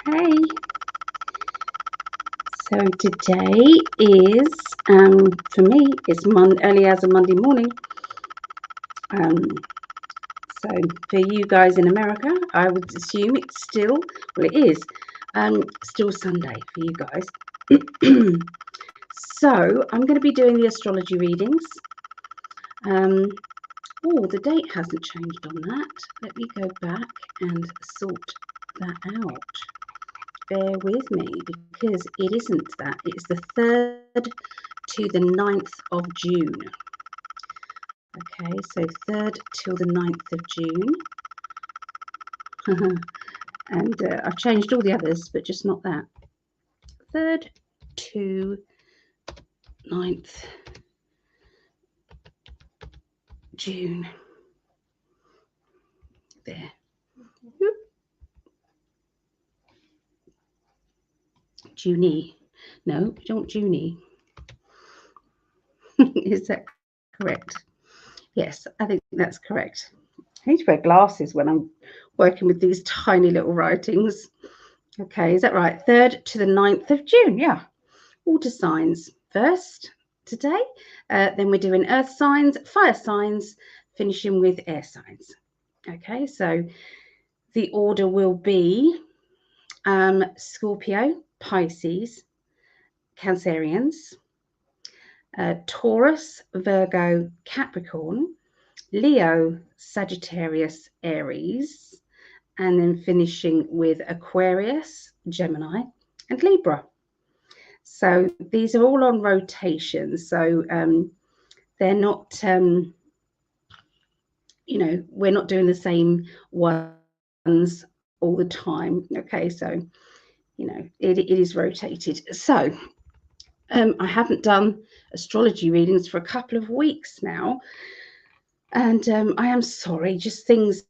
Hey, so today is, for me, it's early as a Monday morning. So for you guys in America, I would assume it's still, well, it is, still Sunday for you guys. So I'm going to be doing the astrology readings. Oh, the date hasn't changed on that. Let me go back and sort that out. Bear with me, because it isn't that. It's the 3rd to the 9th of June. Okay, so 3rd till the 9th of June. And I've changed all the others, but just not that. 3rd to 9th June. There. Junie. No, you don't want Junie. Is that correct? Yes, I think that's correct. I need to wear glasses when I'm working with these tiny little writings. Okay, is that right? 3rd to the 9th of June. Yeah. Water signs first today. Then we're doing earth signs, fire signs, finishing with air signs. Okay, so the order will be Scorpio, Pisces, Cancerians, Taurus, Virgo, Capricorn, Leo, Sagittarius, Aries, and then finishing with Aquarius, Gemini, and Libra. So these are all on rotation. So they're not, we're not doing the same ones all the time. Okay, so, it is rotated. So I haven't done astrology readings for a couple of weeks now. And I am sorry, just things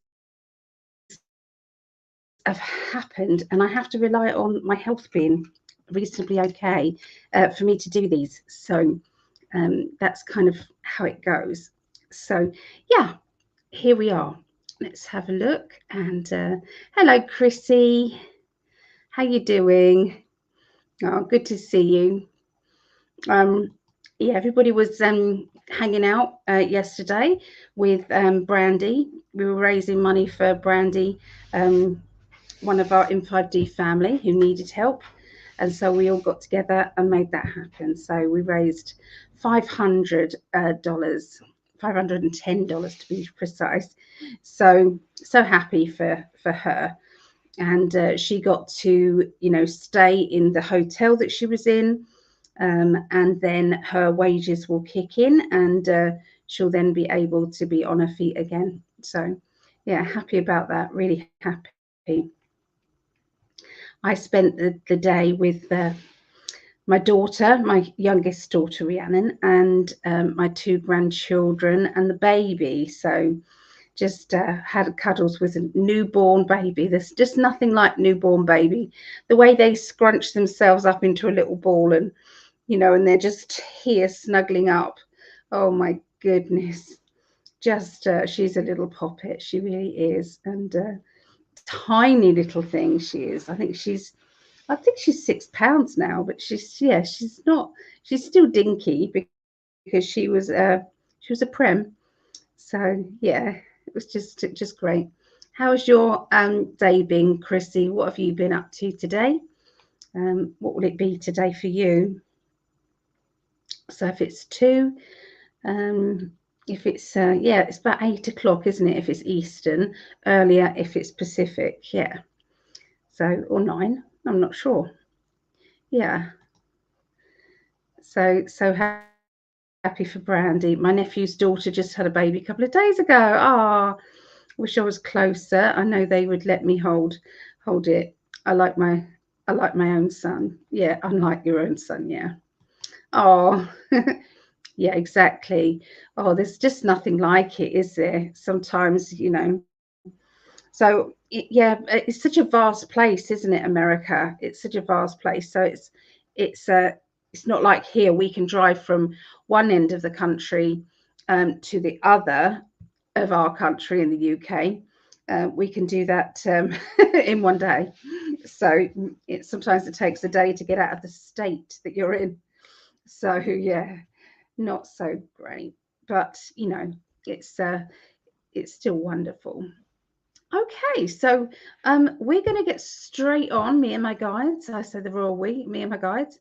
have happened, and I have to rely on my health being reasonably okay for me to do these. So that's kind of how it goes. So yeah, here we are. Let's have a look. And hello, Chrissy. How you doing? Oh, good to see you. Yeah, everybody was hanging out yesterday with Brandy. We were raising money for Brandy, one of our In5D family who needed help. And so we all got together and made that happen. So we raised $500, $510 to be precise. So happy for her. And she got to, stay in the hotel that she was in. And then her wages will kick in, and she'll then be able to be on her feet again. So yeah, happy about that. Really happy. I spent the day with my daughter, my youngest daughter, Rhiannon, and my 2 grandchildren and the baby. So just had cuddles with a newborn baby. There's just nothing like newborn baby. The way they scrunch themselves up into a little ball and, and they're just here snuggling up. Oh, my goodness. Just she's a little poppet. She really is. And tiny little thing she is. I think she's 6 pounds now, but she's still dinky because she was a prem. So yeah, it was just great. How's your day been, Chrissy? What have you been up to today? What will it be today for you? So if it's 2, if it's it's about 8 o'clock, isn't it? If it's Eastern, earlier if it's Pacific, yeah. So, or 9, I'm not sure. Yeah. So happy for Brandy. My nephew's daughter just had a baby a couple of days ago. Ah, wish I was closer. I know they would let me hold it. I like my own son. Yeah, unlike your own son. Yeah. Oh, yeah, exactly. Oh, there's just nothing like it, is there? Sometimes, So yeah, it's such a vast place, isn't it, America? It's such a vast place. So it's not like here we can drive from one end of the country to the other of our country in the UK. We can do that in one day. So sometimes it takes a day to get out of the state that you're in. So yeah, not so great, but you know, it's still wonderful. Okay, so we're going to get straight on, me and my guides. I say the royal we, me and my guides.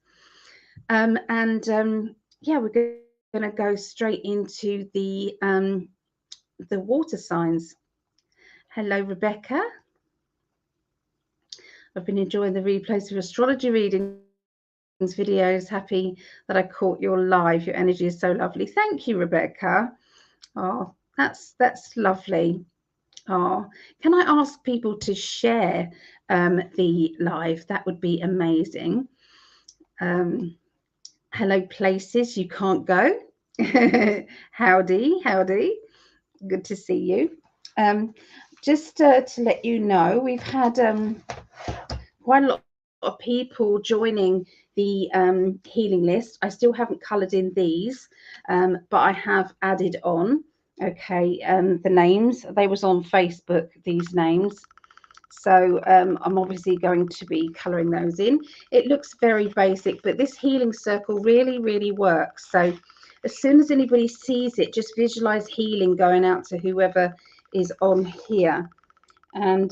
Yeah, we're going to go straight into the water signs. Hello, Rebecca. I've been enjoying the replays of astrology readings videos. Happy that I caught your live. Your energy is so lovely. Thank you, Rebecca. Oh, that's lovely. Oh, can I ask people to share the live? That would be amazing. Hello, places you can't go. Howdy, howdy. Good to see you. Just to let you know, we've had quite a lot of people joining the healing list. I still haven't coloured in these, but I have added on, okay, the names. They was on Facebook, these names. So I'm obviously going to be colouring those in. It looks very basic, but this healing circle really, really works. So as soon as anybody sees it, just visualise healing going out to whoever is on here. And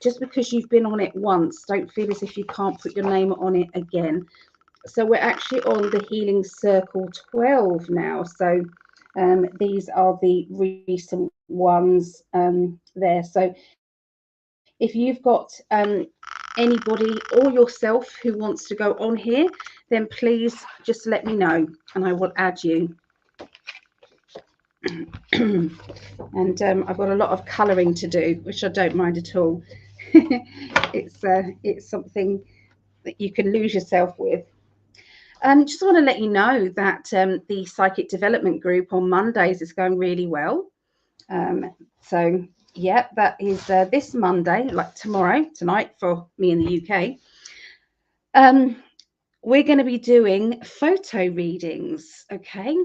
just because you've been on it once, don't feel as if you can't put your name on it again. So we're actually on the healing circle 12 now. So these are the recent ones there. So if you've got anybody or yourself who wants to go on here, then please just let me know and I will add you. And I've got a lot of colouring to do, which I don't mind at all. It's something that you can lose yourself with. Just want to let you know that the Psychic Development Group on Mondays is going really well. So yeah, that is this Monday, like tonight for me in the UK. We're going to be doing photo readings, okay?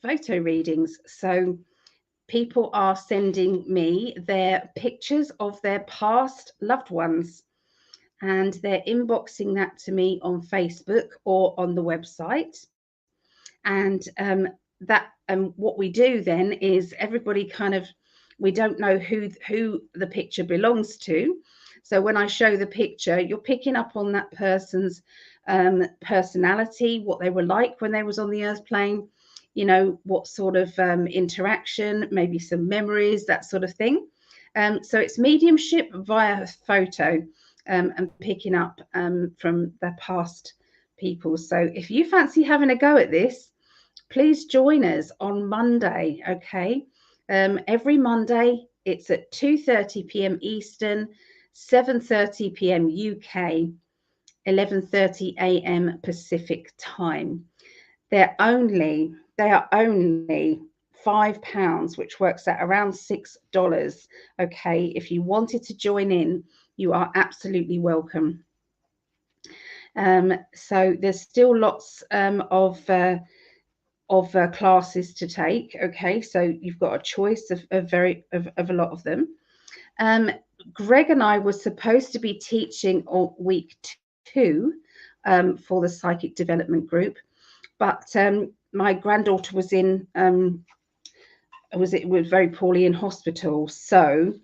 Photo readings. So people are sending me their pictures of their past loved ones, and they're inboxing that to me on Facebook or on the website. And what we do then is everybody kind of, we don't know who the picture belongs to. So when I show the picture, you're picking up on that person's personality, what they were like when they was on the earth plane, you know, what sort of interaction, maybe some memories, that sort of thing. So it's mediumship via photo and picking up from their past people. So if you fancy having a go at this, please join us on Monday, okay? Every Monday, it's at 2:30 p.m. Eastern, 7:30 p.m. UK, 11:30 a.m. Pacific time. They are only £5, which works out around $6. Okay, if you wanted to join in, you are absolutely welcome. So there's still lots of classes to take. Okay, so you've got a choice of a lot of them. Gregg and I were supposed to be teaching on week 2 for the Psychic Development Group, but my granddaughter was was very poorly in hospital, so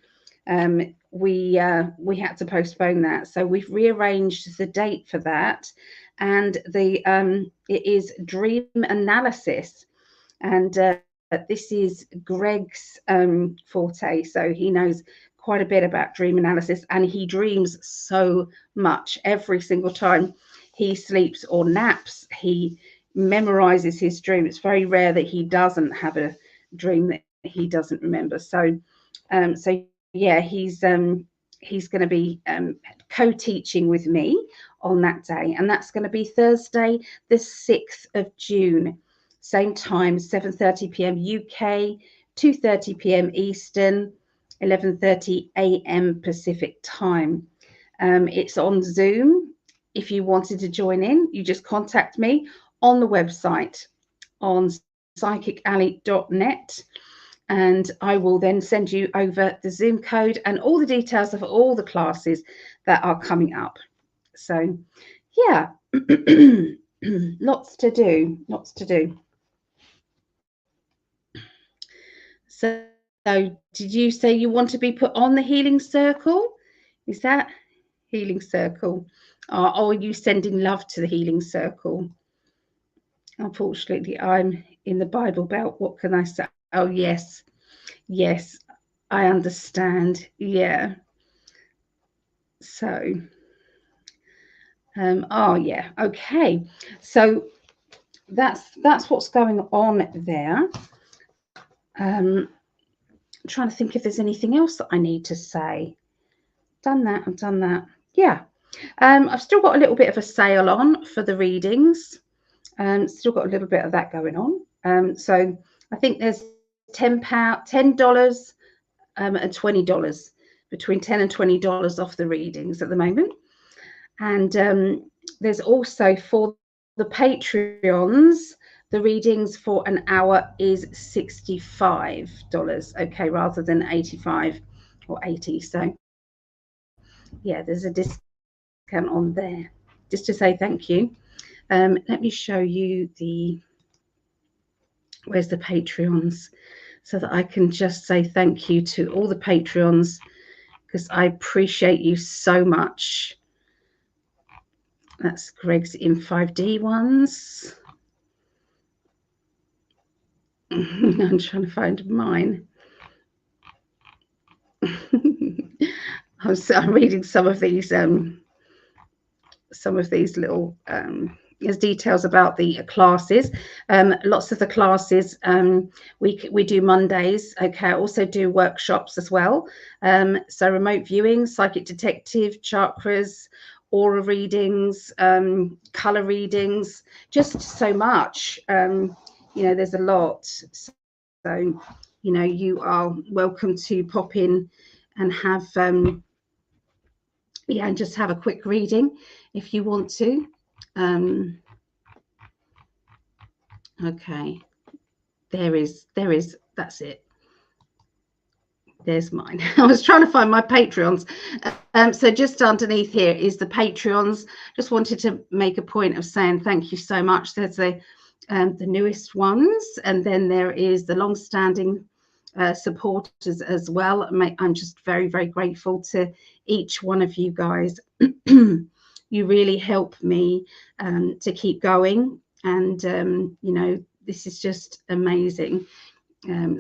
we had to postpone that. So we've rearranged the date for that, and it is dream analysis, and this is Gregg's forte. So he knows quite a bit about dream analysis, and he dreams so much. Every single time he sleeps or naps, he memorizes his dream. It's very rare that he doesn't have a dream that he doesn't remember. So yeah, he's going to be co-teaching with me on that day, and that's going to be Thursday the 6th of June, same time, 7:30 p.m. UK, 2:30 p.m. Eastern, 11:30 a.m. Pacific time. It's on Zoom. If you wanted to join in, you just contact me on the website on PsychicAlly.net, and I will then send you over the Zoom code and all the details of all the classes that are coming up. So yeah, lots to do, lots to do. So did you say you want to be put on the healing circle? Is that healing circle? Or are you sending love to the healing circle? Unfortunately, I'm in the Bible Belt. What can I say? Oh, yes. Yes, I understand. Yeah. So, oh, yeah. Okay. So that's what's going on there. I'm trying to think if there's anything else that I need to say. Done that. I've done that. Yeah. I've still got a little bit of a sale on for the readings. Still got a little bit of that going on. So I think there's £10, $10 and $20, between $10 and $20 off the readings at the moment. And there's also for the Patreons, the readings for an hour is $65, okay, rather than 85 or 80. So yeah, there's a discount on there, just to say thank you. Let me show you where's the Patreons, so that I can just say thank you to all the Patreons, because I appreciate you so much. That's Gregg's In5D ones. I'm trying to find mine. I'm reading some of these little there's details about the classes. Lots of the classes we do Mondays. Okay, I also do workshops as well. So remote viewing, psychic detective, chakras, aura readings, color readings, just so much. There's a lot. So you are welcome to pop in and have and just have a quick reading if you want to. Okay, there is, that's it. There's mine. I was trying to find my Patreons. So just underneath here is the Patreons. Just wanted to make a point of saying thank you so much. There's the newest ones, and then there is the long-standing supporters as well. I'm just very, very grateful to each one of you guys. You really help me to keep going, and this is just amazing.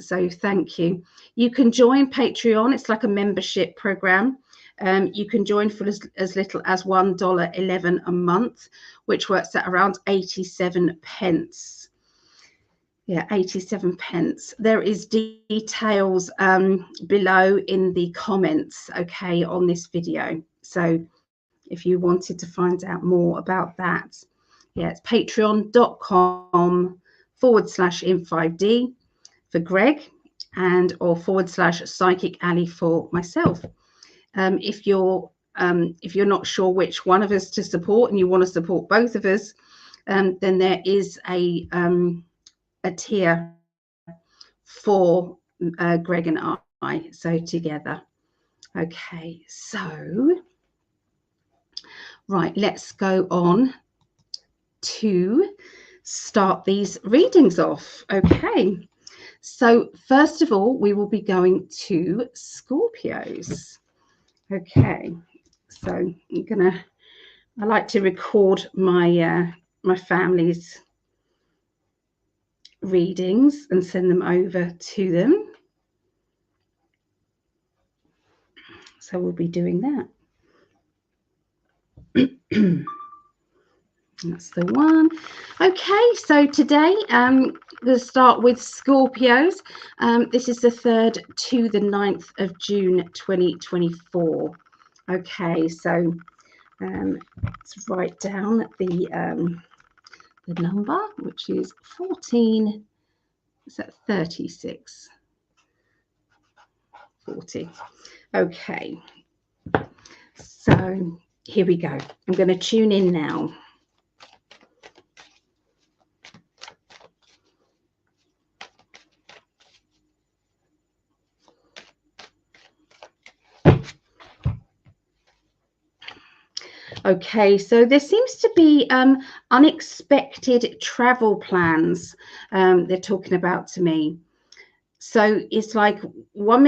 So thank you. You can join Patreon. It's like a membership program. You can join for as little as $1.11 a month, which works at around 87 pence. Yeah, 87 pence. There is details below in the comments, okay, on this video. So if you wanted to find out more about that, yeah, it's patreon.com/in5D for Gregg, and or /PsychicAlly for myself. If you're not sure which one of us to support and you want to support both of us, then there is a tier for Gregg and I, so together. Okay, so right, let's go on to start these readings off. Okay, so first of all, we will be going to Scorpios. Okay, so I like to record my my family's readings and send them over to them. So we'll be doing that. That's the one. Okay, so today we'll start with Scorpios. This is the 3rd to the 9th of June 2024. Okay, so let's write down the number, which is 14. Is that 36? 40. Okay, so here we go. I'm going to tune in now. Okay, so there seems to be unexpected travel plans they're talking about to me. So it's like 1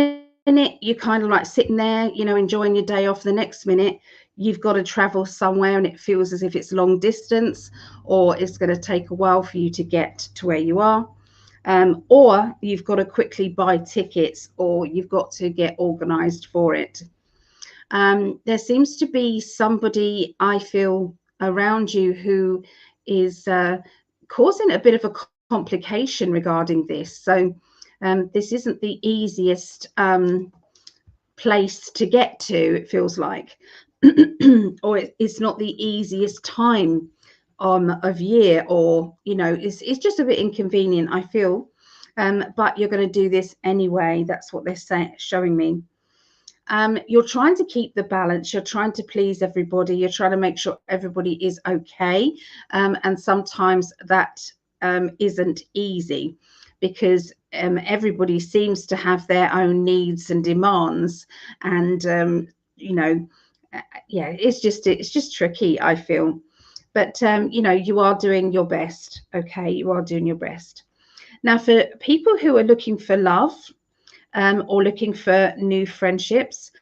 minute you're kind of like sitting there, you know, enjoying your day off. The next minute you've got to travel somewhere and it feels as if it's long distance, or it's going to take a while for you to get to where you are. Or you've got to quickly buy tickets, or you've got to get organized for it. There seems to be somebody, I feel, around you who is causing a bit of a complication regarding this. So this isn't the easiest place to get to, it feels like, or it's not the easiest time of year, or, you know, it's just a bit inconvenient, I feel. But you're going to do this anyway. That's what they're showing me. You're trying to keep the balance. You're trying to please everybody. You're trying to make sure everybody is okay. And sometimes that isn't easy, because everybody seems to have their own needs and demands. And, you know, yeah, it's just tricky, I feel. But, you know, you are doing your best. Okay, you are doing your best. Now, for people who are looking for love, or looking for new friendships,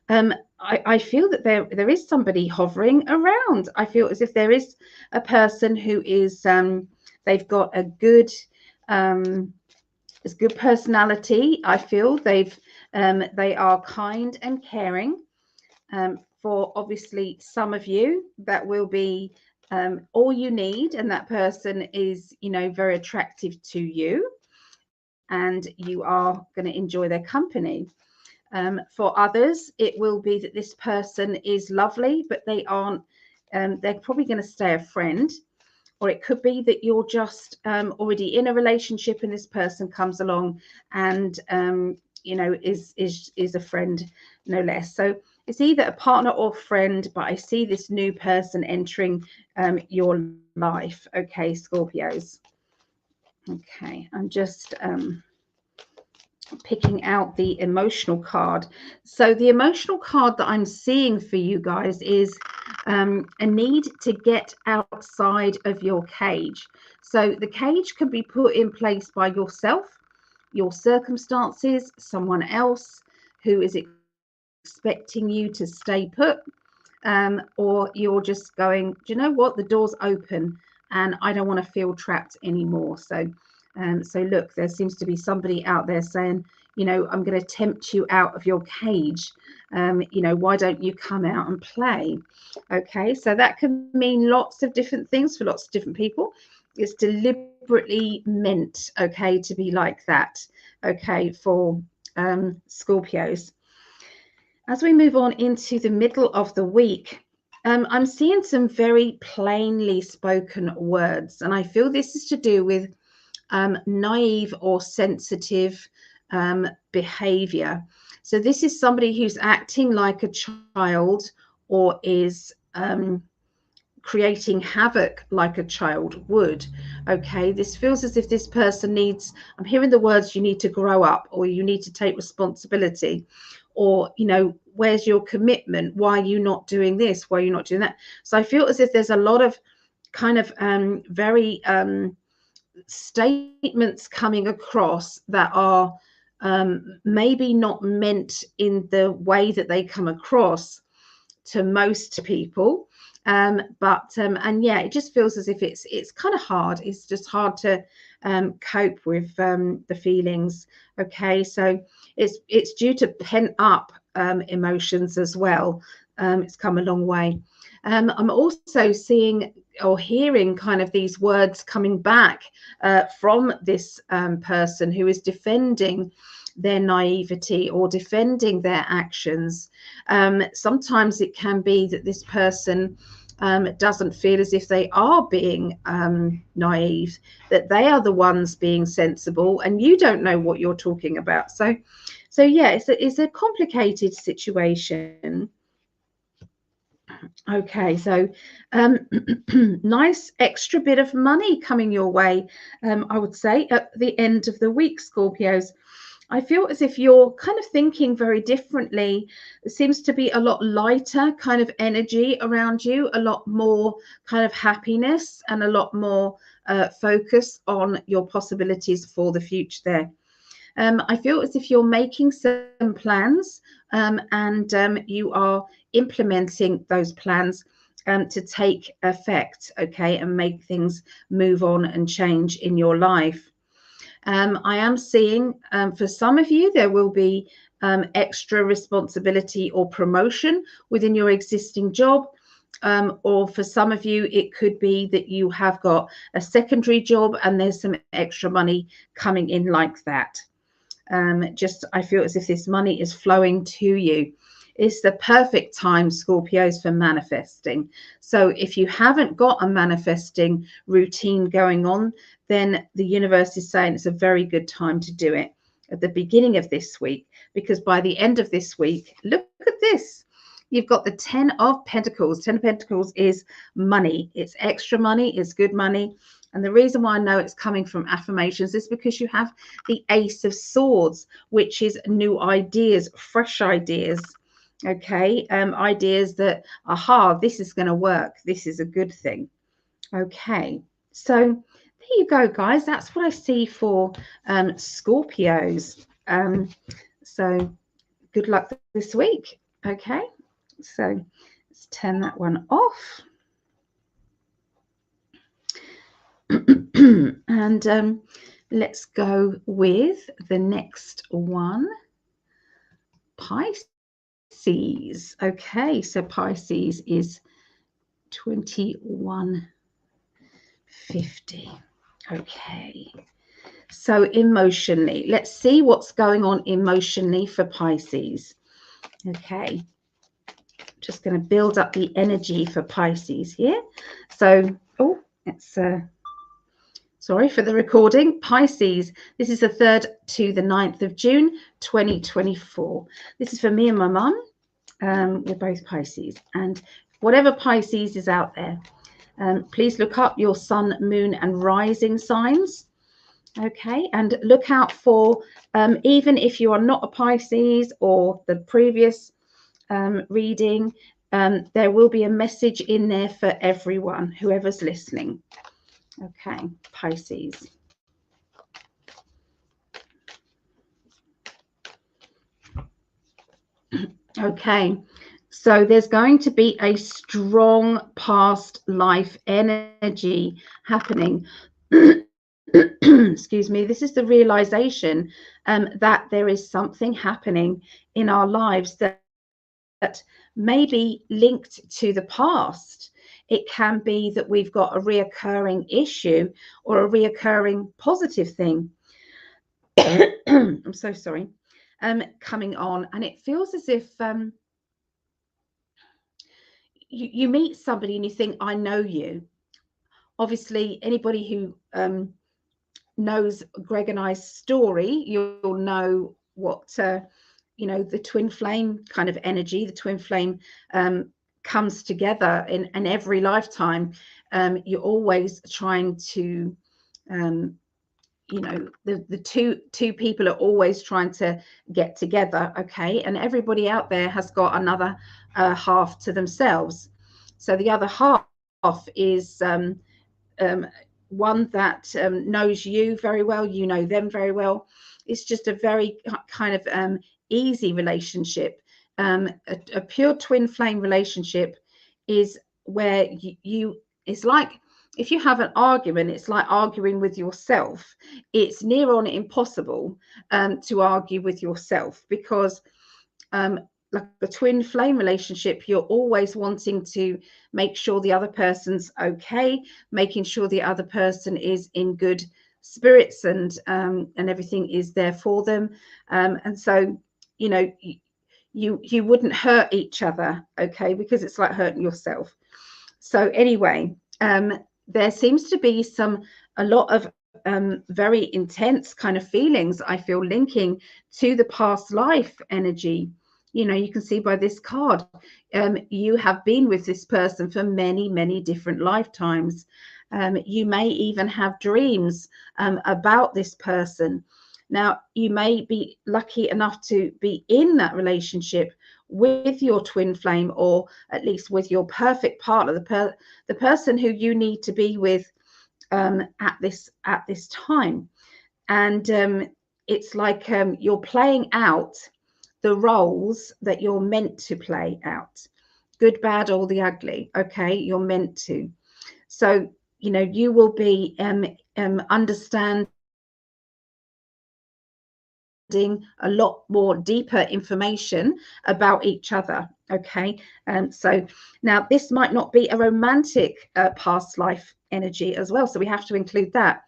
I feel that there is somebody hovering around. I feel as if there is a person who is they've got a good personality. I feel they are kind and caring. For obviously some of you, that will be all you need, and that person is, you know, very attractive to you, and you are going to enjoy their company. For others, it will be that this person is lovely, but they aren't, they're probably going to stay a friend. Or it could be that you're just already in a relationship and this person comes along and, you know, is a friend, no less. So it's either a partner or friend, but I see this new person entering your life. Okay, Scorpios. Okay, I'm just picking out the emotional card. So the emotional card that I'm seeing for you guys is a need to get outside of your cage. So the cage can be put in place by yourself, your circumstances, someone else who is expecting you to stay put, or you're just going, do you know what, the door's open and I don't want to feel trapped anymore. So so look, there seems to be somebody out there saying, you know, I'm going to tempt you out of your cage. You know, why don't you come out and play? Okay, so that can mean lots of different things for lots of different people. It's deliberately meant, okay, to be like that, okay, for Scorpios. As we move on into the middle of the week, I'm seeing some very plainly spoken words, and I feel this is to do with naive or sensitive behavior. So this is somebody who's acting like a child, or is creating havoc like a child would. Okay, this feels as if this person needs, I'm hearing the words, you need to grow up, or you need to take responsibility, or, you know, where's your commitment? Why are you not doing this? Why are you not doing that? So I feel as if there's a lot of kind of very statements coming across that are maybe not meant in the way that they come across to most people, but and yeah, it just feels as if it's kind of hard. It's just hard to cope with the feelings. Okay, so it's due to pent up emotions as well. It's come a long way. I'm also seeing or hearing kind of these words coming back from this person who is defending their naivety or defending their actions. Sometimes it can be that this person doesn't feel as if they are being naive, that they are the ones being sensible, and you don't know what you're talking about. So yeah, it's a complicated situation. Okay, so nice extra bit of money coming your way, I would say, at the end of the week, Scorpios. I feel as if you're kind of thinking very differently. There seems to be a lot lighter kind of energy around you, a lot more kind of happiness, and a lot more focus on your possibilities for the future there. I feel as if you're making some plans, and you are implementing those plans to take effect, okay, and make things move on and change in your life. I am seeing for some of you, there will be extra responsibility or promotion within your existing job. Or for some of you, it could be that you have got a secondary job and there's some extra money coming in like that. I feel as if this money is flowing to you. It's the perfect time, Scorpios, for manifesting. So if you haven't got a manifesting routine going on, then the universe is saying it's a very good time to do it at the beginning of this week, because by the end of this week, look at this. You've got the 10 of Pentacles. 10 of Pentacles is money. It's extra money. It's good money. And the reason why I know it's coming from affirmations is because you have the Ace of Swords, which is new ideas, fresh ideas. Okay, ideas that, aha, this is going to work. This is a good thing. Okay, so there you go, guys. That's what I see for Scorpios. So good luck this week. Okay, so let's turn that one off. And let's go with the next one, Pisces. Okay, so Pisces is 2150. Okay, so emotionally, let's see what's going on emotionally for Pisces. Okay, just going to build up the energy for Pisces here. So, oh, it's sorry for the recording. Pisces, this is the 3rd to the 9th of June, 2024. This is for me and my mum. We're both Pisces. And whatever Pisces is out there, please look up your sun, moon, and rising signs. Okay, and look out for, even if you are not a Pisces or the previous reading, there will be a message in there for everyone, whoever's listening. Okay, Pisces. Okay, so there's going to be a strong past life energy happening. Excuse me. This is the realization that there is something happening in our lives that may be linked to the past. It can be that we've got a reoccurring issue or a reoccurring positive thing. I'm so sorry. Coming on, and it feels as if you meet somebody and you think, I know you. Obviously, anybody who knows Greg and I's story, you'll know what you know, the twin flame kind of energy. The twin flame comes together in every lifetime. You're always trying to you know, the two people are always trying to get together. Okay, and everybody out there has got another half to themselves. So the other half is one that knows you very well, you know them very well. It's just a very kind of easy relationship. A pure twin flame relationship is where you it's like, if you have an argument, it's like arguing with yourself. It's near on impossible to argue with yourself, because like a twin flame relationship, you're always wanting to make sure the other person's okay, making sure the other person is in good spirits, and everything is there for them. And so, you know, you wouldn't hurt each other, okay, because it's like hurting yourself. So anyway, there seems to be a lot of very intense kind of feelings, I feel, linking to the past life energy. You know, you can see by this card, you have been with this person for many, many different lifetimes. You may even have dreams about this person. Now, you may be lucky enough to be in that relationship with your twin flame, or at least with your perfect partner, the person who you need to be with at this time. And it's like you're playing out the roles that you're meant to play out, good, bad, or the ugly. Okay, you're meant to. So you will be understanding a lot more deeper information about each other. Okay, so now this might not be a romantic past life energy as well, so we have to include that.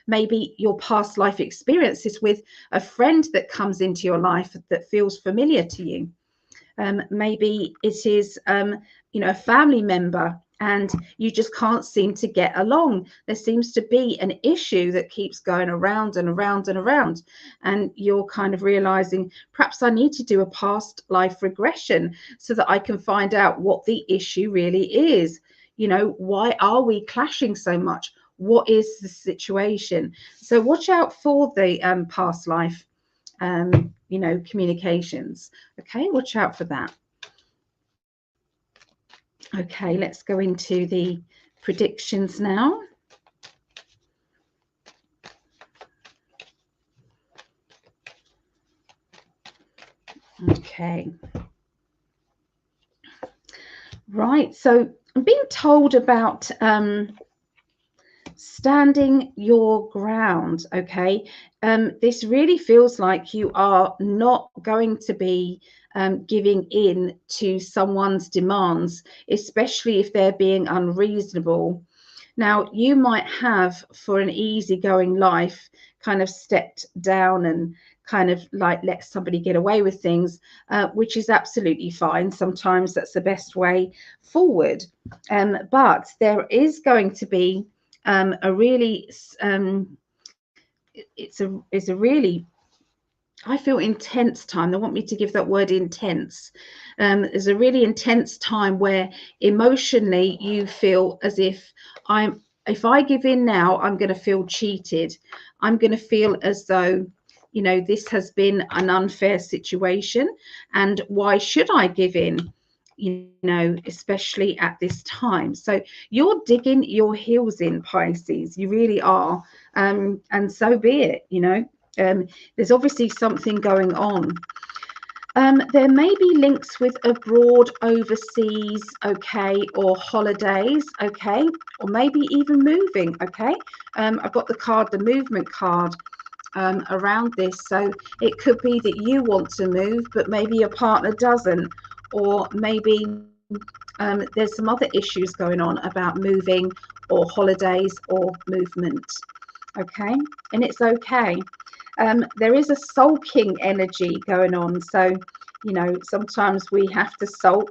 Maybe your past life experiences with a friend that comes into your life that feels familiar to you. Maybe it is a family member, and you just can't seem to get along. There seems to be an issue that keeps going around and around and around, and you're kind of realizing, perhaps I need to do a past life regression so that I can find out what the issue really is. Why are we clashing so much? What is the situation? So watch out for the past life communications. Okay, watch out for that. Okay, let's go into the predictions now. Okay. Right, so I'm being told about standing your ground. Okay, this really feels like you are not going to be giving in to someone's demands, especially if they're being unreasonable. Now, you might have, for an easygoing life, kind of stepped down and kind of like let somebody get away with things, which is absolutely fine. Sometimes that's the best way forward. But there is going to be a really it's a really, I feel, intense time. They want me to give that word intense. There's a really intense time where emotionally you feel as if I give in now, I'm going to feel cheated. I'm going to feel as though this has been an unfair situation, and why should I give in? Especially at this time. So you're digging your heels in, Pisces. You really are. And so be it. There's obviously something going on. There may be links with abroad, overseas, okay, or holidays, okay, or maybe even moving, okay. I've got the movement card around this. So it could be that you want to move, but maybe your partner doesn't, or maybe there's some other issues going on about moving or holidays or movement. Okay, and it's okay. There is a sulking energy going on, so sometimes we have to sulk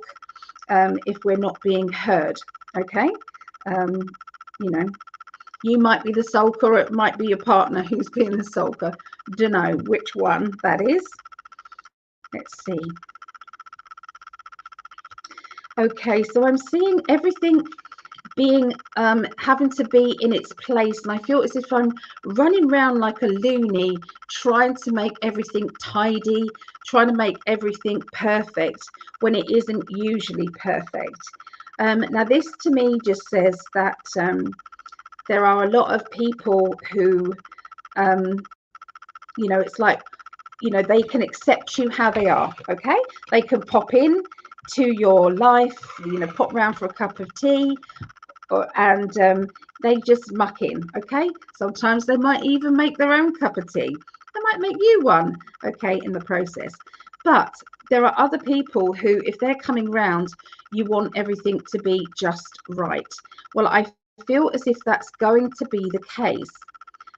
if we're not being heard. Okay, you might be the sulker, or it might be your partner who's being the sulker. Don't know which one that is. Let's see. Okay, so I'm seeing everything being having to be in its place, and I feel as if I'm running around like a loony, trying to make everything tidy, trying to make everything perfect when it isn't usually perfect. Now this to me just says that there are a lot of people who it's like they can accept you how they are. Okay, they can pop in to your life, pop round for a cup of tea, and they just muck in. Okay, sometimes they might even make their own cup of tea. They might make you one, okay, in the process. But there are other people who, if they're coming round, you want everything to be just right. Well, I feel as if that's going to be the case.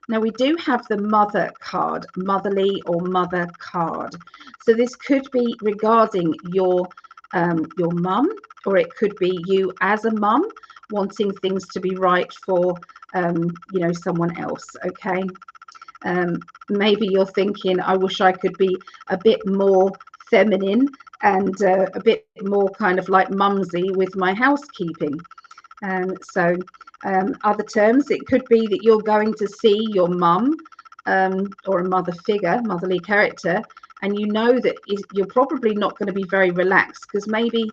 Now, we do have the mother card, motherly or mother card. So this could be regarding your mum, or it could be you as a mum wanting things to be right for someone else. Okay, maybe you're thinking, I wish I could be a bit more feminine and a bit more kind of like mumsy with my housekeeping. So other terms, it could be that you're going to see your mum or a mother figure, motherly character, and you know that you're probably not going to be very relaxed, because maybe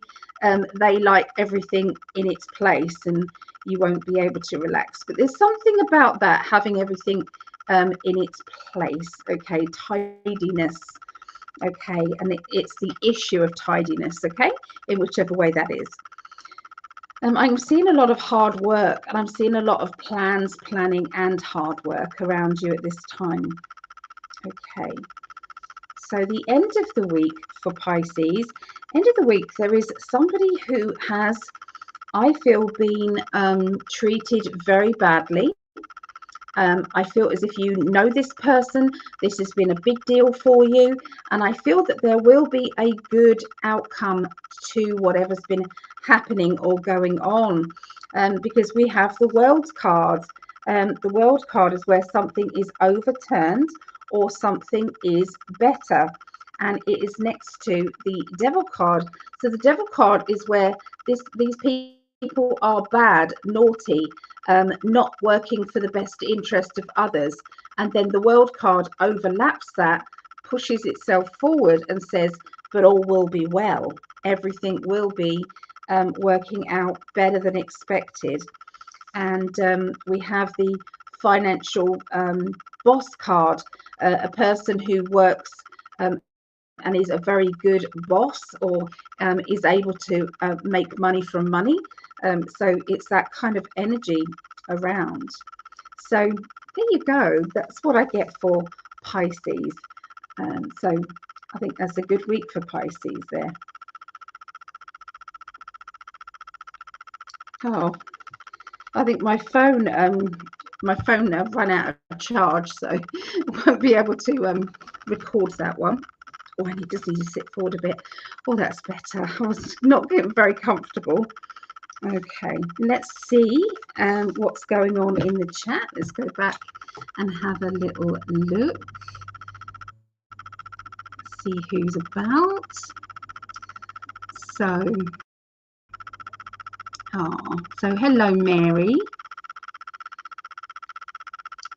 they like everything in its place and you won't be able to relax. But there's something about that, having everything in its place, okay, tidiness, okay, and it's the issue of tidiness, okay, in whichever way that is. I'm seeing a lot of hard work, and I'm seeing a lot of planning and hard work around you at this time. Okay, so the end of the week for Pisces, end of the week, there is somebody who has, I feel, been treated very badly. I feel as if you know this person, this has been a big deal for you, and I feel that there will be a good outcome to whatever's been happening or going on, because we have the World card. The World card is where something is overturned or something is better, and it is next to the Devil card. So the Devil card is where these people are bad, naughty, not working for the best interest of others, and then the World card overlaps that, pushes itself forward and says, but all will be well, everything will be working out better than expected. And we have the financial boss card, a person who works and is a very good boss, or is able to make money from money. So it's that kind of energy around. So there you go. That's what I get for Pisces. So I think that's a good week for Pisces there. Oh, I think my phone ran out of charge, so I won't be able to record that one. Oh, I just need to sit forward a bit. Oh, that's better. I was not getting very comfortable. Okay, let's see what's going on in the chat. Let's go back and have a little look. See who's about. So, so hello, Mary.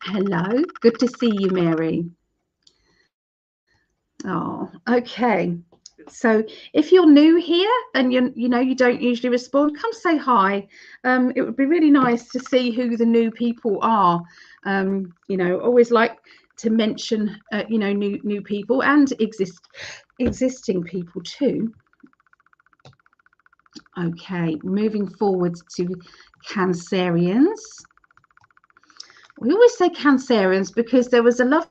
Hello, good to see you, Mary. Oh, okay. So if you're new here and you don't usually respond, come say hi. It would be really nice to see who the new people are. Always like to mention new people and existing people too. Okay, moving forward to Cancerians. We always say Cancerians because there was a lovely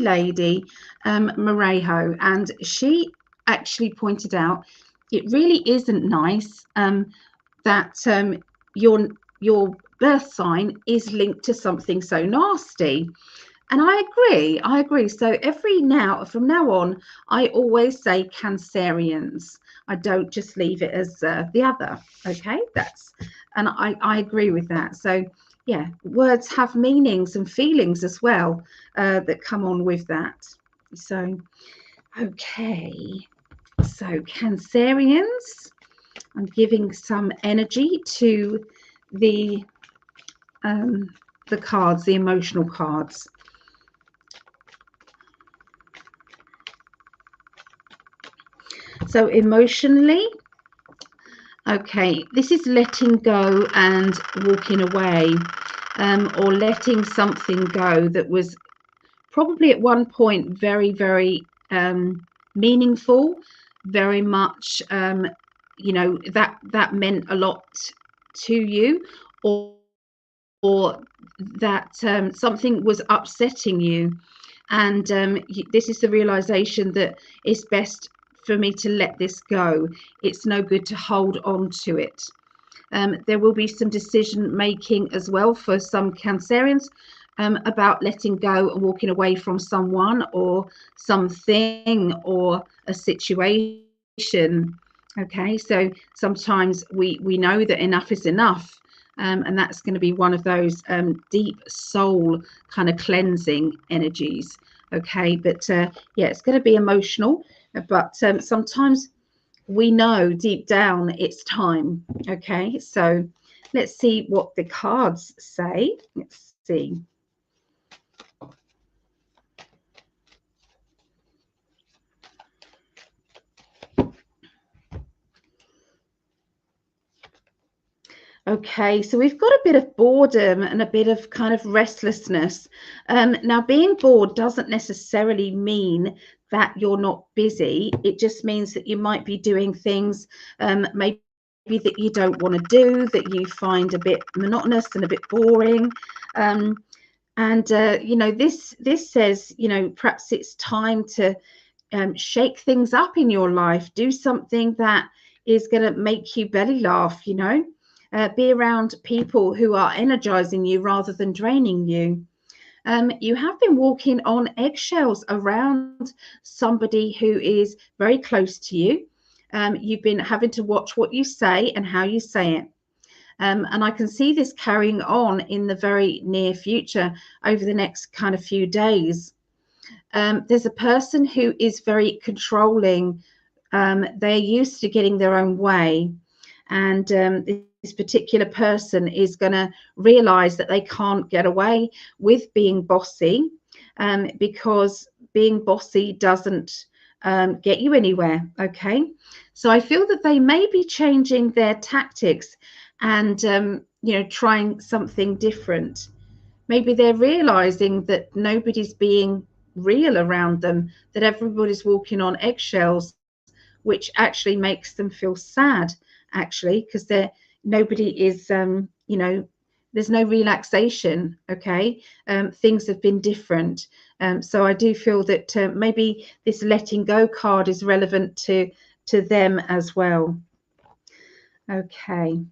lady, Marejo, and she actually pointed out it really isn't nice that your birth sign is linked to something so nasty. And I agree. So from now on, I always say Cancerians. I don't just leave it as the other. Okay, and I agree with that. So yeah, words have meanings and feelings as well that come on with that. So okay, so Cancerians, I'm giving some energy to the cards, the emotional cards. So emotionally, okay, this is letting go and walking away, or letting something go that was probably at one point very, very meaningful, very much, that meant a lot to you, or that something was upsetting you. And this is the realization that it's best for me to let this go. It's no good to hold on to it. There will be some decision making as well for some Cancerians about letting go and walking away from someone or something or a situation. Okay, so sometimes we know that enough is enough. And that's going to be one of those deep soul kind of cleansing energies. Okay, but yeah, it's going to be emotional, but sometimes we know deep down it's time. Okay, so let's see what the cards say. Let's see. Okay, so we've got a bit of boredom and a bit of kind of restlessness. Now, being bored doesn't necessarily mean that you're not busy. It just means that you might be doing things maybe that you don't want to do, that you find a bit monotonous and a bit boring. And you know, this says, you know, perhaps it's time to shake things up in your life. Do something that is going to make you belly laugh, you know. Be around people who are energizing you rather than draining you. You have been walking on eggshells around somebody who is very close to you. You've been having to watch what you say and how you say it. And I can see this carrying on in the very near future over the next kind of few days. There's a person who is very controlling. They're used to getting their own way. And this particular person is going to realize that they can't get away with being bossy, because being bossy doesn't get you anywhere. Okay, so I feel that they may be changing their tactics and you know, trying something different. Maybe they're realizing that nobody's being real around them, that everybody's walking on eggshells, which actually makes them feel sad, actually, because nobody is you know, there's no relaxation. Okay, things have been different. So I do feel that maybe this letting go card is relevant to them as well. Okay,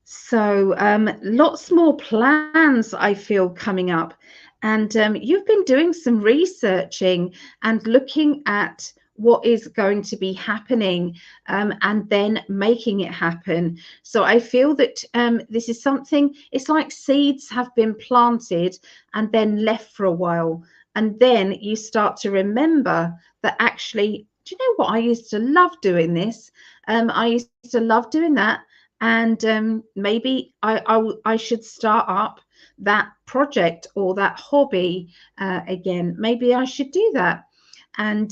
so lots more plans I feel coming up, and you've been doing some researching and looking at what is going to be happening, and then making it happen. So I feel that this is something, it's like seeds have been planted and then left for a while, and then you start to remember that actually, do you know what, I used to love doing this, I used to love doing that, and maybe I should start up that project or that hobby again. Maybe I should do that. And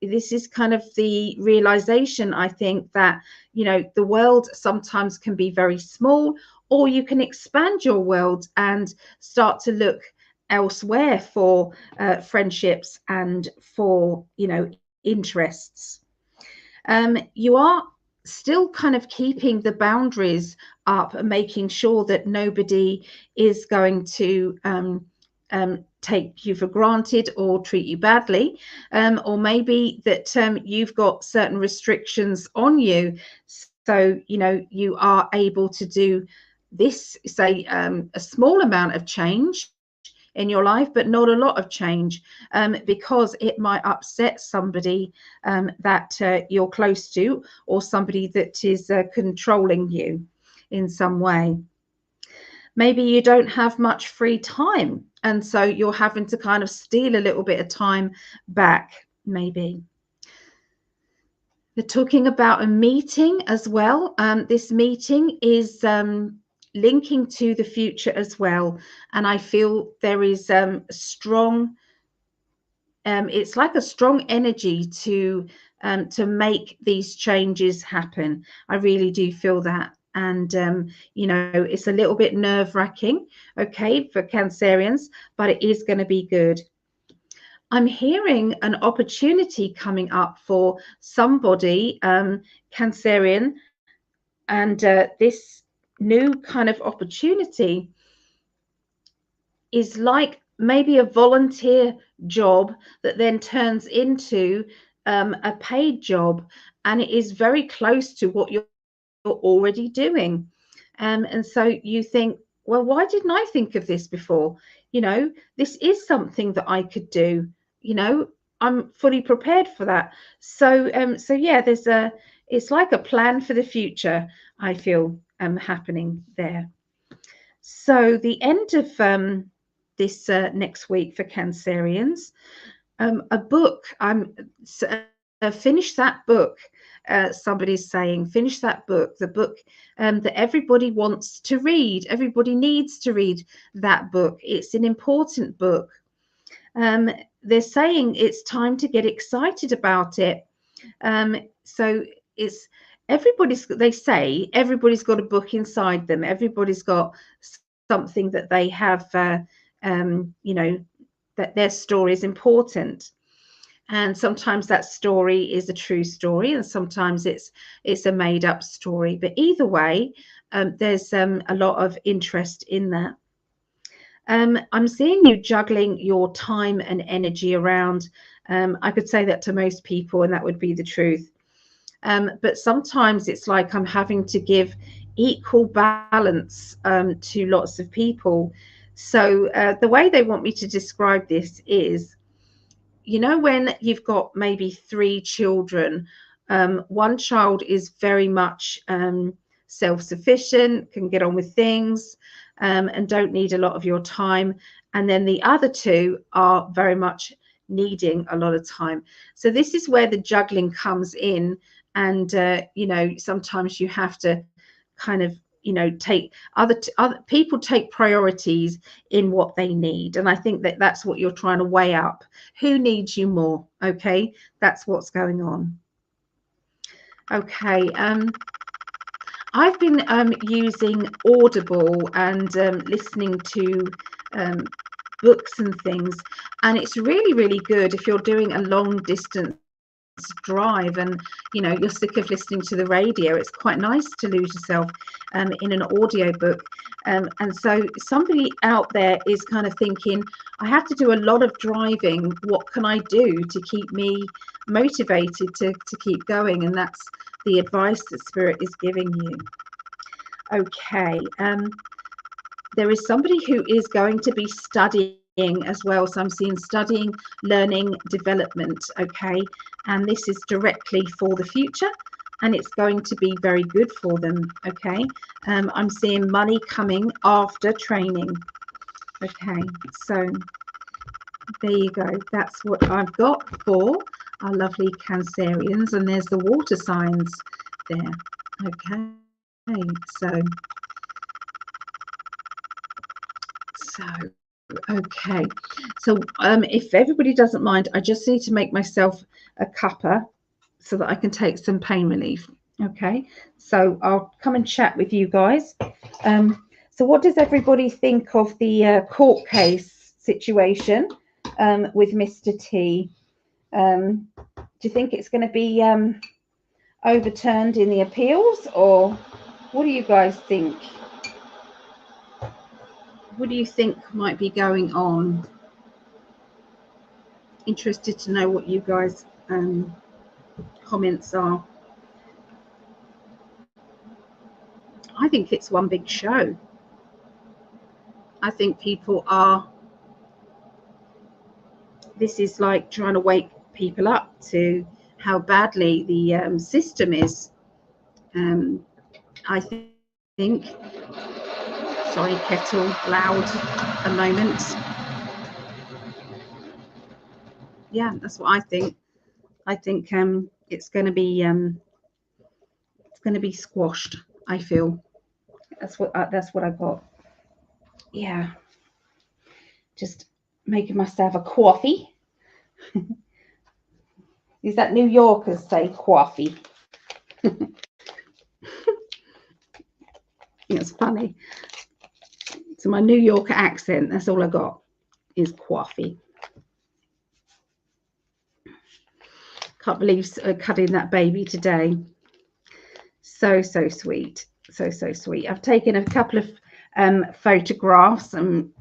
this is kind of the realization, I think, that, you know, the world sometimes can be very small, or you can expand your world and start to look elsewhere for friendships and for, you know, interests. You are still kind of keeping the boundaries up and making sure that nobody is going to take you for granted or treat you badly, or maybe that you've got certain restrictions on you, so you know, you are able to do this, say a small amount of change in your life, but not a lot of change, because it might upset somebody that you're close to, or somebody that is controlling you in some way. Maybe you don't have much free time, and so you're having to kind of steal a little bit of time back, maybe. They're talking about a meeting as well. This meeting is linking to the future as well, and I feel there is strong, it's like a strong energy to make these changes happen. I really do feel that. And you know, it's a little bit nerve-wracking, okay, for Cancerians, but it is going to be good. I'm hearing an opportunity coming up for somebody, Cancerian, and this new kind of opportunity is like maybe a volunteer job that then turns into a paid job, and it is very close to what you're already doing. And so you think, well, why didn't I think of this before? You know, this is something that I could do. You know, I'm fully prepared for that. So so yeah, it's like a plan for the future, I feel, happening there. So the end of this next week for Cancerians, a book. Finish that book. Somebody's saying, finish that book. The book that everybody wants to read. Everybody needs to read that book. It's an important book. They're saying it's time to get excited about it. So it's they say everybody's got a book inside them. Everybody's got something that they have, you know, that their story is important. And sometimes that story is a true story, and sometimes it's a made up story. But either way, there's a lot of interest in that. I'm seeing you juggling your time and energy around. I could say that to most people, and that would be the truth. But sometimes it's like I'm having to give equal balance to lots of people. So the way they want me to describe this is, you know, when you've got maybe 3 children, one child is very much self-sufficient, can get on with things, and don't need a lot of your time. And then the other 2 are very much needing a lot of time. So this is where the juggling comes in. And, you know, sometimes you have to kind of, you know, take other people take priorities in what they need. And I think that that's what you're trying to weigh up. Who needs you more? Okay, that's what's going on. Okay, I've been using Audible and listening to books and things, and it's really, really good if you're doing a long distance drive and, you know, you're sick of listening to the radio. It's quite nice to lose yourself in an audio book. And so somebody out there is kind of thinking, I have to do a lot of driving. What can I do to keep me motivated to keep going? And that's the advice that Spirit is giving you. Okay. There is somebody who is going to be studying as well. So I'm seeing studying, learning, development. Okay. And this is directly for the future, and it's going to be very good for them. Okay. I'm seeing money coming after training. Okay. So there you go. That's what I've got for our lovely Cancerians. And there's the water signs there. Okay. Okay, so if everybody doesn't mind, I just need to make myself a cuppa so that I can take some pain relief. Okay, so I'll come and chat with you guys. So what does everybody think of the court case situation with Mr. T? Do you think it's going to be overturned in the appeals, or what do you guys think? What do you think might be going on? Interested to know what you guys comments are. I think it's one big show. I think people are, this is like trying to wake people up to how badly the system is. I think, sorry, kettle loud a moment. Yeah, that's what I think. I think it's going to be squashed. I feel that's what I got. Yeah, just making myself a coffee. Is that New Yorkers say coffee? It's funny. So my New Yorker accent, that's all I got, is coffee. Can't believe cutting that baby today. So sweet. So sweet. I've taken a couple of photographs and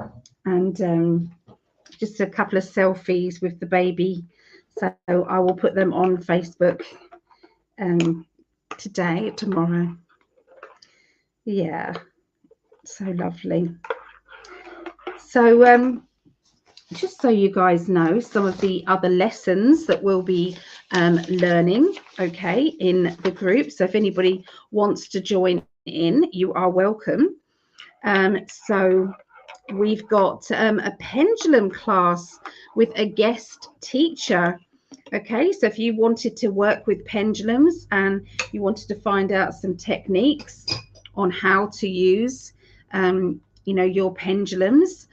just a couple of selfies with the baby. So I will put them on Facebook today, tomorrow. Yeah, so lovely. So just so you guys know some of the other lessons that we'll be learning, okay, in the group. So if anybody wants to join in, you are welcome. So we've got a pendulum class with a guest teacher. Okay, so if you wanted to work with pendulums and you wanted to find out some techniques on how to use you know, your pendulums,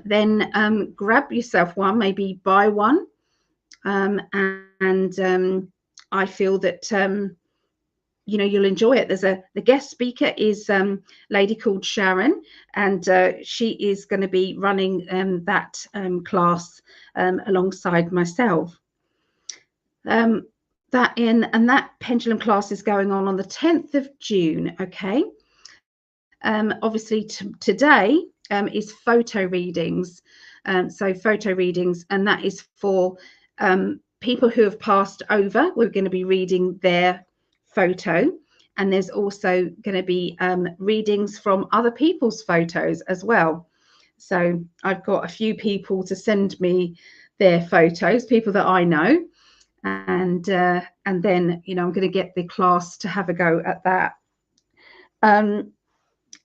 then grab yourself one, maybe buy one. And I feel that you know, you'll enjoy it. The guest speaker is lady called Sharon, and she is going to be running that class alongside myself. That pendulum class is going on the 10th of June. Okay. Obviously today is photo readings. So photo readings, and that is for people who have passed over. We're going to be reading their photo, and there's also going to be readings from other people's photos as well. So I've got a few people to send me their photos, people that I know, and then, you know, I'm going to get the class to have a go at that.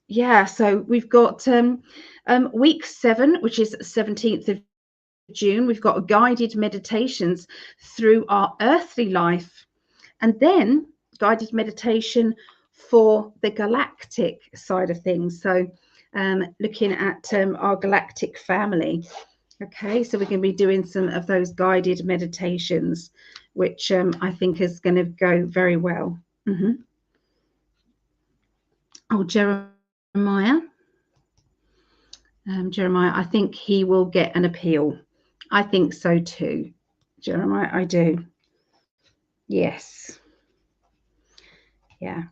Yeah, so we've got week 7, which is 17th of June. We've got guided meditations through our earthly life, and then guided meditation for the galactic side of things. So looking at our galactic family. Okay, so we're going to be doing some of those guided meditations, which I think is going to go very well. Oh, Jeremiah. Jeremiah, I think he will get an appeal. I think so too, Jeremiah, I do. Yes. Yeah.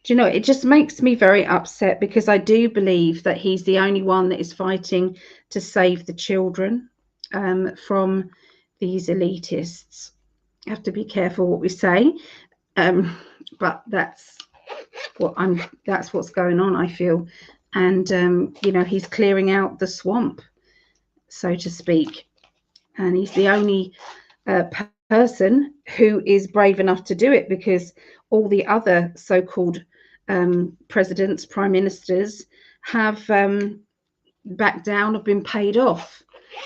Do you know, it just makes me very upset, because I do believe that he's the only one that is fighting to save the children from these elitists. Have to be careful what we say, but that's what's going on, I feel. And you know, he's clearing out the swamp, so to speak, and he's the only person who is brave enough to do it, because all the other so-called presidents, prime ministers have backed down, have been paid off,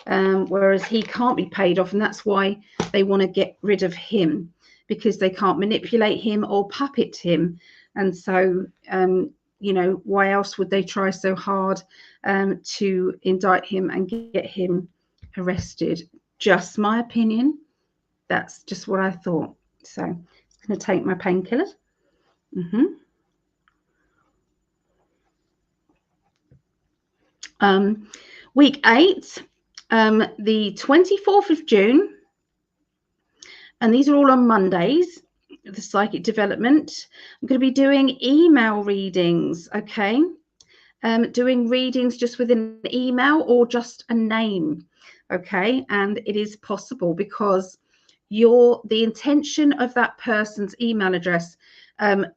whereas he can't be paid off, and that's why they want to get rid of him, because they can't manipulate him or puppet him. And so you know, why else would they try so hard to indict him and get him arrested? Just my opinion. That's just what I thought. So I'm going to take my painkillers. Week 8, the 24th of June, and these are all on Mondays, the psychic development. I'm going to be doing email readings, okay? Doing readings just with an email or just a name, okay? And it is possible, because the intention of that person's email address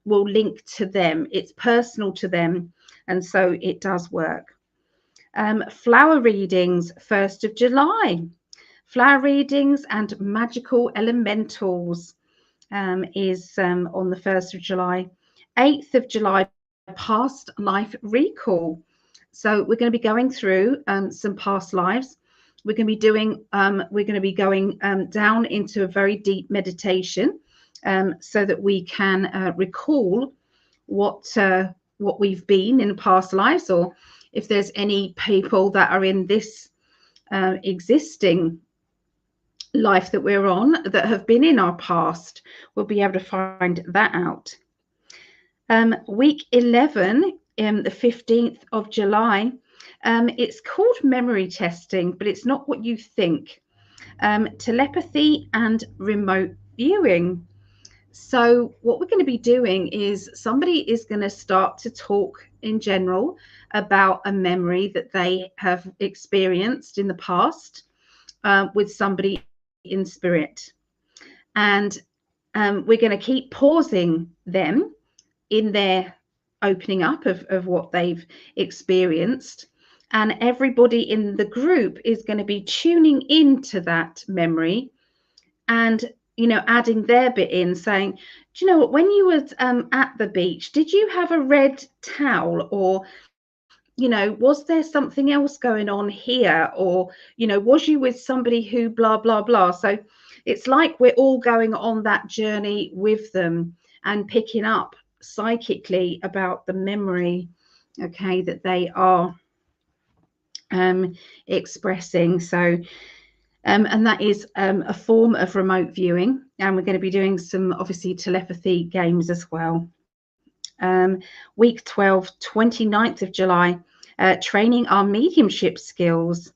will link to them. It's personal to them, and so it does work. Flower readings, 1st of July. Flower readings and magical elementals is on the 1st of July. 8th of July, past life recall. So we're going to be going through some past lives. We're going to be going down into a very deep meditation, so that we can recall what we've been in past lives, or if there's any people that are in this existing life that we're on that have been in our past, we'll be able to find that out. Week 11, the 15th of July, it's called memory testing, but it's not what you think. Telepathy and remote viewing. So what we're going to be doing is, somebody is going to start to talk in general about a memory that they have experienced in the past with somebody in spirit. And we're going to keep pausing them in their opening up of what they've experienced. And everybody in the group is going to be tuning into that memory and, you know, adding their bit in, saying, do you know what, when you were at the beach, did you have a red towel? Or, you know, was there something else going on here? Or, you know, was you with somebody who blah, blah, blah? So it's like we're all going on that journey with them and picking up psychically about the memory, okay, that they are expressing. So and that is a form of remote viewing. And we're going to be doing some, obviously, telepathy games as well. Week 12, 29th of July, training our mediumship skills.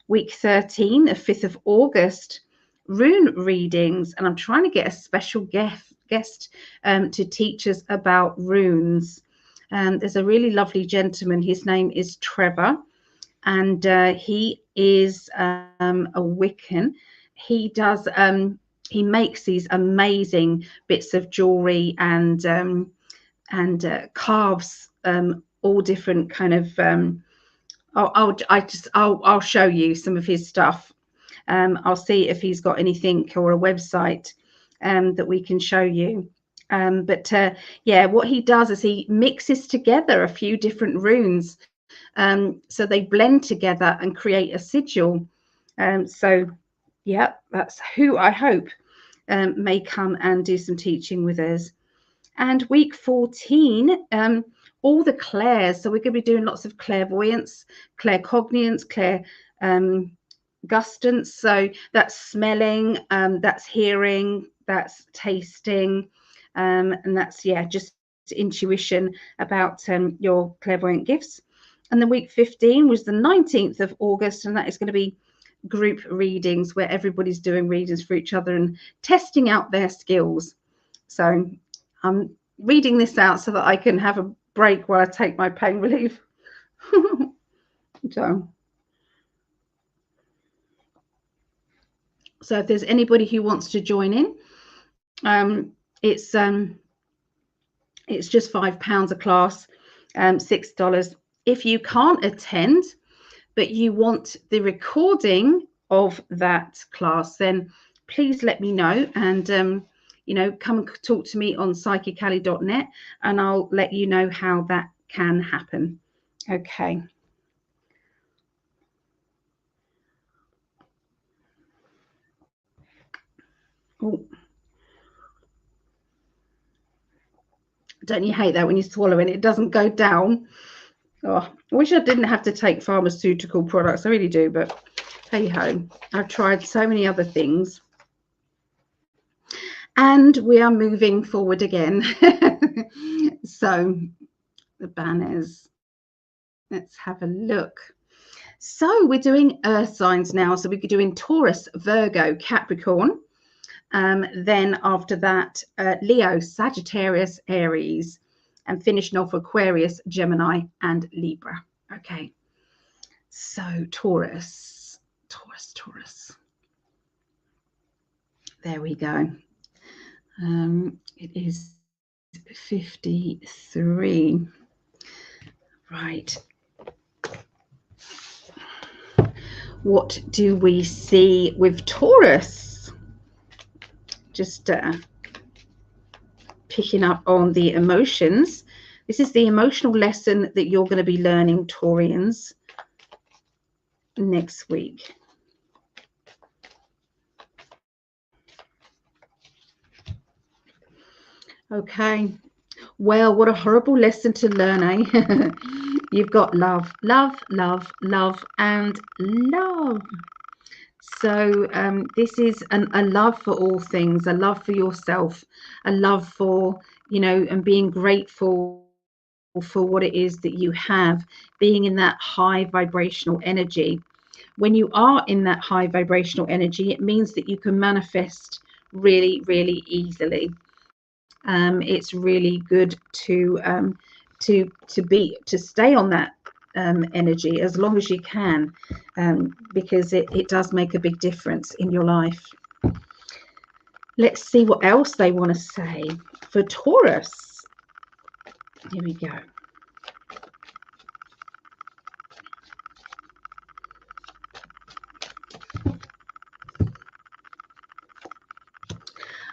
Week 13, the 5th of August, rune readings. And I'm trying to get a special guest to teach us about runes. There's a really lovely gentleman. His name is Trevor, and he is a Wiccan. He does he makes these amazing bits of jewelry and carves all different kind of I'll show you some of his stuff. I'll see if he's got anything or a website that we can show you. Yeah, what he does is he mixes together a few different runes, so they blend together and create a sigil. So yeah, that's who I hope may come and do some teaching with us. And week 14, all the clairs. So we're going to be doing lots of clairvoyance, claircognizance, clairgustance. So that's smelling, that's hearing, that's tasting, and that's, yeah, just intuition about your clairvoyant gifts. And then week 15 was the 19th of August, and that is going to be group readings where everybody's doing readings for each other and testing out their skills. So I'm reading this out so that I can have a break while I take my pain relief. So if there's anybody who wants to join in, it's just £5 a class, $6. If you can't attend, but you want the recording of that class, then please let me know, and you know, come and talk to me on PsychicAlly.net, and I'll let you know how that can happen. Okay. Oh, don't you hate that when you swallow and it doesn't go down? Oh, I wish I didn't have to take pharmaceutical products. I really do, but hey ho, I've tried so many other things. And we are moving forward again. So the banners, let's have a look. So we're doing earth signs now. So we're doing Taurus, Virgo, Capricorn. Then after that, Leo, Sagittarius, Aries, and finishing off Aquarius, Gemini, and Libra. Okay. So Taurus. There we go. It is 53. Right. What do we see with Taurus? Just picking up on the emotions. This is the emotional lesson that you're going to be learning, Taurians, next week. Okay. Well, what a horrible lesson to learn, eh? You've got love, love, love, love, and love. So this is a love for all things, a love for yourself, a love for, you know, and being grateful for what it is that you have, being in that high vibrational energy. When you are in that high vibrational energy, it means that you can manifest really, really easily. It's really good to stay on that energy as long as you can, because it does make a big difference in your life. Let's see what else they want to say for Taurus. Here we go.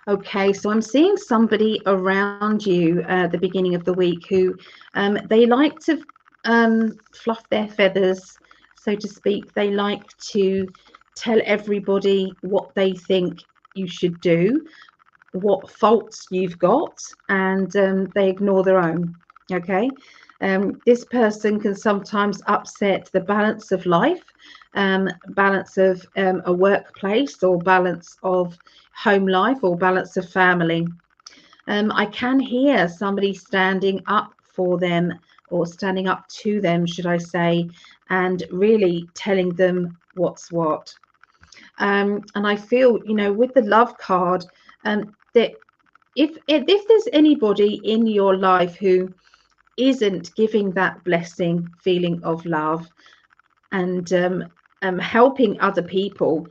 Okay, so I'm seeing somebody around you at the beginning of the week who they like to fluff their feathers, so to speak. They like to tell everybody what they think you should do, what faults you've got, and they ignore their own. Okay, this person can sometimes upset the balance of life, balance of a workplace, or balance of home life, or balance of family. I can hear somebody standing up for them, or standing up to them, should I say, and really telling them what's what. And I feel, you know, with the love card, that if there's anybody in your life who isn't giving that blessing feeling of love, and helping other people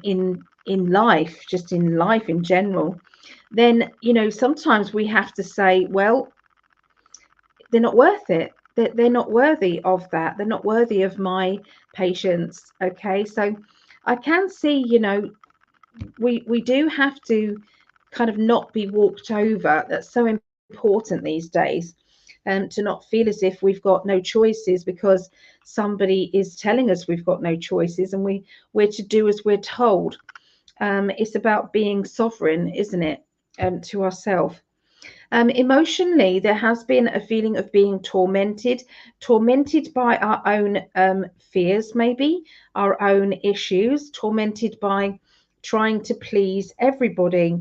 in life, just in life in general, then, you know, sometimes we have to say, well, they're not worth it. They're not worthy of that. They're not worthy of my patience. Okay, so I can see, you know, we do have to kind of not be walked over. That's so important these days, to not feel as if we've got no choices because somebody is telling us we've got no choices, and we're to do as we're told. It's about being sovereign, isn't it, to ourselves. Emotionally, there has been a feeling of being tormented by our own fears, maybe our own issues, tormented by trying to please everybody.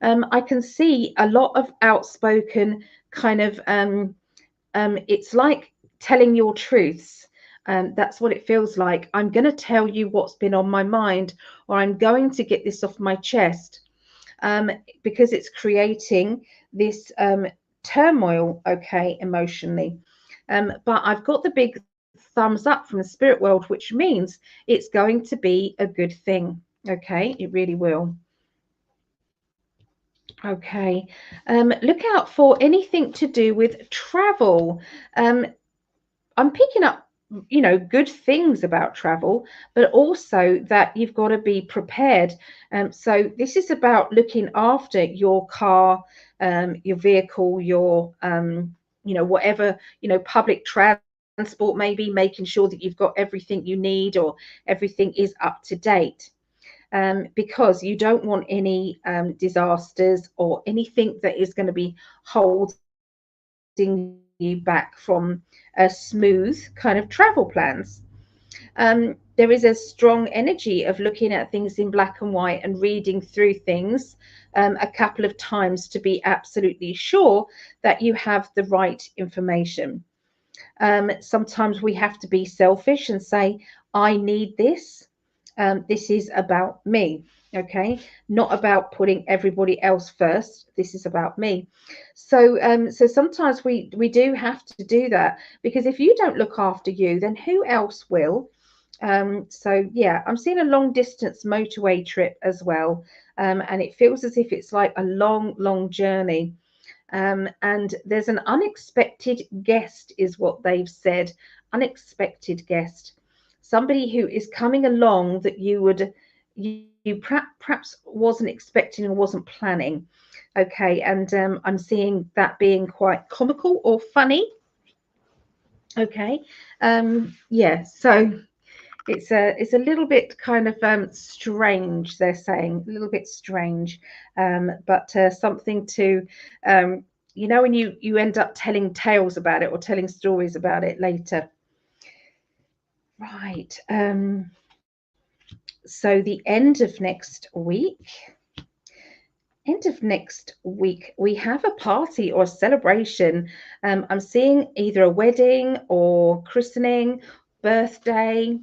I can see a lot of outspoken kind of, it's like telling your truths. That's what it feels like. I'm going to tell you what's been on my mind, or I'm going to get this off my chest, because it's creating this turmoil, okay, emotionally. But I've got the big thumbs up from the spirit world, which means it's going to be a good thing. Okay, it really will. Okay, look out for anything to do with travel. I'm picking up, you know, good things about travel, but also that you've got to be prepared. So this is about looking after your car, your vehicle, your, you know, whatever, you know, public transport, maybe making sure that you've got everything you need, or everything is up to date. Because you don't want any disasters, or anything that is going to be holding you back from a smooth kind of travel plans. There is a strong energy of looking at things in black and white and reading through things a couple of times to be absolutely sure that you have the right information. Sometimes we have to be selfish and say, I need this. This is about me. Okay, not about putting everybody else first. This is about me. So so sometimes we do have to do that, because if you don't look after you, then who else will? So yeah, I'm seeing a long distance motorway trip as well, and it feels as if it's like a long journey. And there's an unexpected guest, is what they've said. Unexpected guest, somebody who is coming along that you perhaps wasn't expecting or wasn't planning. Okay, and I'm seeing that being quite comical or funny. Okay, yeah, so it's a little bit kind of strange, they're saying, a little bit strange, but something to, you know, when you end up telling tales about it, or telling stories about it later. Right. So the end of next week, we have a party or a celebration. I'm seeing either a wedding or christening, birthday,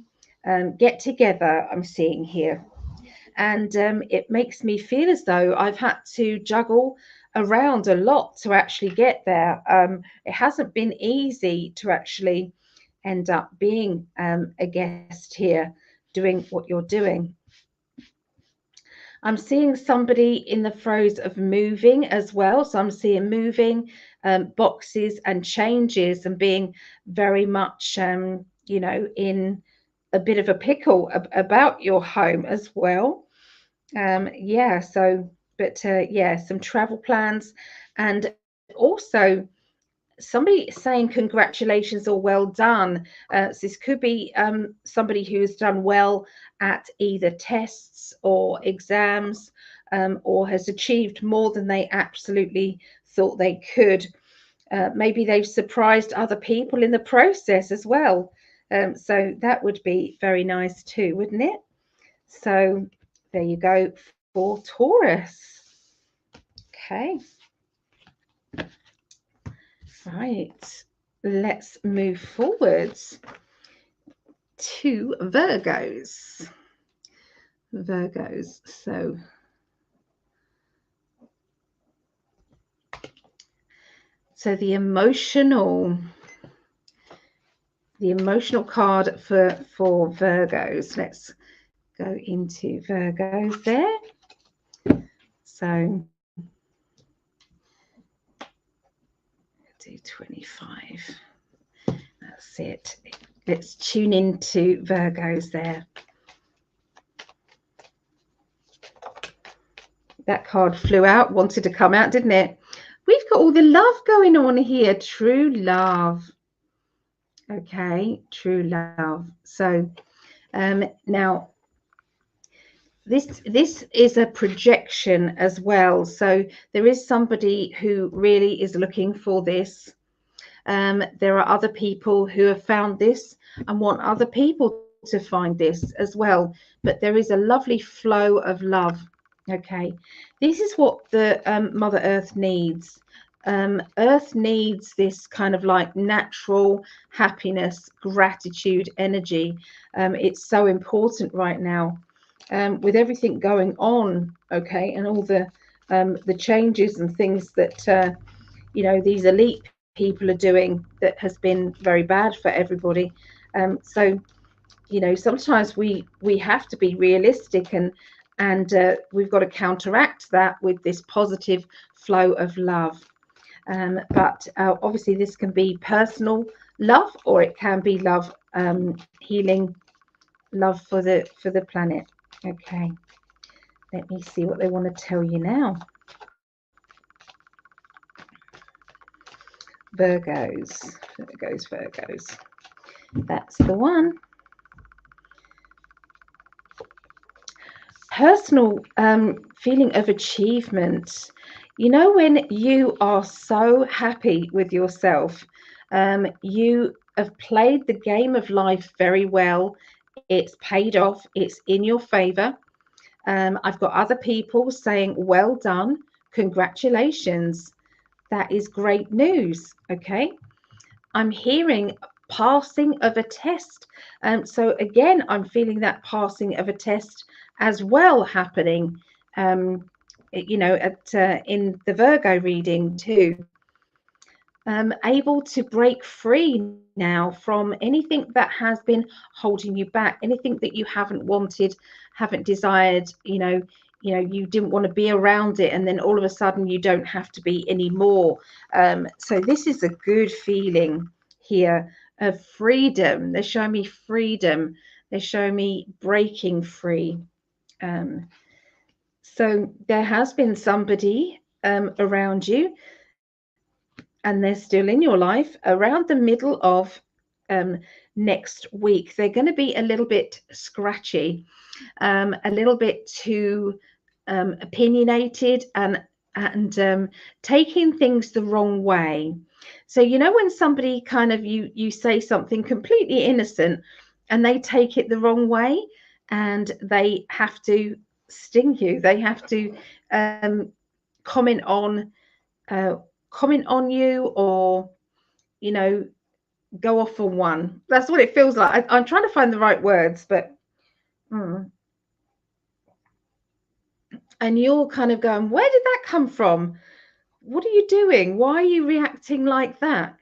get together, I'm seeing here. And it makes me feel as though I've had to juggle around a lot to actually get there. It hasn't been easy to actually end up being a guest here, doing what you're doing. I'm seeing somebody in the throes of moving as well. So I'm seeing moving, boxes and changes, and being very much, you know, in a bit of a pickle about your home as well. Yeah, so, but yeah, some travel plans, and also somebody saying congratulations or well done. So this could be somebody who's done well at either tests or exams, or has achieved more than they absolutely thought they could. Maybe they've surprised other people in the process as well. So that would be very nice too, wouldn't it? So there you go for Taurus. Okay. Right. Let's move forwards to Virgos. Virgos. So the emotional card for Virgos. Let's go into Virgos there. So do 25. That's it. Let's tune into Virgos there. That card flew out, wanted to come out, didn't it? We've got all the love going on here. True love. Okay, true love. So now this is a projection as well. So there is somebody who really is looking for this. There are other people who have found this and want other people to find this as well. But there is a lovely flow of love. Okay, this is what the Mother Earth needs. Earth needs this kind of like natural happiness, gratitude, energy. It's so important right now with everything going on. Okay, and all the changes and things that you know, these elite people are doing that has been very bad for everybody. So you know, sometimes we have to be realistic, and we've got to counteract that with this positive flow of love. But obviously this can be personal love, or it can be love, healing love for the planet. Okay, let me see what they want to tell you now. Virgos. That's the one. Personal feeling of achievement. You know, when you are so happy with yourself, you have played the game of life very well. It's paid off. It's in your favor. I've got other people saying, well done, congratulations. That is great news. Okay. I'm hearing passing of a test. So again, I'm feeling that passing of a test as well happening, you know, in the Virgo reading too. Able to break free now from anything that has been holding you back, anything that you haven't wanted, haven't desired, you know, you didn't want to be around it, and then all of a sudden you don't have to be anymore. So this is a good feeling here of freedom. They're showing me freedom. They're showing me breaking free. So there has been somebody around you, and they're still in your life around the middle of next week. They're going to be a little bit scratchy, a little bit too opinionated, and taking things the wrong way. So you know, when somebody kind of you say something completely innocent and they take it the wrong way, and they have to sting you, they have to comment on you, or you know, go off on one. That's what it feels like. I'm trying to find the right words, but and you're kind of going, where did that come from? What are you doing? Why are you reacting like that?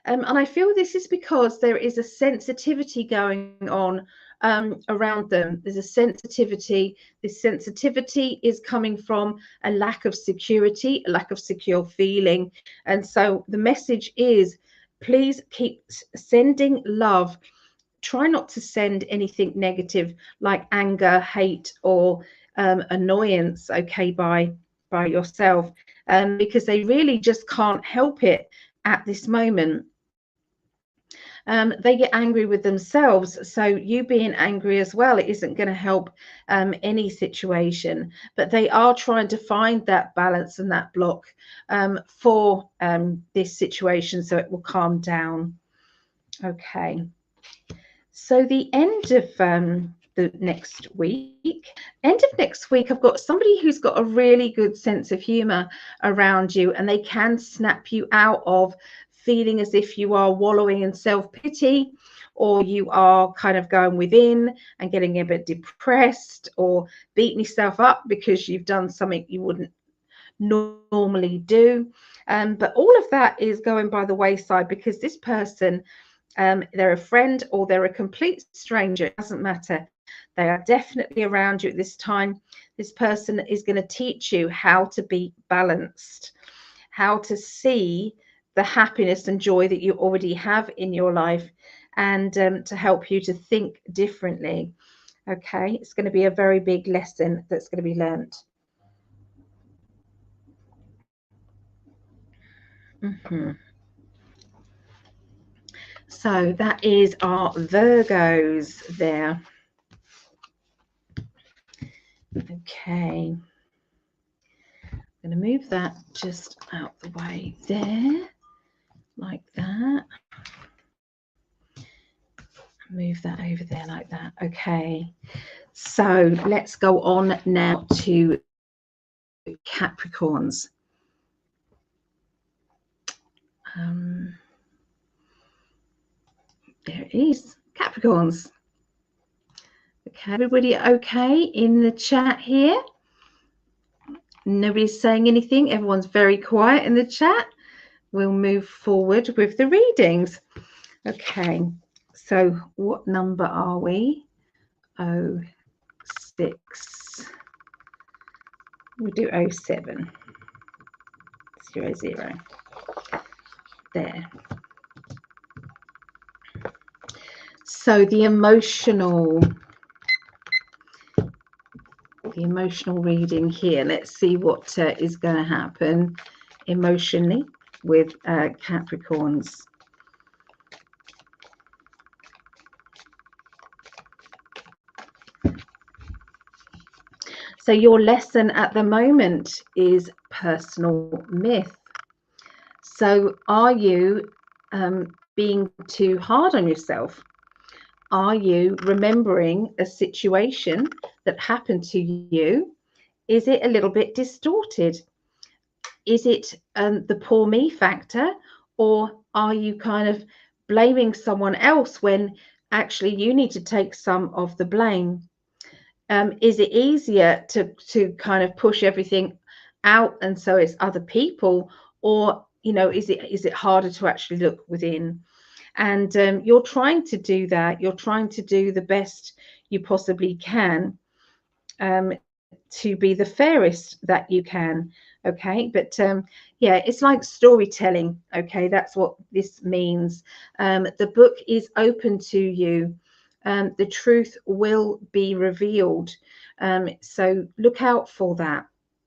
And I feel this is because there is a sensitivity going on around them. There's a sensitivity. This sensitivity is coming from a lack of security, a lack of secure feeling. And so the message is, please keep sending love. Try not to send anything negative like anger, hate, or annoyance, okay, by yourself, because they really just can't help it at this moment. They get angry with themselves, so you being angry as well, it isn't going to help any situation. But they are trying to find that balance and that block for this situation, so it will calm down. Okay, So the end of the next week, I've got somebody who's got a really good sense of humor around you, and they can snap you out of feeling as if you are wallowing in self-pity, or you are kind of going within and getting a bit depressed or beating yourself up because you've done something you wouldn't normally do. But all of that is going by the wayside, because this person, they're a friend or they're a complete stranger, it doesn't matter. They are definitely around you at this time. This person is going to teach you how to be balanced, how to see the happiness and joy that you already have in your life, and to help you to think differently. Okay, it's going to be a very big lesson that's going to be learnt. So that is our Virgos there. Okay, I'm going to move that just out the way there, like that. Move that over there like that. Okay, so let's go on now to Capricorns. There it is, Capricorns. Okay, everybody okay in the chat here? Nobody's saying anything. Everyone's very quiet in the chat. We'll move forward with the readings. Okay, so what number are we? 06. We'll do 07. 00. There. So the emotional reading here. Let's see what is going to happen emotionally with Capricorns. So your lesson at the moment is personal myth. So are you being too hard on yourself? Are you remembering a situation that happened to you? Is it a little bit distorted? Is it the poor me factor? Or are you kind of blaming someone else when actually you need to take some of the blame? Is it easier to kind of push everything out, and so it's other people? Or, you know, is it harder to actually look within? And you're trying to do that. You're trying to do the best you possibly can to be the fairest that you can. Okay, but yeah, it's like storytelling. Okay, that's what this means. The book is open to you. The truth will be revealed. So look out for that.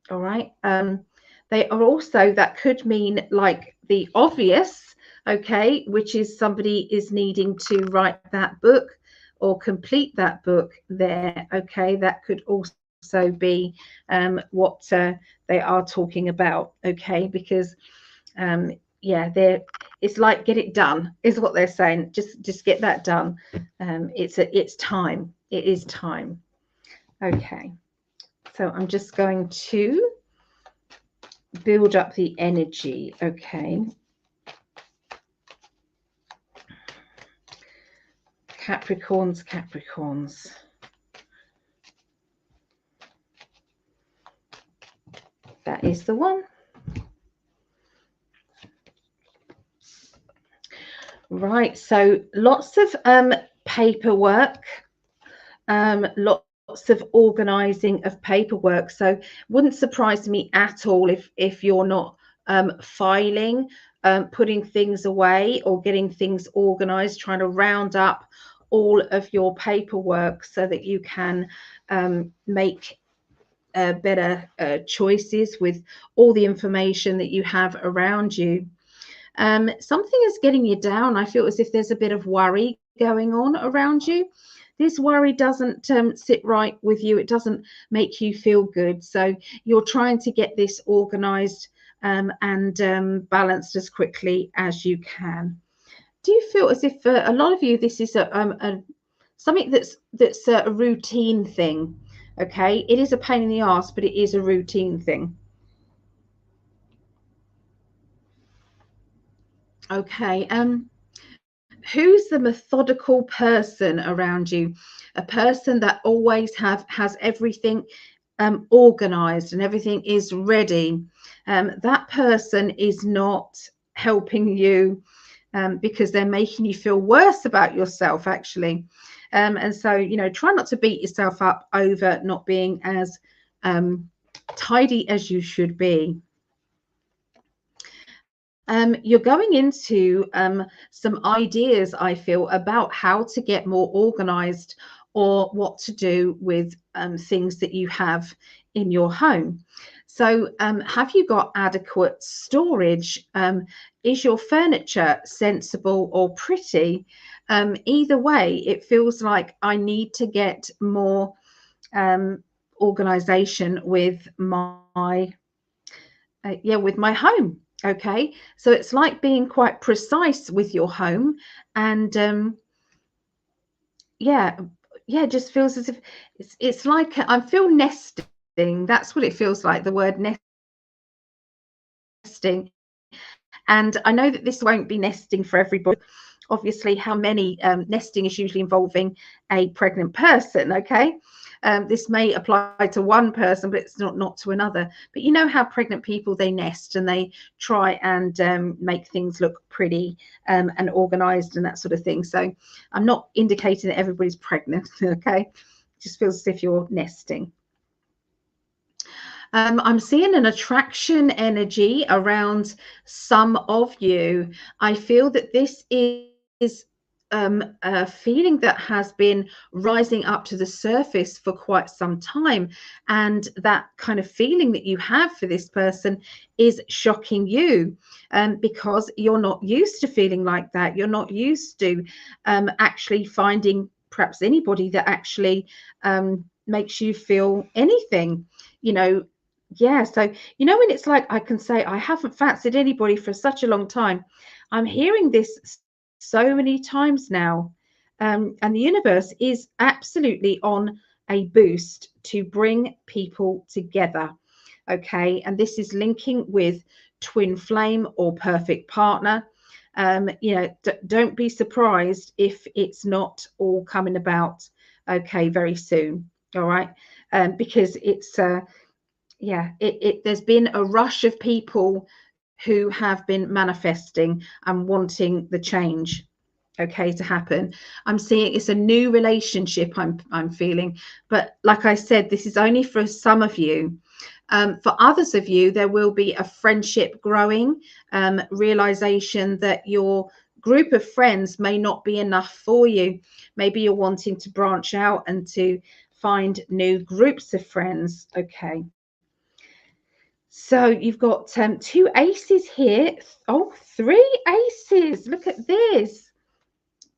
All right. They are also, that could mean like the obvious. Okay, which is somebody is needing to write that book or complete that book there. Okay, that could also be what they are talking about. Okay, because yeah, it's like, get it done is what they're saying. Just get that done. It's time. It is time. Okay, so I'm just going to build up the energy. Okay. Capricorns. That is the one. Right, so lots of paperwork, lots of organizing of paperwork. So wouldn't surprise me at all if you're not filing, putting things away or getting things organized, trying to round up all of your paperwork so that you can make better choices with all the information that you have around you. Something is getting you down. I feel as if there's a bit of worry going on around you. This worry doesn't sit right with you. It doesn't make you feel good. So you're trying to get this organized and balanced as quickly as you can. Do you feel as if a lot of you, this is something that's a routine thing. Okay, it is a pain in the ass, but it is a routine thing. Okay, who's the methodical person around you? A person that always has everything organized and everything is ready. That person is not helping you because they're making you feel worse about yourself, actually. And so, you know, try not to beat yourself up over not being as tidy as you should be. You're going into some ideas, I feel, about how to get more organized or what to do with things that you have in your home. So have you got adequate storage? Is your furniture sensible or pretty? Either way, it feels like I need to get more organization with my with my home. Okay, so it's like being quite precise with your home, and yeah, just feels as if it's like I feel nesting. That's what it feels like, the word nesting. And I know that this won't be nesting for everybody. Obviously, how many nesting is usually involving a pregnant person. Okay, this may apply to one person, but it's not to another. But you know how pregnant people, they nest and they try and make things look pretty and organized and that sort of thing. So I'm not indicating that everybody's pregnant. Okay, it just feels as if you're nesting. I'm seeing an attraction energy around some of you. I feel that this is a feeling that has been rising up to the surface for quite some time. And that kind of feeling that you have for this person is shocking you because you're not used to feeling like that. You're not used to actually finding perhaps anybody that actually makes you feel anything, you know. Yeah, so you know when it's like I can say I haven't fancied anybody for such a long time. I'm hearing this so many times now, and the universe is absolutely on a boost to bring people together. Okay, and this is linking with twin flame or perfect partner. You know, don't be surprised if it's not all coming about. Okay, very soon. All right, because it's there's been a rush of people who have been manifesting and wanting the change, okay, to happen. I'm seeing it's a new relationship I'm feeling, but like I said, this is only for some of you. For others of you, there will be a friendship growing, realization that your group of friends may not be enough for you. Maybe you're wanting to branch out and to find new groups of friends. Okay. So you've got two aces here. Oh, three aces. Look at this,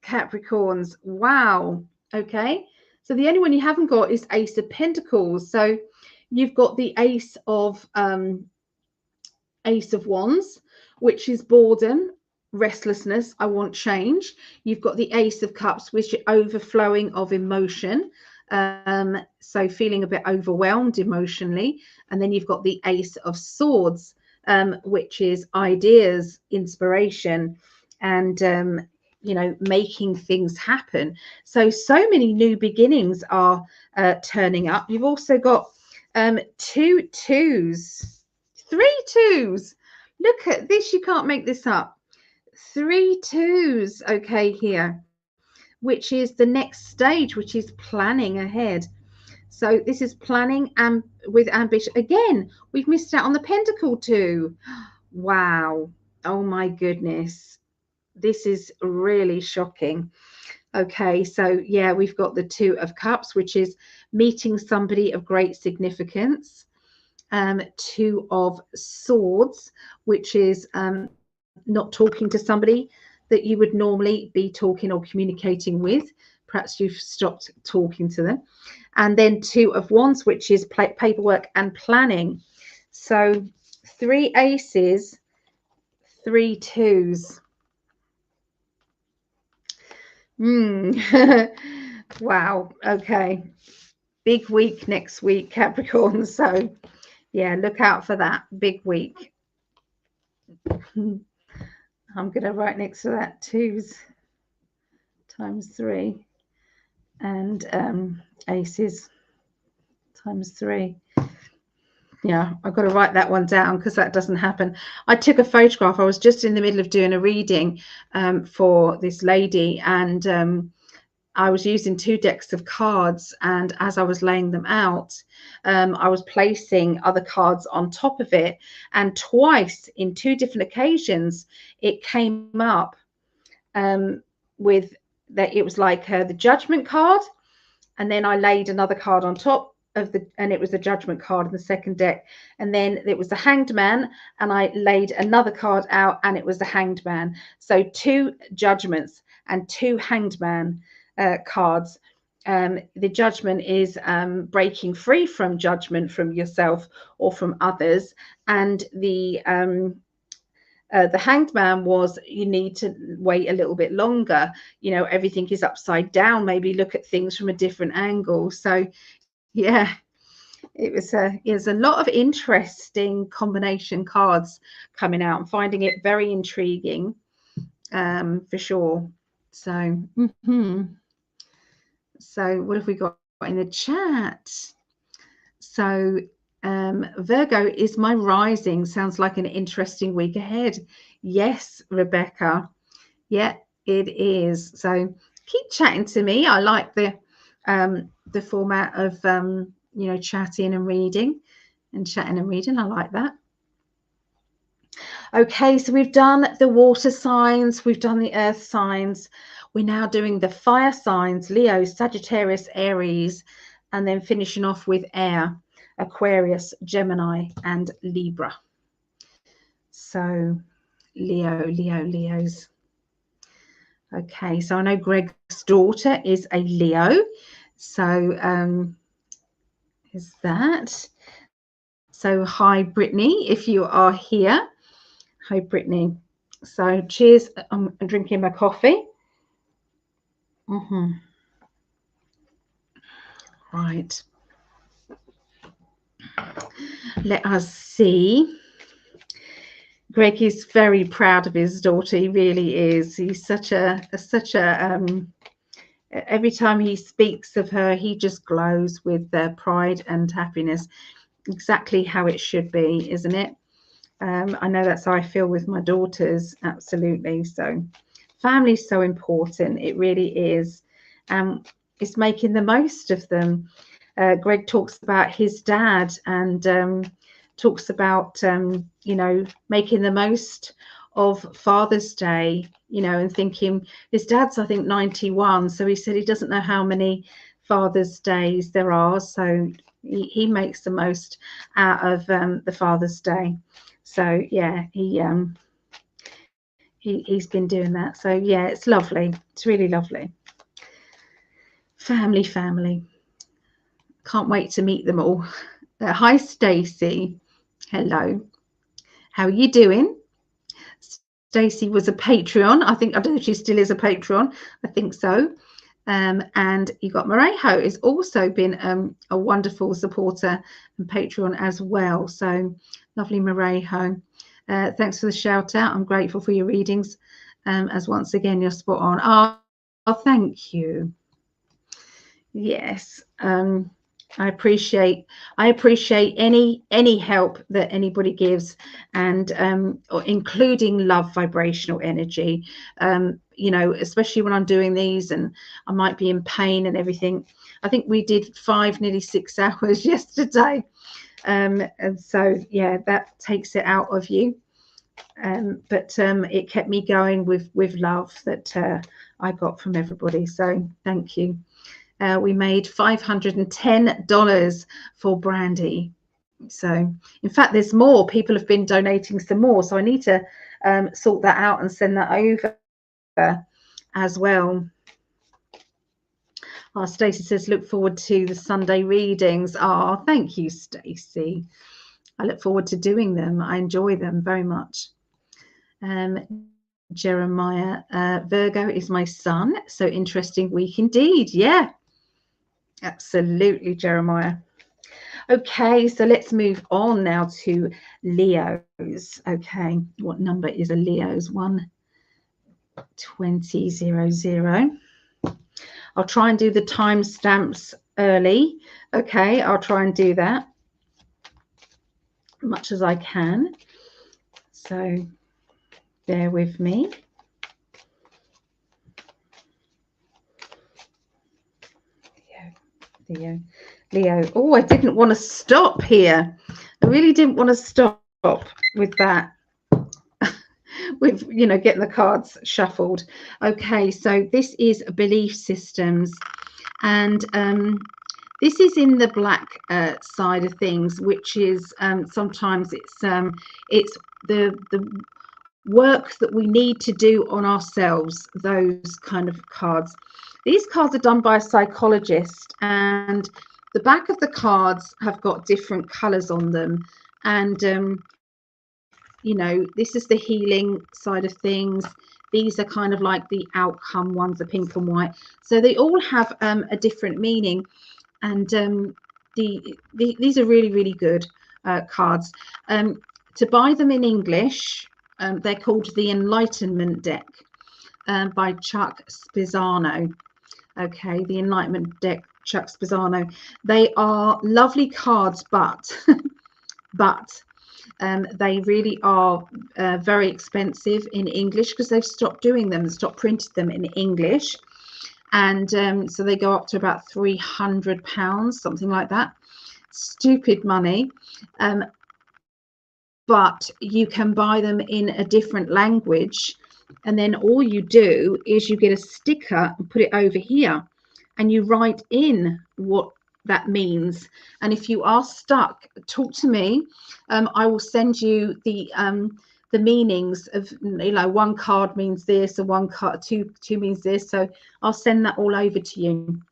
Capricorns. Wow. Okay. So the only one you haven't got is Ace of Pentacles. So you've got the Ace of Wands, which is boredom, restlessness. I want change. You've got the Ace of Cups, which is overflowing of emotion. So feeling a bit overwhelmed emotionally. And then you've got the Ace of Swords, which is ideas, inspiration, and you know, making things happen. So many new beginnings are turning up. You've also got three twos. Look at this, you can't make this up. 3 twos, okay, here, which is the next stage, which is planning ahead. So this is planning and with ambition. Again, we've missed out on the Pentacle 2. Wow. Oh my goodness. This is really shocking. Okay, so yeah, we've got the 2 of Cups, which is meeting somebody of great significance. 2 of Swords, which is not talking to somebody that you would normally be talking or communicating with. Perhaps you've stopped talking to them. And then 2 of Wands, which is paperwork and planning. So 3 aces, 3 twos. Wow. Okay. Big week next week, Capricorn. So yeah, look out for that big week. I'm going to write next to that 2s times 3 and aces times 3. Yeah, I've got to write that one down because that doesn't happen. I took a photograph. I was just in the middle of doing a reading for this lady, and I was using 2 decks of cards, and as I was laying them out, I was placing other cards on top of it, and twice in 2 different occasions it came up with that. It was like the Judgment card, and then I laid another card on top of the, and it was the Judgment card in the second deck, and then it was the Hanged Man, and I laid another card out and it was the Hanged Man. So 2 Judgments and 2 Hanged Man cards. The Judgment is breaking free from judgment from yourself or from others, and the Hanged Man was, you need to wait a little bit longer. You know, everything is upside down. Maybe look at things from a different angle. So yeah, it was a lot of interesting combination cards coming out. I'm finding it very intriguing, for sure. So so what have we got in the chat? So Virgo is my rising. Sounds like an interesting week ahead. Yes, Rebecca. Yeah, it is. So keep chatting to me. I like the format of you know, chatting and reading and chatting and reading. I like that. Okay, so we've done the water signs, we've done the earth signs. We're now doing the fire signs: Leo, Sagittarius, Aries, and then finishing off with air: Aquarius, Gemini, and Libra. So Leos. Okay, so I know Gregg's daughter is a Leo. So is that. So hi, Brittany, if you are here. Hi, Brittany. So cheers. I'm drinking my coffee. Right. Let us see. Gregg is very proud of his daughter. He really is. He's such a every time he speaks of her, he just glows with pride and happiness. Exactly how it should be, isn't it? I know that's how I feel with my daughters. Absolutely. So family is so important. It really is. It's making the most of them. Gregg talks about his dad, and talks about you know, making the most of Father's Day, you know, and thinking his dad's, I think, 91, so he said he doesn't know how many Father's Days there are, so he makes the most out of the Father's Day. So yeah, he's been doing that. So yeah, it's lovely. It's really lovely. Family. Can't wait to meet them all. Hi, Stacey. Hello. How are you doing? Stacey was a Patreon. I don't know if she still is a Patreon. I think so. And you got Marejo has also been a wonderful supporter and Patreon as well. So lovely, Marejo. Thanks for the shout out. I'm grateful for your readings. As once again, you're spot on. Oh, thank you. Yes. I appreciate any help that anybody gives, and including love vibrational energy. You know, especially when I'm doing these and I might be in pain and everything. I think we did 5, nearly 6 hours yesterday, and so yeah, that takes it out of you. But it kept me going with love that I got from everybody. So thank you. We made $510 for Brandy. So in fact, there's more. People have been donating some more, so I need to sort that out and send that over as well. Stacey says, look forward to the Sunday readings. Thank you, Stacey. I look forward to doing them. I enjoy them very much. Jeremiah, Virgo is my son. So interesting week indeed. Yeah, Absolutely, Jeremiah. Okay, so let's move on now to Leos. Okay, what number is a Leo's? 12000. I'll try and do the timestamps early. Okay, I'll try and do that as much as I can. So bear with me. Leo. Oh, I didn't want to stop here. I really didn't want to stop with that. With, you know, getting the cards shuffled. Okay, so this is belief systems, and this is in the black side of things, which is sometimes it's the work that we need to do on ourselves, those kind of cards. These cards are done by a psychologist, and the back of the cards have got different colors on them, and you know, this is the healing side of things. These are kind of like the outcome ones, the pink and white, so they all have a different meaning, and these are really good cards. To buy them in English, they're called the Enlightenment deck by Chuck Spezzano. Okay, the Enlightenment deck, Chuck Spezzano. They are lovely cards, but they really are very expensive in English, because they've stopped doing them, stopped printing them in English, and so they go up to about £300, something like that. Stupid money. But you can buy them in a different language, and then all you do is you get a sticker and put it over here, and you write in what that means. And if you are stuck, talk to me. I will send you the meanings of, you know, one card means this, and one card two means this, so I'll send that all over to you.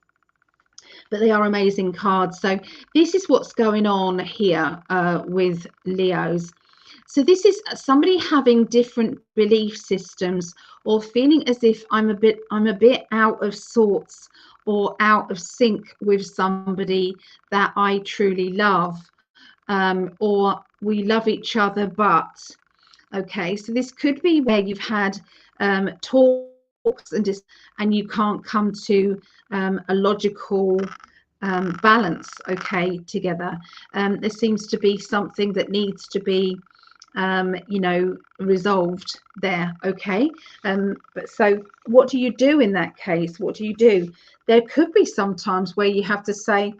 But they are amazing cards. So this is what's going on here with Leos. So this is somebody having different belief systems, or feeling as if I'm a bit out of sorts or out of sync with somebody that I truly love, or we love each other, but okay. So this could be where you've had talks and you can't come to a logical balance, okay, together. There seems to be something that needs to be you know, resolved there, okay. But so what do you do in that case? What do you do? There could be sometimes where you have to say,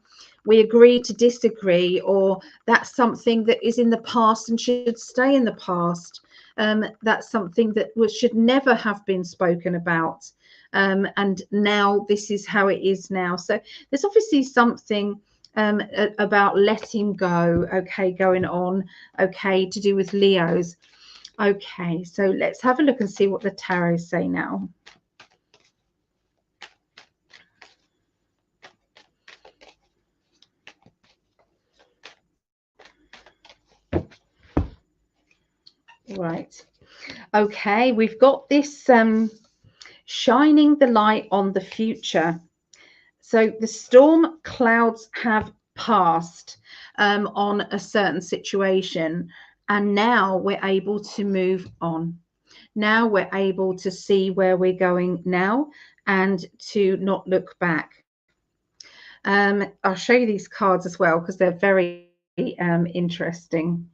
we agree to disagree, or that's something that is in the past and should stay in the past. That's something that should never have been spoken about, and now this is how it is now. So there's obviously something about letting go, okay, going on, okay, to do with Leos. Okay, so let's have a look and see what the tarot say now. Right, okay, we've got this shining the light on the future. So the storm clouds have passed on a certain situation, and now we're able to move on. Now we're able to see where we're going now and to not look back. I'll show you these cards as well, because they're very interesting.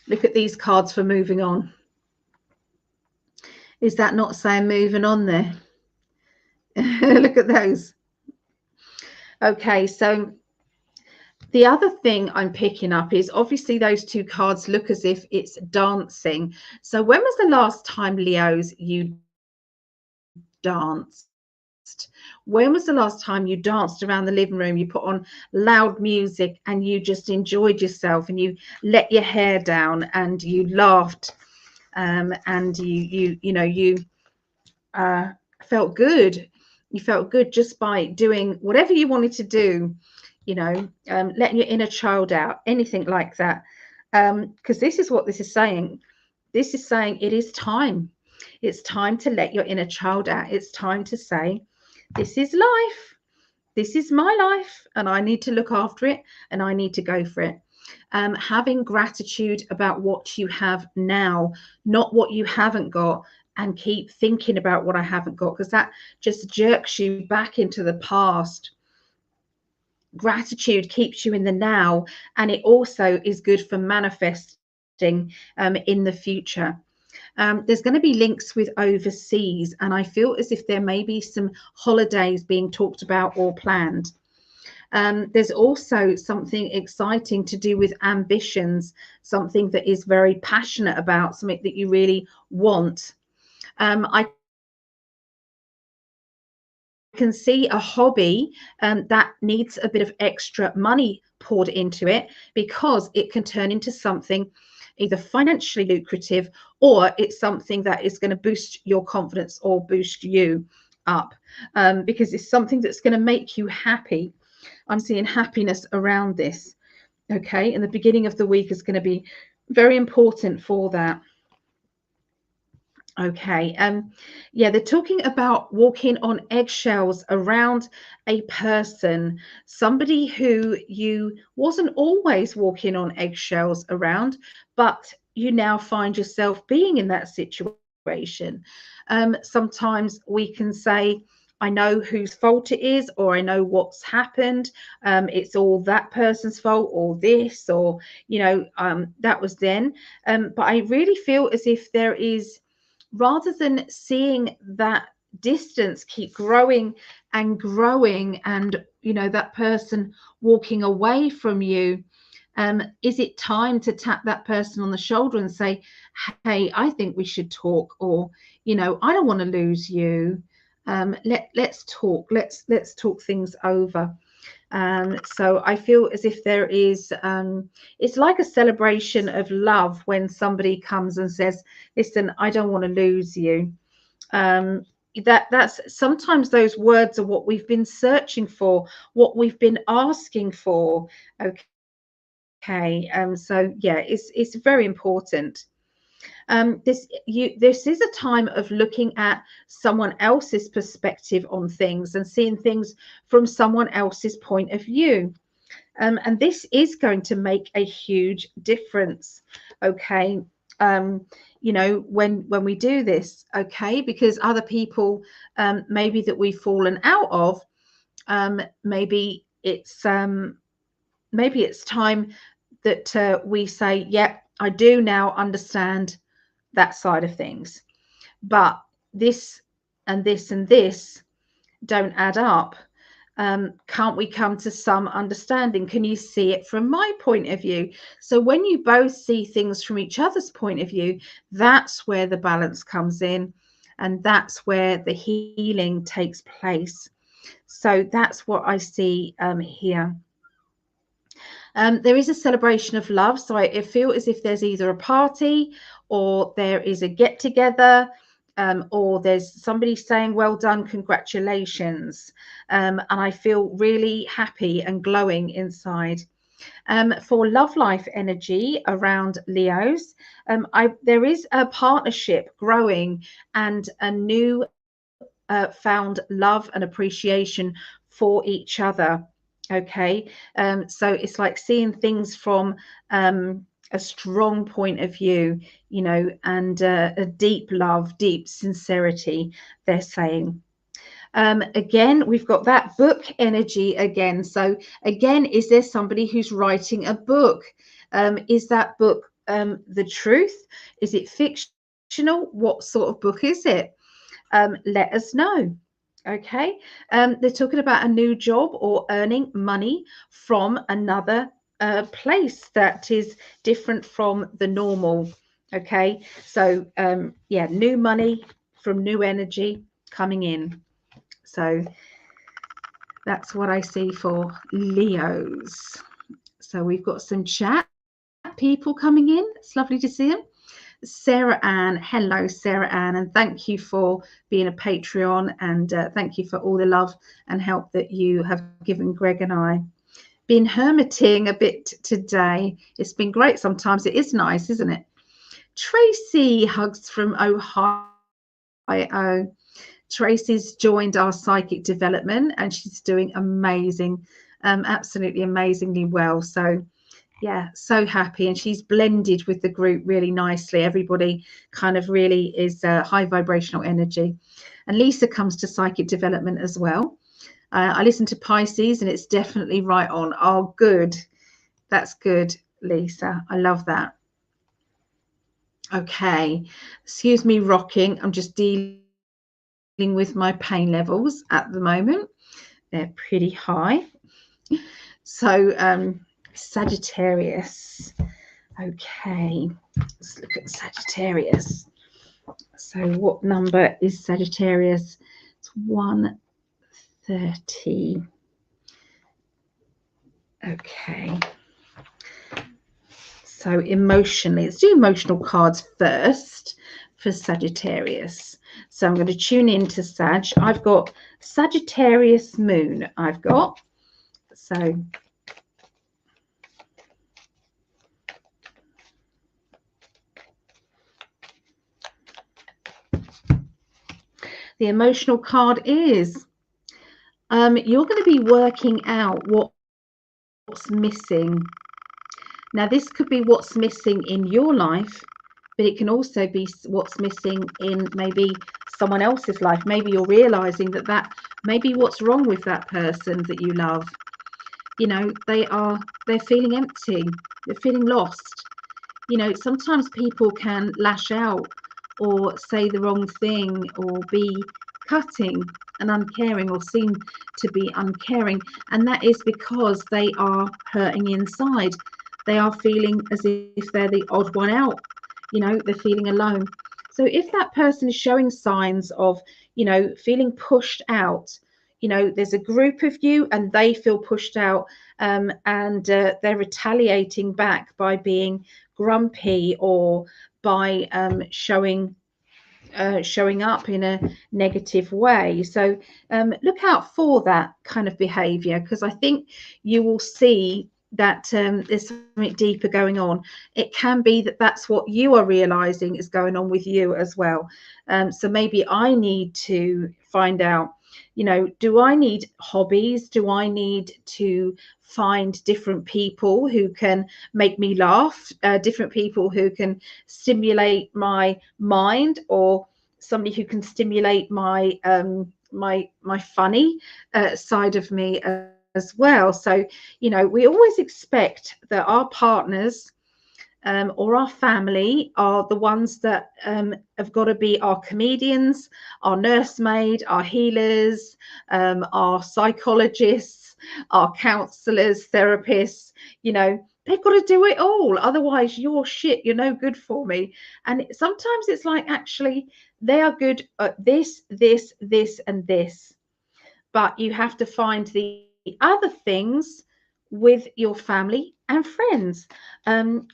Look at these cards for moving on. Is that not saying moving on there? Look at those. Okay, so the other thing I'm picking up is obviously those two cards look as if it's dancing. So when was the last time, Leos, you danced? When was the last time you danced around the living room? You put on loud music and you just enjoyed yourself, and you let your hair down and you laughed, and you felt good. You felt good just by doing whatever you wanted to do, you know, letting your inner child out, anything like that. Because this is what this is saying. This is saying it is time. It's time to let your inner child out. It's time to say, this is life. This is my life, and I need to look after it, and I need to go for it. Having gratitude about what you have now, not what you haven't got, and keep thinking about what I haven't got, because that just jerks you back into the past. Gratitude keeps you in the now, and it also is good for manifesting in the future. There's going to be links with overseas, and I feel as if there may be some holidays being talked about or planned. There's also something exciting to do with ambitions, something that is very passionate about, something that you really want. I can see a hobby that needs a bit of extra money poured into it, because it can turn into something either financially lucrative, or it's something that is going to boost your confidence or boost you up, because it's something that's going to make you happy. I'm seeing happiness around this. Okay, and the beginning of the week is going to be very important for that. Okay, yeah, they're talking about walking on eggshells around a person, somebody who you wasn't always walking on eggshells around, but you now find yourself being in that situation. Sometimes we can say, I know whose fault it is, or I know what's happened. It's all that person's fault, or this, or, you know, that was then. But I really feel as if there is, rather than seeing that distance keep growing and growing, and, you know, that person walking away from you, is it time to tap that person on the shoulder and say, hey, I think we should talk, or, you know, I don't want to lose you. Let's talk. Let's talk things over. So I feel as if there is, it's like a celebration of love when somebody comes and says, listen, I don't want to lose you. That's sometimes those words are what we've been searching for, what we've been asking for. Okay. So yeah, it's very important. This is a time of looking at someone else's perspective on things and seeing things from someone else's point of view. And this is going to make a huge difference. Okay. You know, when we do this, okay, because other people, maybe that we've fallen out of, maybe it's time that we say, yeah, I do now understand that side of things, but this and this and this don't add up. Can't we come to some understanding? Can you see it from my point of view? So when you both see things from each other's point of view, that's where the balance comes in, and that's where the healing takes place. So that's what I see here. There is a celebration of love. So I feel as if there's either a party, or there is a get together, or there's somebody saying, well done, congratulations. And I feel really happy and glowing inside. For love life energy around Leos, there is a partnership growing, and a new found love and appreciation for each other. Okay, so it's like seeing things from a strong point of view, you know, and a deep love, deep sincerity, they're saying. Again, we've got that book energy again. So again, is there somebody who's writing a book? Is that book the truth? Is it fictional? What sort of book is it? Let us know. Okay, they're talking about a new job or earning money from another place that is different from the normal. Okay, so yeah, new money from new energy coming in. So that's what I see for Leos. So we've got some chat people coming in. It's lovely to see them. Sarah Ann, hello Sarah Ann, and thank you for being a Patreon, and thank you for all the love and help that you have given Greg and I. Been hermiting a bit today. It's been great. Sometimes it is nice, isn't it? Tracy, hugs from Ohio. Tracy's joined our psychic development and she's doing amazing, absolutely amazingly well. So yeah, so happy. And she's blended with the group really nicely. Everybody kind of really is high vibrational energy. And Lisa comes to psychic development as well. I listen to Pisces and it's definitely right on. Oh, good. That's good, Lisa. I love that. Okay. Excuse me rocking. I'm just dealing with my pain levels at the moment. They're pretty high. So Sagittarius. Okay, let's look at Sagittarius. So what number is Sagittarius? It's 130. Okay. So emotionally, let's do emotional cards first for Sagittarius. So I'm going to tune into Sag. I've got Sagittarius moon. I've got. So the emotional card is you're going to be working out what's missing. Now, this could be what's missing in your life, but it can also be what's missing in maybe someone else's life. Maybe you're realizing that maybe what's wrong with that person that you love. You know, they're feeling empty. They're feeling lost. You know, sometimes people can lash out or say the wrong thing or be cutting and uncaring or seem to be uncaring. And that is because they are hurting inside. They are feeling as if they're the odd one out. You know, they're feeling alone. So if that person is showing signs of, you know, feeling pushed out, you know, there's a group of you and they feel pushed out, and they're retaliating back by being grumpy or by showing up in a negative way. So look out for that kind of behavior, because I think you will see that there's something deeper going on. It can be that that's what you are realizing is going on with you as well. So maybe I need to find out, you know, do I need hobbies? Do I need to find different people who can make me laugh, different people who can stimulate my mind, or somebody who can stimulate my my funny side of me as well? So, you know, we always expect that our partners or our family are the ones that have got to be our comedians, our nursemaid, our healers, our psychologists, our counselors, therapists. You know, they've got to do it all. Otherwise, you're shit. You're no good for me. And sometimes it's like, actually, they are good at this, this, this, and this. But you have to find the other things with your family and friends,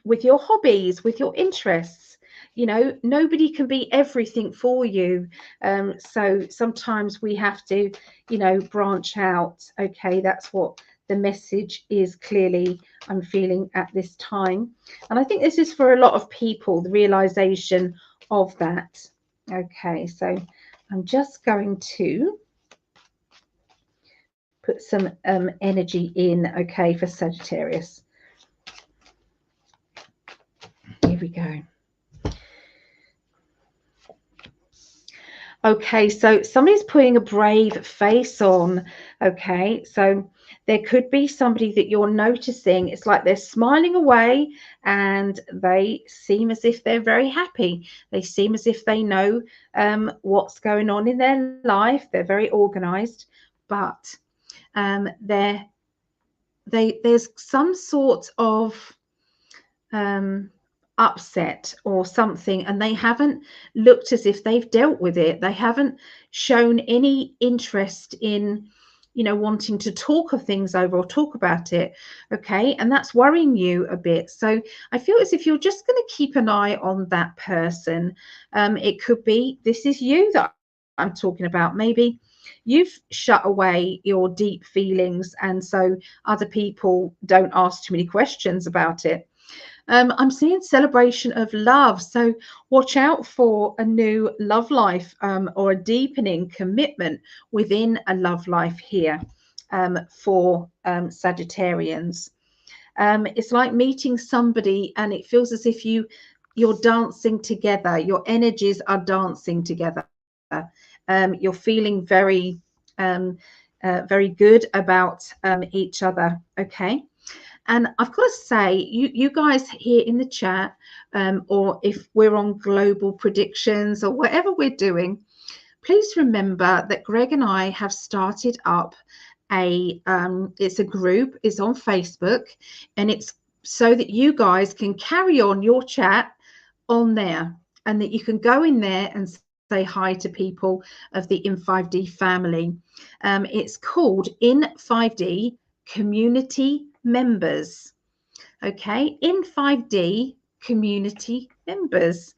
with your hobbies, with your interests. You know, nobody can be everything for you. So sometimes we have to, you know, branch out. Okay, that's what the message is clearly I'm feeling at this time. And I think this is for a lot of people, the realization of that. Okay, so I'm just going to put some energy in, okay, for Sagittarius. Here we go. Okay, so somebody's putting a brave face on. Okay, so there could be somebody that you're noticing. It's like they're smiling away and they seem as if they're very happy. They seem as if they know what's going on in their life. They're very organized, but there's some sort of upset or something, and they haven't looked as if they've dealt with it. They haven't shown any interest in, you know, wanting to talk of things over or talk about it. Okay, and that's worrying you a bit. So I feel as if you're just going to keep an eye on that person. It could be this is you that I'm talking about. Maybe you've shut away your deep feelings, and so other people don't ask too many questions about it. I'm seeing celebration of love. So watch out for a new love life or a deepening commitment within a love life here for Sagittarians. It's like meeting somebody and it feels as if you're dancing together. Your energies are dancing together. You're feeling very good about each other. Okay. And I've got to say, you guys here in the chat, or if we're on global predictions or whatever we're doing, please remember that Greg and I have started up it's a group, it's on Facebook, and it's so that you guys can carry on your chat on there, and that you can go in there and say hi to people of the In5D family. It's called In5D Community Members. Okay, In5D Community Members.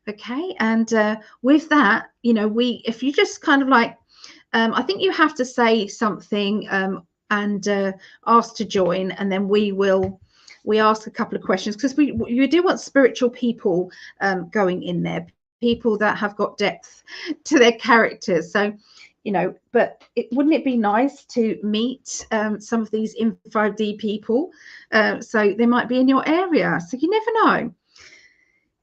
Okay, and with that, if you just kind of like, I think you have to say something and ask to join, and then we ask a couple of questions, because we do want spiritual people going in there, people that have got depth to their characters. So but wouldn't it be nice to meet some of these In5D people? So they might be in your area, so you never know.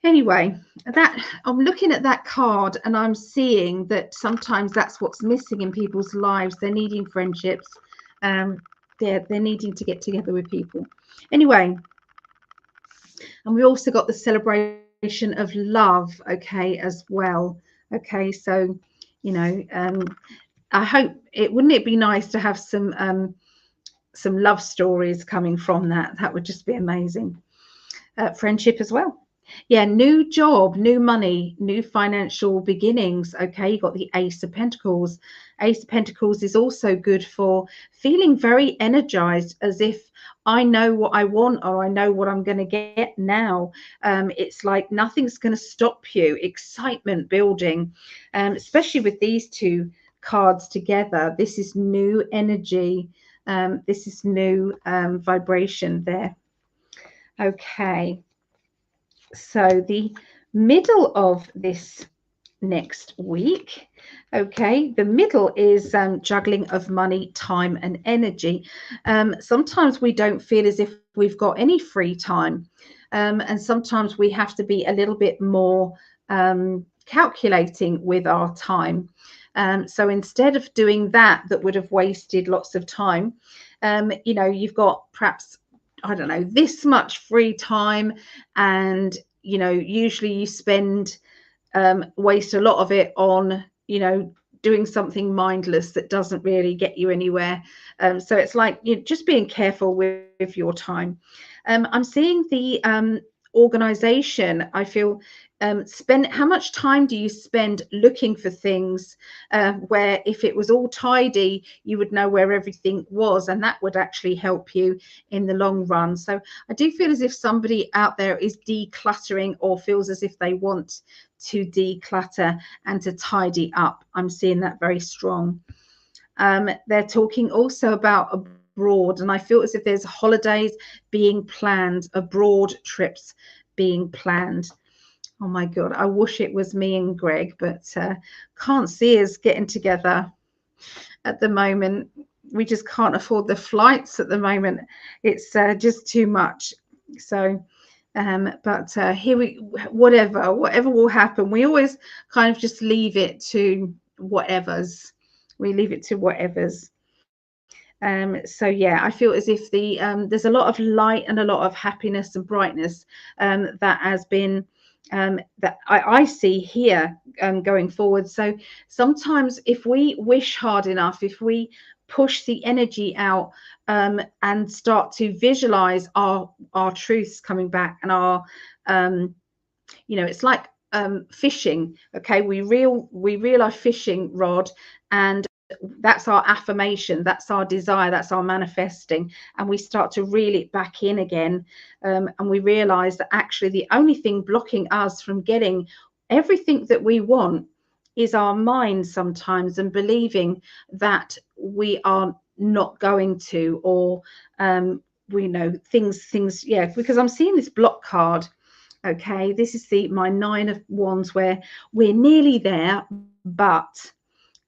Anyway, that I'm looking at that card and I'm seeing that sometimes that's what's missing in people's lives. They're needing friendships. They're needing to get together with people. Anyway, and we also got the celebration of love, okay, as well. Okay, so I hope wouldn't it be nice to have some love stories coming from that? That would just be amazing. Friendship as well. Yeah, new job, new money, new financial beginnings. Okay, you got the Ace of Pentacles. Ace of Pentacles is also good for feeling very energized, as if I know what I want, or I know what I'm going to get now. It's like nothing's going to stop you. Excitement building, especially with these two cards together. This is new energy. This is new vibration there. Okay. So the middle of this next week, okay, the middle is juggling of money, time and energy. Sometimes we don't feel as if we've got any free time, and sometimes we have to be a little bit more calculating with our time. So instead of doing that would have wasted lots of time, you've got perhaps, I don't know, this much free time, and usually you spend waste a lot of it on doing something mindless that doesn't really get you anywhere. So it's like you're just being careful with your time. I'm seeing the organization. I feel how much time do you spend looking for things, where if it was all tidy you would know where everything was, and that would actually help you in the long run. So I do feel as if somebody out there is decluttering, or feels as if they want to declutter and to tidy up. I'm seeing that very strong. They're talking also about abroad, and I feel as if there's holidays being planned, abroad trips being planned. Oh my God, I wish it was me and Greg, but can't see us getting together at the moment. We just can't afford the flights at the moment. It's just too much. So, but whatever will happen. We always kind of just leave it to whatever's. We leave it to whatever's. So yeah, I feel as if there's a lot of light and a lot of happiness and brightness that has been that I see here going forward. So sometimes if we wish hard enough, if we push the energy out and start to visualize our truths coming back, and our it's like fishing. Okay, we reel our fishing rod, and that's our affirmation, that's our desire, that's our manifesting, and we start to reel it back in again, and we realize that actually the only thing blocking us from getting everything that we want is our mind sometimes, and believing that we are not going to, or we know things, yeah, because I'm seeing this block card. Okay, this is my 9 of Wands, where we're nearly there, but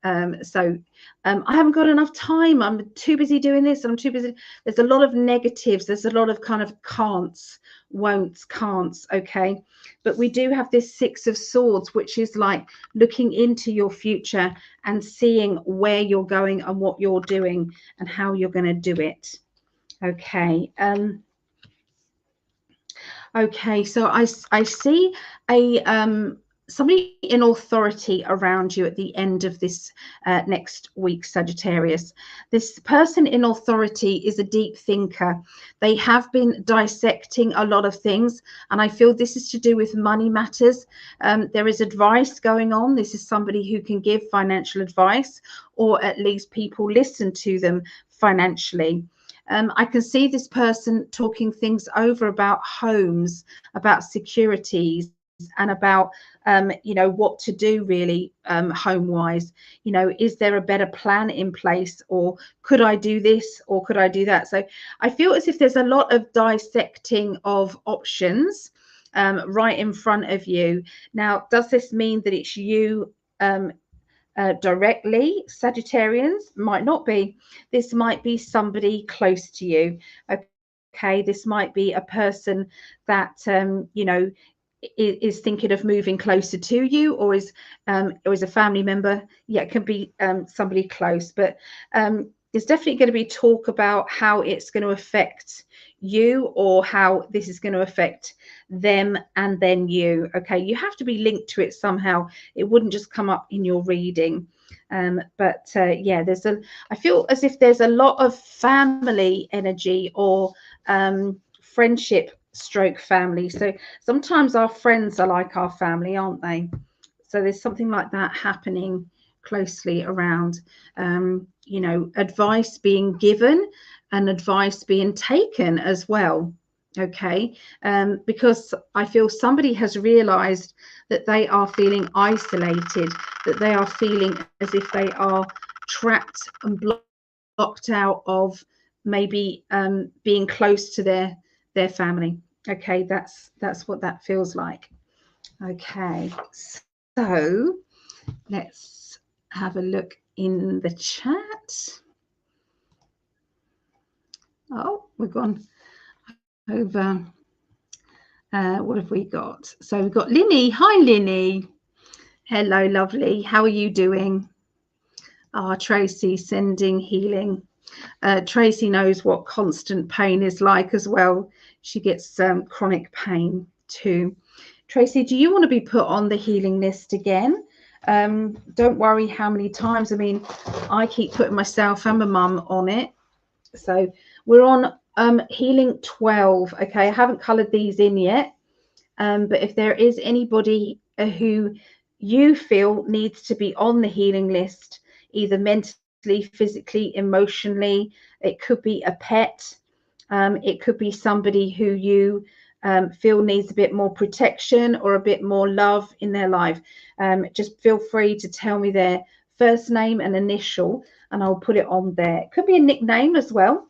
I haven't got enough time. I'm too busy doing this. I'm too busy. There's a lot of negatives. There's a lot of kind of can'ts, won'ts, can'ts. Okay. But we do have this 6 of Swords, which is like looking into your future and seeing where you're going and what you're doing and how you're going to do it. Okay. Okay. So I see somebody in authority around you at the end of this next week, Sagittarius. This person in authority is a deep thinker. They have been dissecting a lot of things, and I feel this is to do with money matters. There is advice going on. This is somebody who can give financial advice, or at least people listen to them financially. I can see this person talking things over about homes, about securities, and about what to do really home wise. Is there a better plan in place, or could I do this, or could I do that? So I feel as if there's a lot of dissecting of options right in front of you. Now, does this mean that it's you directly, Sagittarians? Might not be. This might be somebody close to you. Okay, this might be a person that is thinking of moving closer to you, or is a family member. Yeah, it can be somebody close, but there's definitely going to be talk about how it's going to affect you, or how this is going to affect them and then you. Okay, you have to be linked to it somehow. It wouldn't just come up in your reading. Yeah, I feel as if there's a lot of family energy, or friendship stroke family. So sometimes our friends are like our family, aren't they? So there's something like that happening closely around, advice being given and advice being taken as well. Okay, because I feel somebody has realized that they are feeling isolated, that they are feeling as if they are trapped and blocked out of maybe being close to their family. Okay, that's what that feels like. Okay, so let's have a look in the chat. Oh, we've gone over. What have we got? So we've got Linny. Hi, Linny. Hello, lovely. How are you doing? Tracy sending healing. Tracy knows what constant pain is like as well. She gets chronic pain too. Tracy, do you want to be put on the healing list again? Don't worry how many times. I mean, I keep putting myself and my mum on it. So we're on healing 12. Okay, I haven't coloured these in yet. But if there is anybody who you feel needs to be on the healing list, either mentally, physically, emotionally, it could be a pet. It could be somebody who you feel needs a bit more protection or a bit more love in their life. Just feel free to tell me their first name and initial, and I'll put it on there. It could be a nickname as well.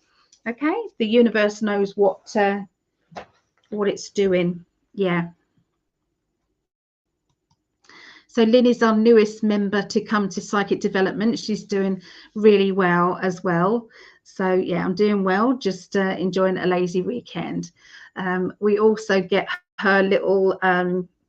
Okay, the universe knows what it's doing. Yeah. So Lynn is our newest member to come to Psychic Development. She's doing really well as well. So yeah, I'm doing well, just enjoying a lazy weekend. We also get her little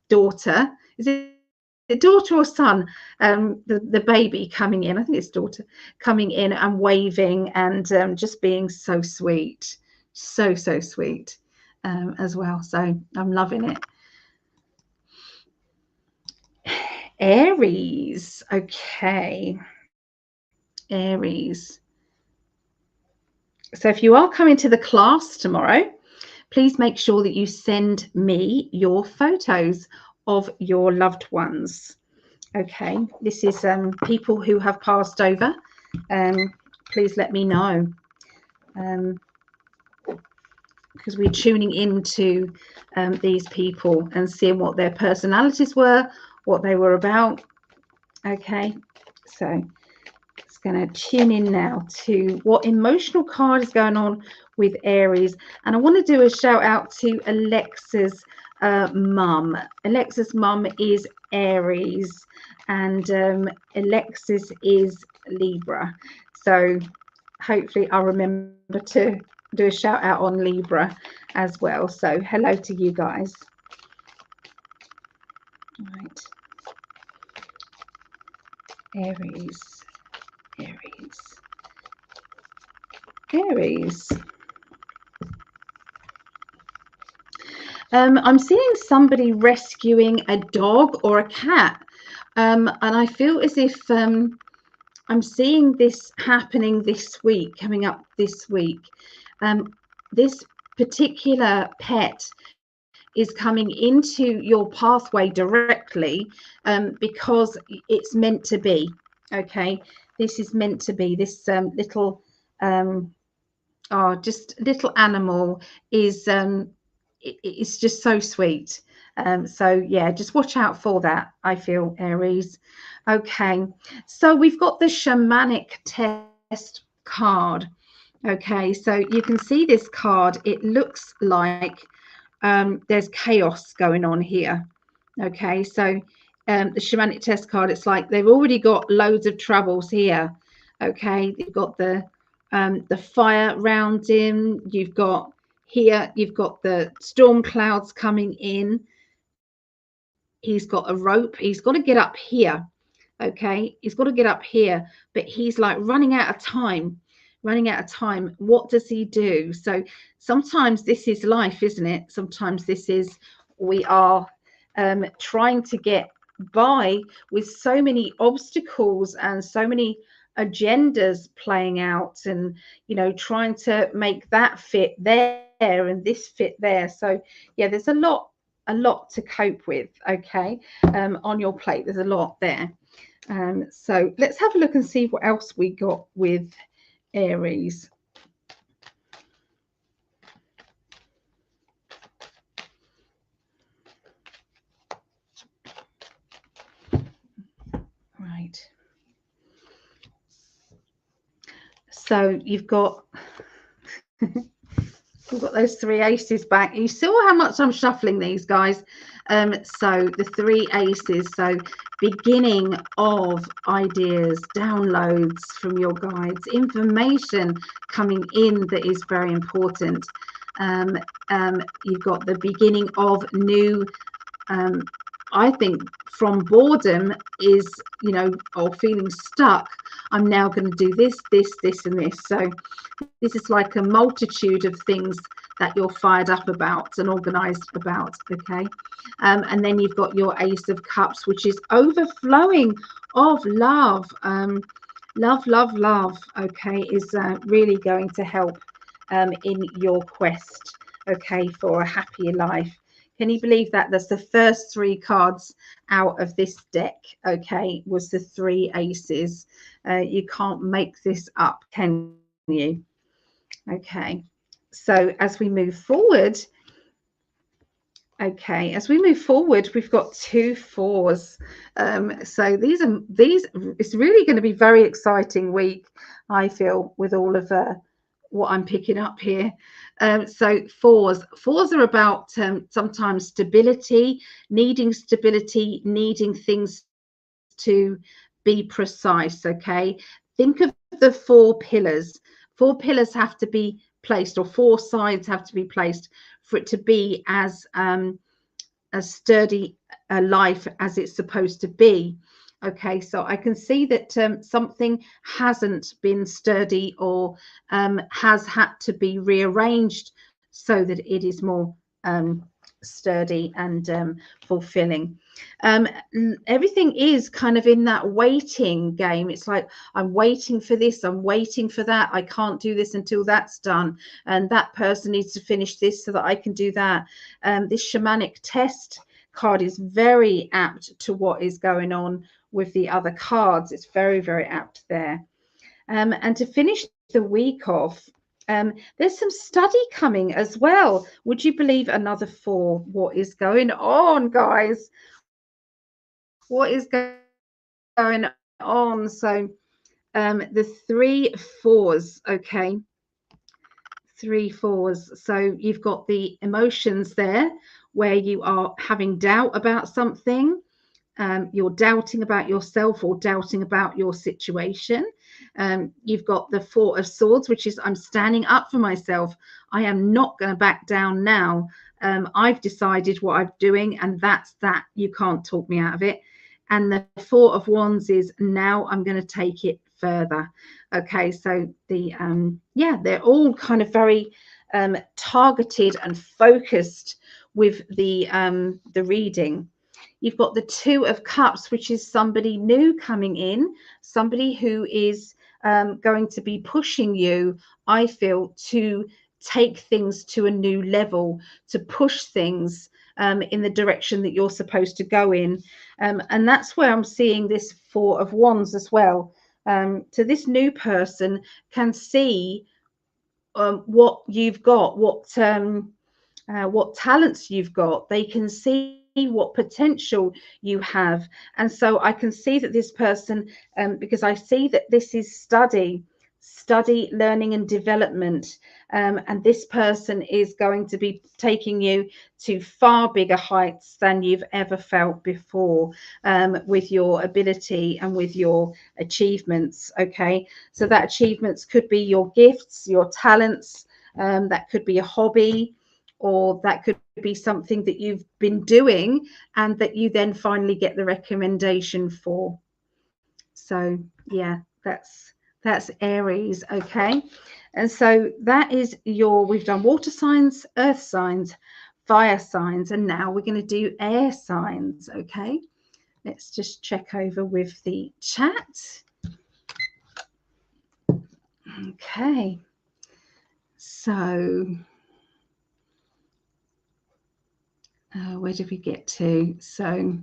daughter. Is it daughter or son? The baby coming in. I think it's daughter coming in and waving and just being so sweet. So sweet as well. So I'm loving it. Aries. Okay. Aries. So if you are coming to the class tomorrow, please make sure that you send me your photos of your loved ones. Okay, this is people who have passed over. Please let me know, because we're tuning into these people and seeing what their personalities were, what they were about. Okay, so it's going to tune in now to what emotional card is going on with Aries. And I want to do a shout out to Alexa's mum. Alexa's mum is Aries, and Alexis is Libra. So hopefully I'll remember to do a shout out on Libra as well. So hello to you guys. Right. Aries. I'm seeing somebody rescuing a dog or a cat, and I feel as if I'm seeing this happening this week, coming up this week. This particular pet is coming into your pathway directly because it's meant to be. Okay, this is meant to be. This little just little animal is it's just so sweet. So yeah, just watch out for that, I feel, Aries. Okay, so we've got the shamanic test card. Okay, so you can see this card. It looks like there's chaos going on here. Okay, so the shamanic test card, it's like they've already got loads of troubles here. Okay, you've got the fire around him. You've got here, you've got the storm clouds coming in. He's got a rope. He's got to get up here. Okay, he's got to get up here, but he's like running out of time. What does he do? So sometimes this is life, isn't it? Sometimes this is, we are trying to get by with so many obstacles and so many agendas playing out, and trying to make that fit there and this fit there. So yeah, there's a lot to cope with. Okay, on your plate there's a lot there. So let's have a look and see what else we got with Aries. Right. So you've got we've got those three aces back. You saw how much I'm shuffling these, guys. So the three aces. So beginning of ideas, downloads from your guides, information coming in that is very important. You've got the beginning of new, I think from boredom is, or feeling stuck, I'm now going to do this, and this. So this is like a multitude of things that you're fired up about and organized about. Okay. And then you've got your Ace of Cups, which is overflowing of love. Love, okay, is really going to help in your quest, okay, for a happier life. Can you believe that? That's the first three cards out of this deck, okay, was the three aces. You can't make this up, can you? Okay, so as we move forward, we've got 2 4s. So these it's really going to be very exciting week, I feel, with all of what I'm picking up here. So fours are about sometimes stability, needing things to be precise. Okay, think of the 4 pillars. 4 pillars have to be placed, or 4 sides have to be placed for it to be as sturdy a life as it's supposed to be. Okay, so I can see that something hasn't been sturdy, or has had to be rearranged so that it is more sturdy and fulfilling. Everything is kind of in that waiting game. It's like, I'm waiting for this, I'm waiting for that, I can't do this until that's done, and that person needs to finish this so that I can do that. This shamanic test card is very apt to what is going on with the other cards. It's very, very apt there. And to finish the week off, there's some study coming as well. Would you believe another 4? What is going on, guys? What is going on? So the 3 4s, okay, 3 fours. So you've got the emotions there where you are having doubt about something. You're doubting about yourself or doubting about your situation. You've got the 4 of Swords, which is I'm standing up for myself. I am not going to back down now. I've decided what I'm doing, and that's that. You can't talk me out of it. And the 4 of Wands is now I'm going to take it further. Okay, so the yeah, they're all kind of very targeted and focused with the reading. You've got the 2 of Cups, which is somebody new coming in, somebody who is going to be pushing you, I feel, to take things to a new level, to push things in the direction that you're supposed to go in. And that's where I'm seeing this 4 of Wands as well. So this new person can see what you've got, what talents you've got. They can see what potential you have. And so I can see that this person, because I see that this is study, learning and development. And this person is going to be taking you to far bigger heights than you've ever felt before, with your ability and with your achievements. Okay, so that achievements could be your gifts, your talents, that could be a hobby, or that could be something that you've been doing and that you then finally get the recommendation for. So yeah, that's Aries. Okay, and so that is your, we've done water signs, earth signs, fire signs, and now we're going to do air signs. Okay, let's just check over with the chat. Okay, so where did we get to? So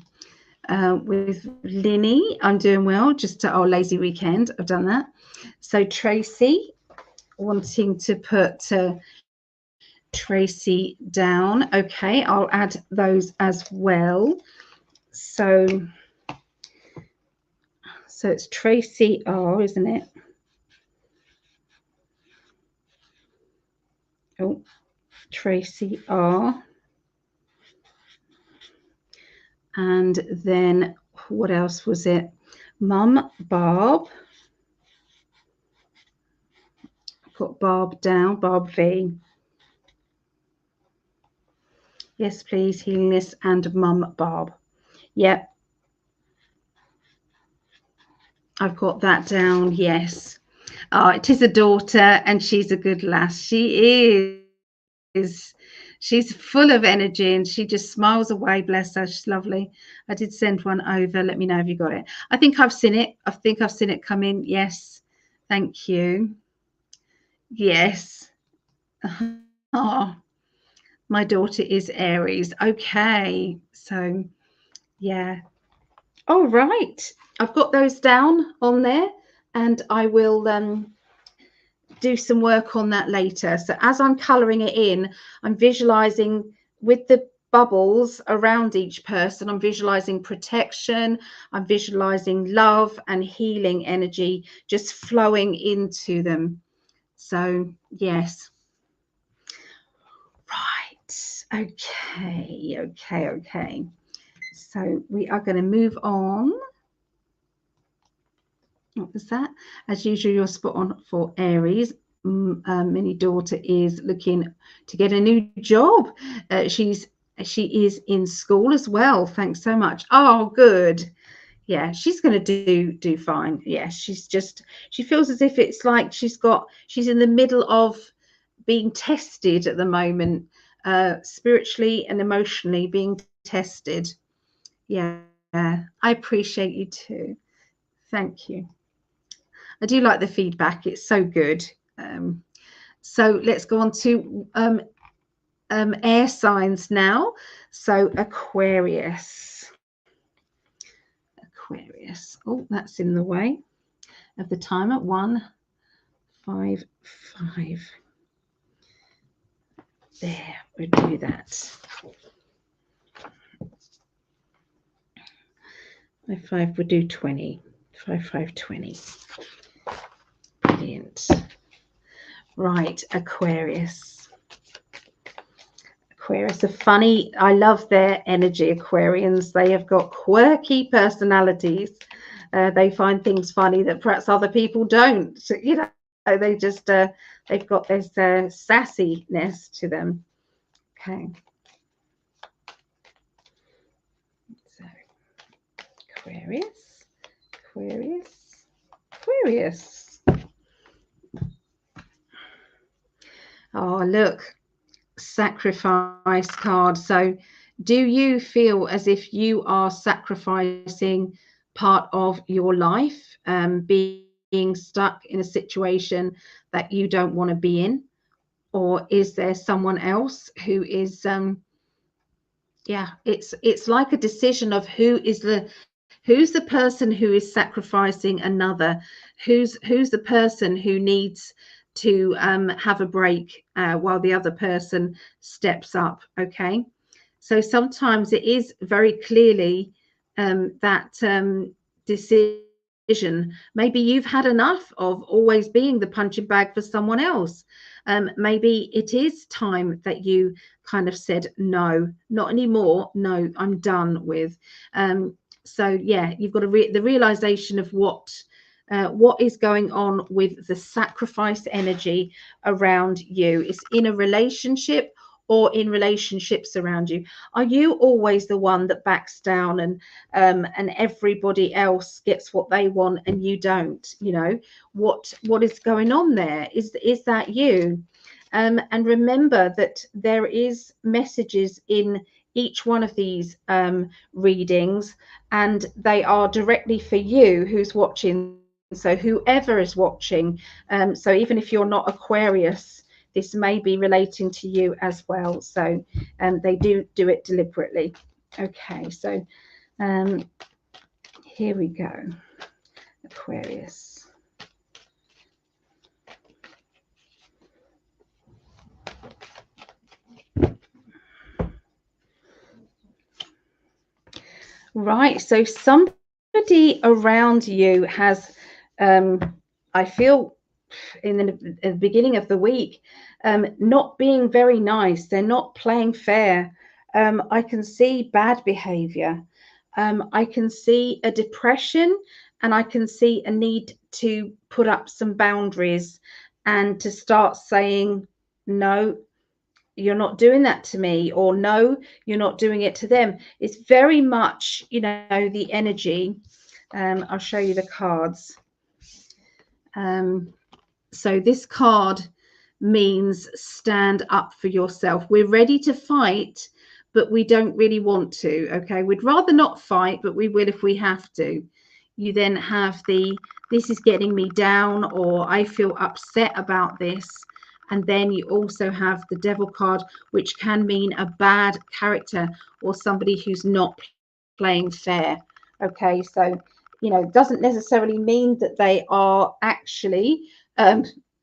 with Linny, I'm doing well. Just oh, lazy weekend. I've done that. So Tracy, wanting to put Tracy down. Okay, I'll add those as well. So it's Tracy R, isn't it? Oh, Tracy R. And then what else was it? Mum Barb. Put Barb down, Barb V. Yes, please, Healingness and Mum Barb. Yep. I've got that down, yes. Oh, it is a daughter, and she's a good lass. She is. She's full of energy, and she just smiles away. Bless her. She's lovely. I did send one over. Let me know if you got it. I think I've seen it. I think I've seen it come in. Yes. Thank you. Yes. Oh, my daughter is Aries. Okay. So, yeah. All right. I've got those down on there, and I will do some work on that later. So as I'm colouring it in, I'm visualising with the bubbles around each person. I'm visualising protection. I'm visualising love and healing energy just flowing into them. So yes. Right. Okay. So we are going to move on. What was that? As usual, you're spot on for Aries. Mini daughter is looking to get a new job. She is in school as well. Thanks so much. Oh, good. Yeah, she's going to do fine. Yeah, she feels as if it's like she's in the middle of being tested at the moment, spiritually and emotionally being tested. Yeah, I appreciate you too. Thank you. I do like the feedback. It's so good. So let's go on to air signs now. So Aquarius. Oh, that's in the way of the timer. 155. There, we'll do that. 5 we'll do 20. 5, 5, 20. Brilliant. Right, Aquarius. Aquarius are funny. I love their energy, Aquarians. They have got quirky personalities. They find things funny that perhaps other people don't. So, you know, they just they've got this sassiness to them. Okay. So Aquarius, Aquarius, Aquarius. Oh, look, sacrifice card. So do you feel as if you are sacrificing part of your life, being stuck in a situation that you don't want to be in? Or is there someone else who is yeah, it's like a decision of who's the person who is sacrificing another, who's the person who needs to have a break while the other person steps up. Okay, so sometimes it is very clearly that decision. Maybe you've had enough of always being the punching bag for someone else. Maybe it is time that you kind of said, no, not anymore. No, I'm done with. So yeah, you've got the realization of what is going on with the sacrifice energy around you. It's in a relationship or in relationships around you. Are you always the one that backs down and everybody else gets what they want and you don't? You know, what is going on there? Is that you? And remember that there is messages in each one of these readings, and they are directly for you who's watching. So whoever is watching, so even if you're not Aquarius, this may be relating to you as well. So they do it deliberately. Okay, so here we go. Aquarius. Right, so somebody around you has, I feel in the beginning of the week, not being very nice. They're not playing fair. I can see bad behavior. I can see a depression, and I can see a need to put up some boundaries and to start saying, no, you're not doing that to me, or no, you're not doing it to them. It's very much, you know, the energy. I'll show you the cards. So this card means stand up for yourself. We're ready to fight, but we don't really want to. Okay, we'd rather not fight, but we will if we have to. You then have this is getting me down, or I feel upset about this. And then you also have the devil card, which can mean a bad character or somebody who's not playing fair. Okay, so you know, doesn't necessarily mean that they are actually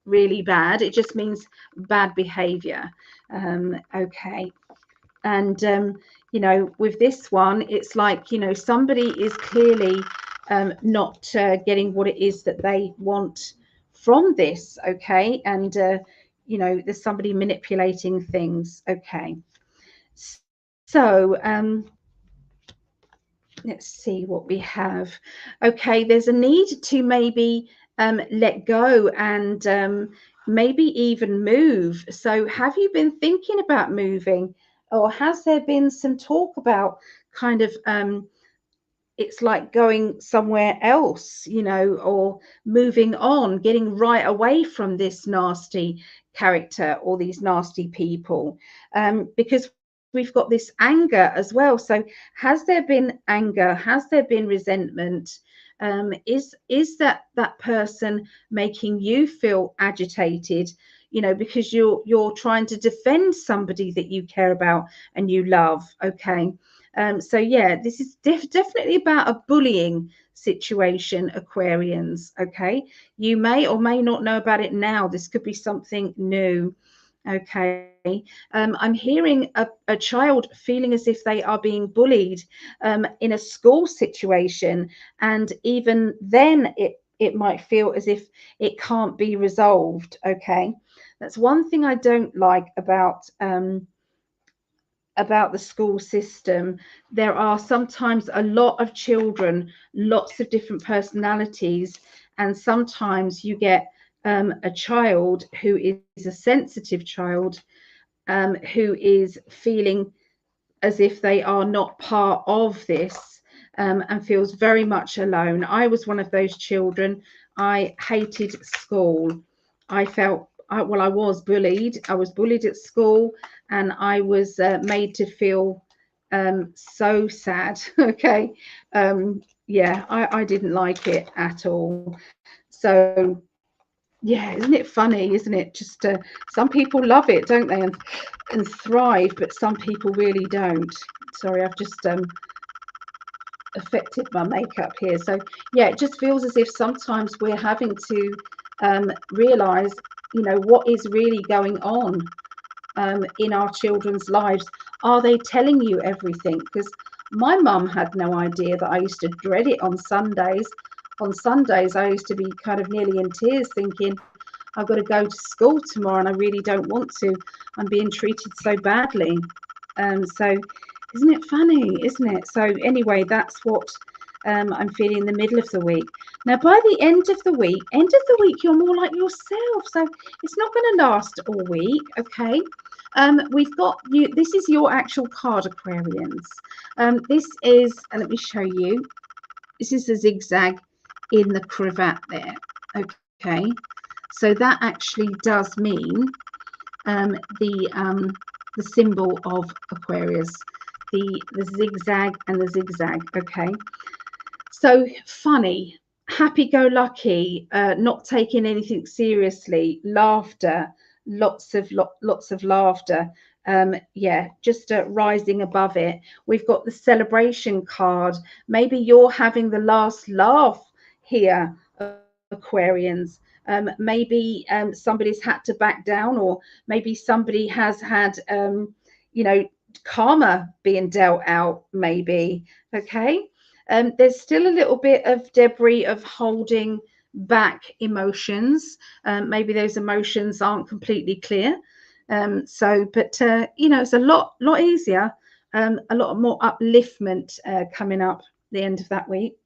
really bad. It just means bad behavior. Okay, and you know, with this one, it's like, you know, somebody is clearly not getting what it is that they want from this. Okay, and you know, there's somebody manipulating things. Okay, so let's see what we have. Okay, there's a need to maybe let go and maybe even move. So have you been thinking about moving, or has there been some talk about kind of it's like going somewhere else, you know, or moving on, getting right away from this nasty character or these nasty people, because we've got this anger as well. So has there been anger? Has there been resentment? Is that person making you feel agitated, you know, because you're trying to defend somebody that you care about and you love? Okay, so yeah, this is definitely about a bullying situation, Aquarians. Okay, you may or may not know about it now. This could be something new. Okay, I'm hearing a child feeling as if they are being bullied in a school situation, and even then it might feel as if it can't be resolved. Okay, that's one thing I don't like about the school system. There are sometimes a lot of children, lots of different personalities, and sometimes you get a child who is a sensitive child, who is feeling as if they are not part of this, and feels very much alone. I was one of those children. I hated school. I felt, I was bullied. I was bullied at school, and I was made to feel so sad. Okay. Yeah, I didn't like it at all. So, yeah, isn't it funny? Isn't it? Just some people love it, don't they? And thrive, but some people really don't. Sorry, I've just affected my makeup here. So yeah, it just feels as if sometimes we're having to realize, you know, what is really going on in our children's lives. Are they telling you everything? Because my mum had no idea that I used to dread it on Sundays. On Sundays, I used to be kind of nearly in tears thinking, I've got to go to school tomorrow and I really don't want to. I'm being treated so badly. So isn't it funny, isn't it? So anyway, that's what I'm feeling in the middle of the week. Now, by the end of the week, you're more like yourself. So it's not going to last all week, okay? We've got you. This is your actual card, Aquarians. This is, let me show you. This is a zigzag in the cravat there, okay? So that actually does mean the symbol of Aquarius, the zigzag and the zigzag. Okay, so funny, happy-go-lucky, not taking anything seriously, laughter, lots of laughter. Yeah, just rising above it. We've got the celebration card. Maybe you're having the last laugh here, Aquarians. Maybe somebody's had to back down, or maybe somebody has had, you know, karma being dealt out, maybe. Okay. There's still a little bit of debris of holding back emotions. Maybe those emotions aren't completely clear. But you know, it's a lot easier, a lot more upliftment coming up the end of that week.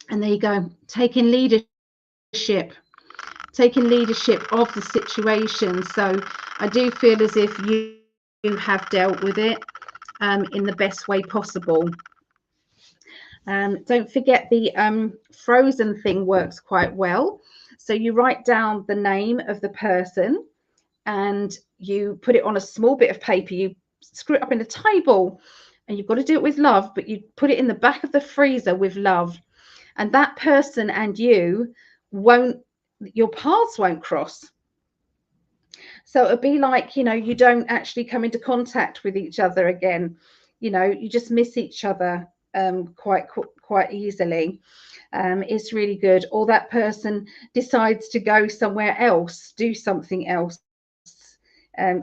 And there you go, taking leadership of the situation. So I do feel as if you have dealt with it in the best way possible. Don't forget the frozen thing works quite well. So you write down the name of the person and you put it on a small bit of paper. You screw it up in a table, and you've got to do it with love, but you put it in the back of the freezer with love. And that person and you your paths won't cross. So it'll be like, you know, you don't actually come into contact with each other again. You know, you just miss each other quite easily. It's really good. Or that person decides to go somewhere else, do something else.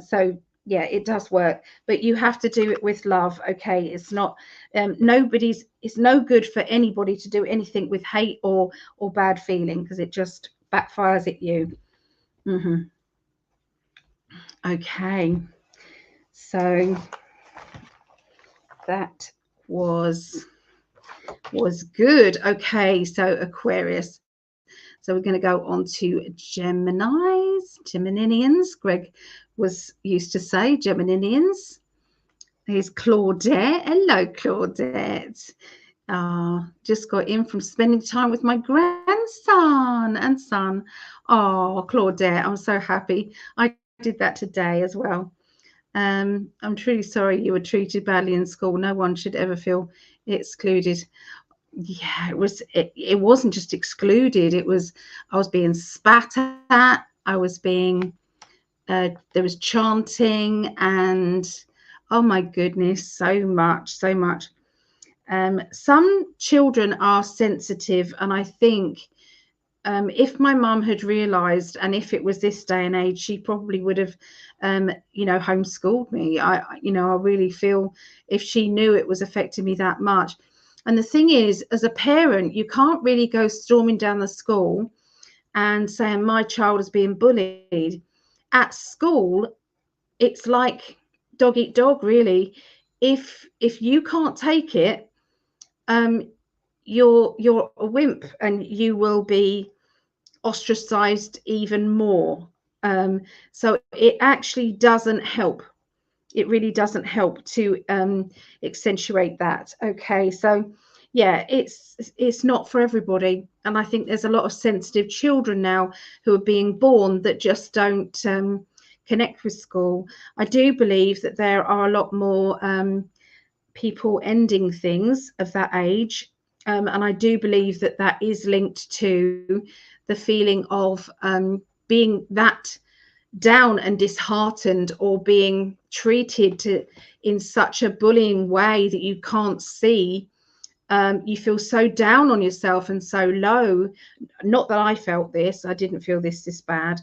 So yeah, it does work, but you have to do it with love. Okay, it's not it's no good for anybody to do anything with hate or bad feeling, because it just backfires at you. Okay, so that was good. Okay, so Aquarius. So we're going to go on to Geminians. Gregg used to say Geminians. Here's Claudette. Hello, Claudette. Just got in from spending time with my grandson and son. Oh, Claudette, I'm so happy. I did that today as well. I'm truly sorry you were treated badly in school. No one should ever feel excluded. Yeah, it wasn't just excluded. It was, I was being spat at. I was being, there was chanting, and oh my goodness, so much. Some children are sensitive, and I think if my mum had realised, and if it was this day and age, she probably would have, you know, homeschooled me. You know, I really feel if she knew it was affecting me that much. And the thing is, as a parent, you can't really go storming down the school and saying my child is being bullied. At school, it's like dog eat dog, really. If you can't take it, you're a wimp, and you will be ostracized even more. So it actually doesn't help. It really doesn't help to accentuate that. Okay, so yeah, it's not for everybody, and I think there's a lot of sensitive children now who are being born that just don't connect with school. I do believe that there are a lot more people ending things of that age, and I do believe that that is linked to the feeling of being that down and disheartened, or being treated in such a bullying way that you can't see. You feel so down on yourself and so low. Not that I felt this. I didn't feel this bad,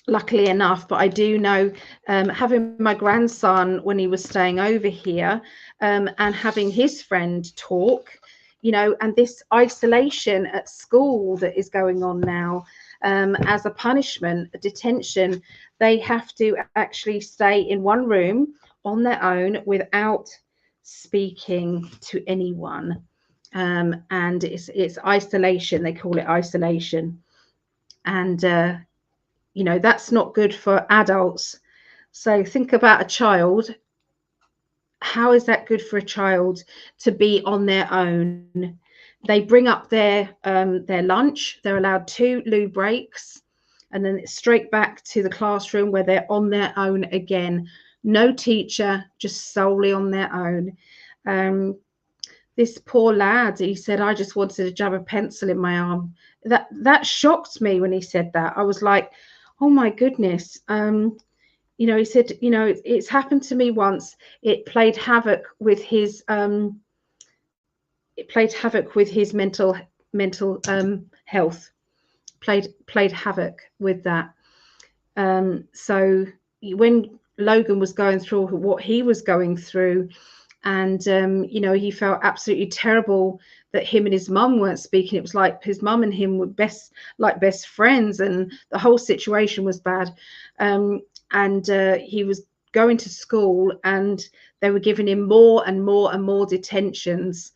luckily enough, but I do know, having my grandson when he was staying over here, and having his friend talk, you know, and this isolation at school that is going on now, as a punishment, a detention. They have to actually stay in one room on their own without speaking to anyone, and it's isolation. They call it isolation, and you know, that's not good for adults. So think about a child. How is that good for a child to be on their own? They bring up their lunch. They're allowed 2 loo breaks, and then it's straight back to the classroom where they're on their own again. No teacher, just solely on their own. This poor lad, he said, I just wanted to jab a pencil in my arm. That shocked me when he said that. I was like, oh my goodness. You know, he said, you know, it's happened to me once. It played havoc with his mental health. Played havoc with that. So when Logan was going through what he was going through, and you know, he felt absolutely terrible that him and his mum weren't speaking. It was like his mum and him were best friends, and the whole situation was bad. And he was going to school, and they were giving him more and more and more detentions,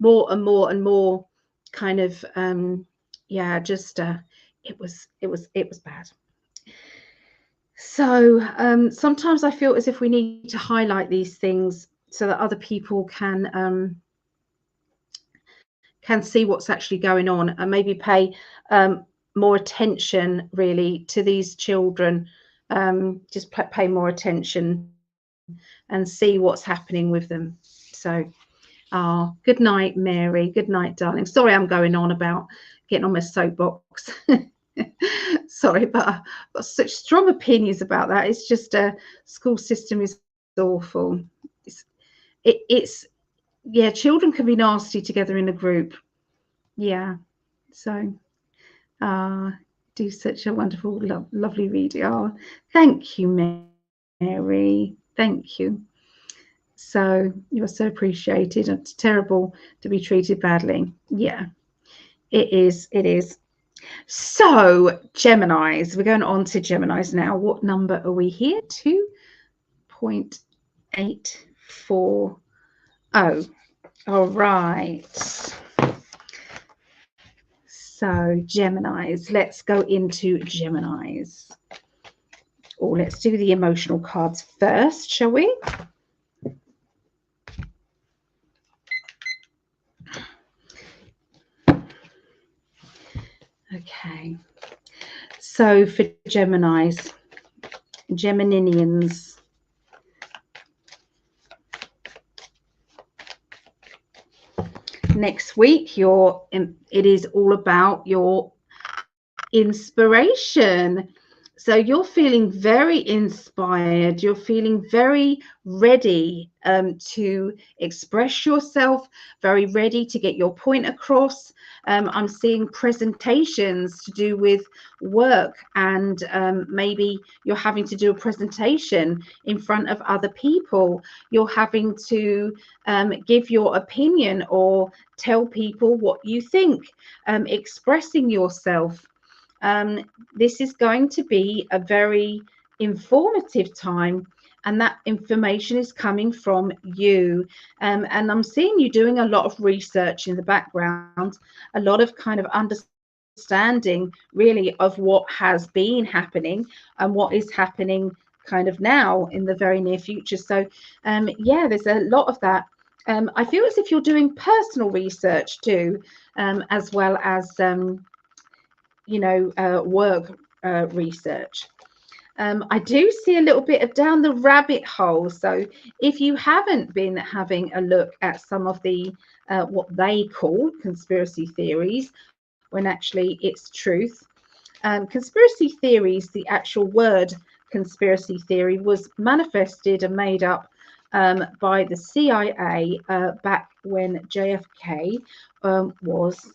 more and more kind of yeah, just it was bad. So sometimes I feel as if we need to highlight these things so that other people can see what's actually going on, and maybe pay more attention really to these children. Just pay more attention and see what's happening with them. So good night, Mary. Good night, darling. Sorry I'm going on about getting on my soapbox. Sorry, but I've got such strong opinions about that. It's just a school system is awful. It's yeah, children can be nasty together in a group. Yeah. So do such a wonderful, lovely video. Thank you, Mary. Thank you. So you're so appreciated. It's terrible to be treated badly. Yeah, it is. It is. So Geminis, we're going on to Geminis now. What number are we here? 2.840. All right. So Geminis, let's go into Geminis. Oh, let's do the emotional cards first, shall we? Okay. So for Geminis, Gemininians, next week, it is all about your inspiration. So you're feeling very inspired. You're feeling very ready to express yourself, very ready to get your point across. I'm seeing presentations to do with work, and maybe you're having to do a presentation in front of other people. You're having to give your opinion or tell people what you think, expressing yourself. This is going to be a very informative time, and that information is coming from you. And I'm seeing you doing a lot of research in the background, a lot of kind of understanding really of what has been happening and what is happening kind of now in the very near future. So yeah, there's a lot of that. I feel as if you're doing personal research too, as well as work research. I do see a little bit of down the rabbit hole. So if you haven't been having a look at some of the what they call conspiracy theories, when actually it's truth. Conspiracy theories, the actual word conspiracy theory was manifested and made up by the CIA back when JFK was.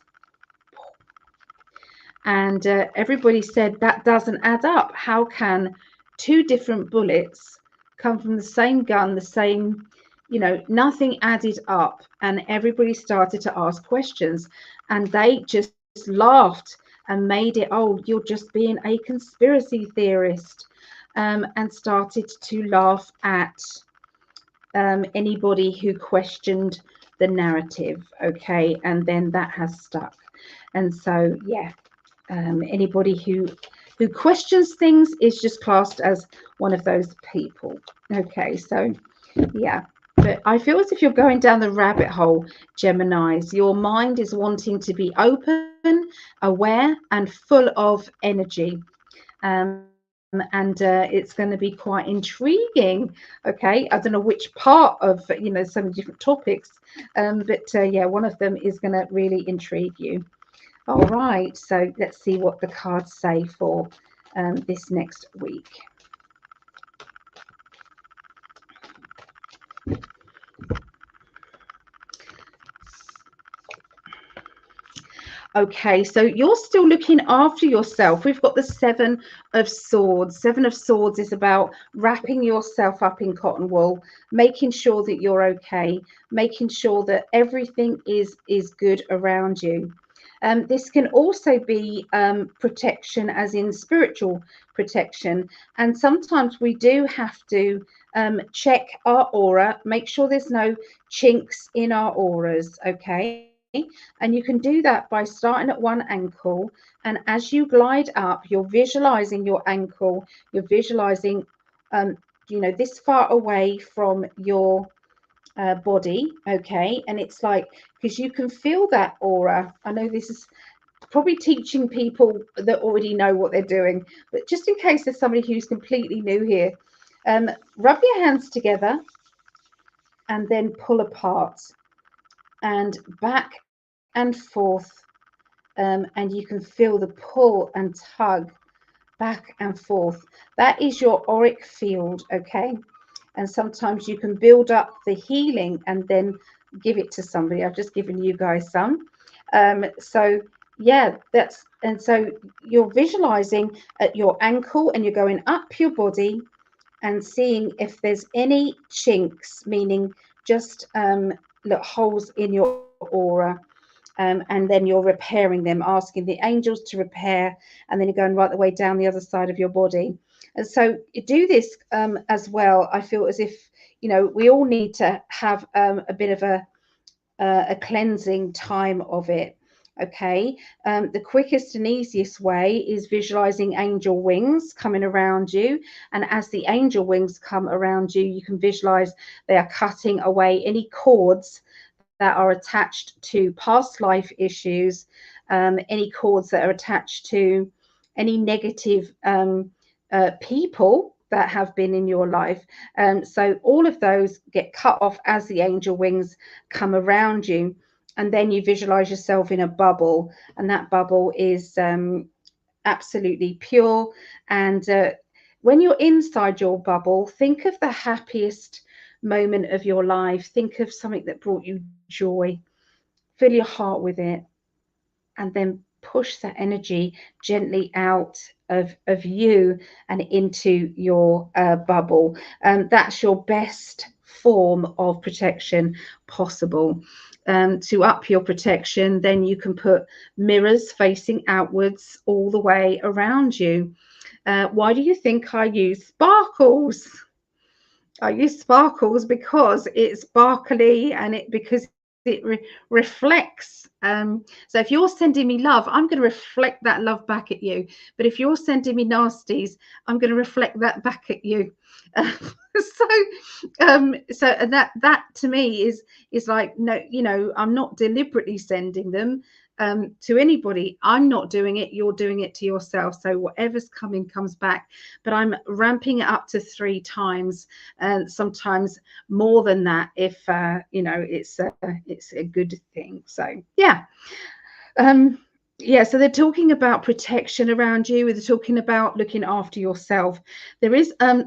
And everybody said that doesn't add up. How can two different bullets come from the same gun, the same, nothing added up? And everybody started to ask questions, and they just laughed and made it, oh, you're just being a conspiracy theorist, and started to laugh at anybody who questioned the narrative. Okay, and then that has stuck. And so, yeah. Anybody who questions things is just classed as one of those people. Okay, so yeah, but I feel as if you're going down the rabbit hole, Geminis. Your mind is wanting to be open, aware, and full of energy. And it's going to be quite intriguing. Okay, I don't know which part of so many different topics, but yeah, one of them is going to really intrigue you. All right, so let's see what the cards say for this next week. Okay, so you're still looking after yourself. We've got the Seven of Swords. Seven of Swords is about wrapping yourself up in cotton wool, making sure that you're okay, making sure that everything is good around you. This can also be protection, as in spiritual protection. And sometimes we do have to check our aura, make sure there's no chinks in our auras, okay? And you can do that by starting at one ankle. And as you glide up, you're visualizing your ankle, you're visualizing, this far away from your body, okay? And it's like, because you can feel that aura. I know this is probably teaching people that already know what they're doing, but just in case there's somebody who's completely new here, rub your hands together and then pull apart and back and forth, and you can feel the pull and tug back and forth. That is your auric field, okay? And sometimes you can build up the healing and then give it to somebody. I've just given you guys some. So yeah, and so you're visualizing at your ankle and you're going up your body and seeing if there's any chinks, meaning just little holes in your aura. And then you're repairing them, asking the angels to repair, and then you're going right the way down the other side of your body. And so you do this as well. I feel as if, we all need to have a bit of a cleansing time of it. Okay, the quickest and easiest way is visualizing angel wings coming around you, and as the angel wings come around you, you can visualize they are cutting away any cords that are attached to past life issues, any cords that are attached to any negative people that have been in your life. So all of those get cut off as the angel wings come around you. And then you visualize yourself in a bubble, and that bubble is absolutely pure. And when you're inside your bubble, think of the happiest moment of your life. Think of something that brought you joy. Fill your heart with it, and then push that energy gently out of you and into your bubble. That's your best form of protection possible. To up your protection, then you can put mirrors facing outwards all the way around you. Why do you think I use sparkles? I use sparkles because it's sparkly, and because it reflects. So if you're sending me love, I'm going to reflect that love back at you. But if you're sending me nasties, I'm going to reflect that back at you. So and that to me is like, no, you know, I'm not deliberately sending them to anybody. I'm not doing it. You're doing it to yourself. So whatever's coming comes back. But I'm ramping it up to 3 times, and sometimes more than that if you know, it's a good thing. So yeah. Yeah, so they're talking about protection around you. They're talking about looking after yourself. There is a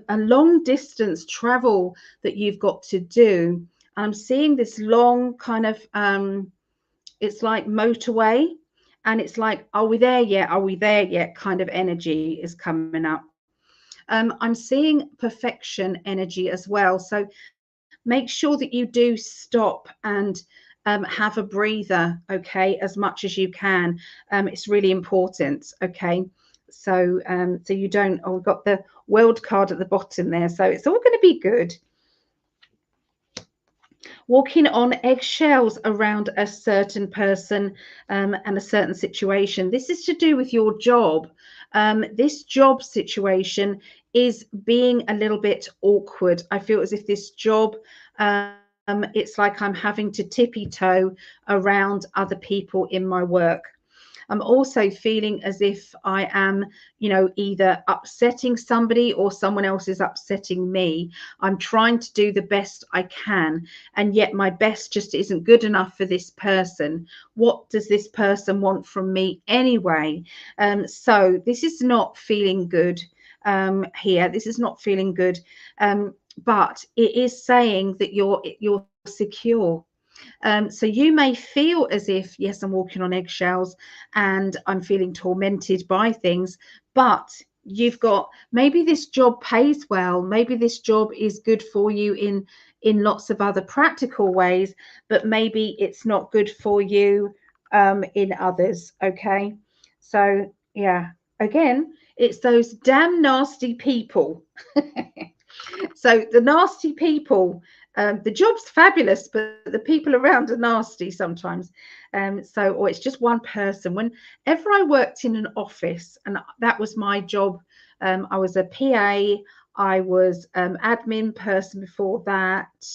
long distance travel that you've got to do. I'm seeing this long kind of it's like motorway, and it's like, are we there yet? Are we there yet? Kind of energy is coming up. I'm seeing perfection energy as well. So make sure that you do stop and have a breather, okay, as much as you can. It's really important, okay. So so you don't, oh, we've got the world card at the bottom there, so it's all going to be good. Walking on eggshells around a certain person and a certain situation. This is to do with your job. This job situation is being a little bit awkward. I feel as if this job, it's like I'm having to tippy toe around other people in my work. I'm also feeling as if I am, you know, either upsetting somebody or someone else is upsetting me. I'm trying to do the best I can, and yet my best just isn't good enough for this person. What does this person want from me anyway? So this is not feeling good here. This is not feeling good. But it is saying that you're secure. So you may feel as if, yes, I'm walking on eggshells and I'm feeling tormented by things, but you've got, maybe this job pays well, maybe this job is good for you in lots of other practical ways, but maybe it's not good for you in others. Okay, so yeah, again, it's those damn nasty people. So the nasty people, the job's fabulous, but the people around are nasty sometimes. So, or it's just one person. Whenever I worked in an office, and that was my job, I was a PA, I was admin person before that,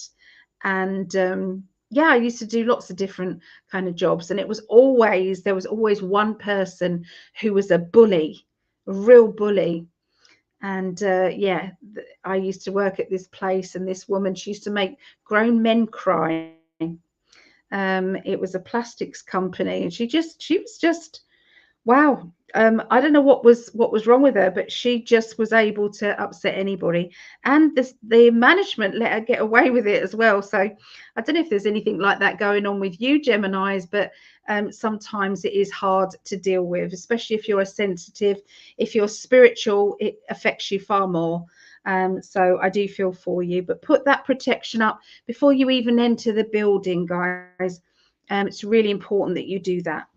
and yeah, I used to do lots of different kind of jobs, and there was always one person who was a bully, a real bully. And yeah, I used to work at this place, and this woman, she used to make grown men cry. It was a plastics company, and she was just wow. I don't know what was wrong with her, but she just was able to upset anybody, and the management let her get away with it as well. So I don't know if there's anything like that going on with you, Geminis, but sometimes it is hard to deal with, especially if you're a sensitive. If you're spiritual, it affects you far more. So I do feel for you, but put that protection up before you even enter the building, guys. It's really important that you do that.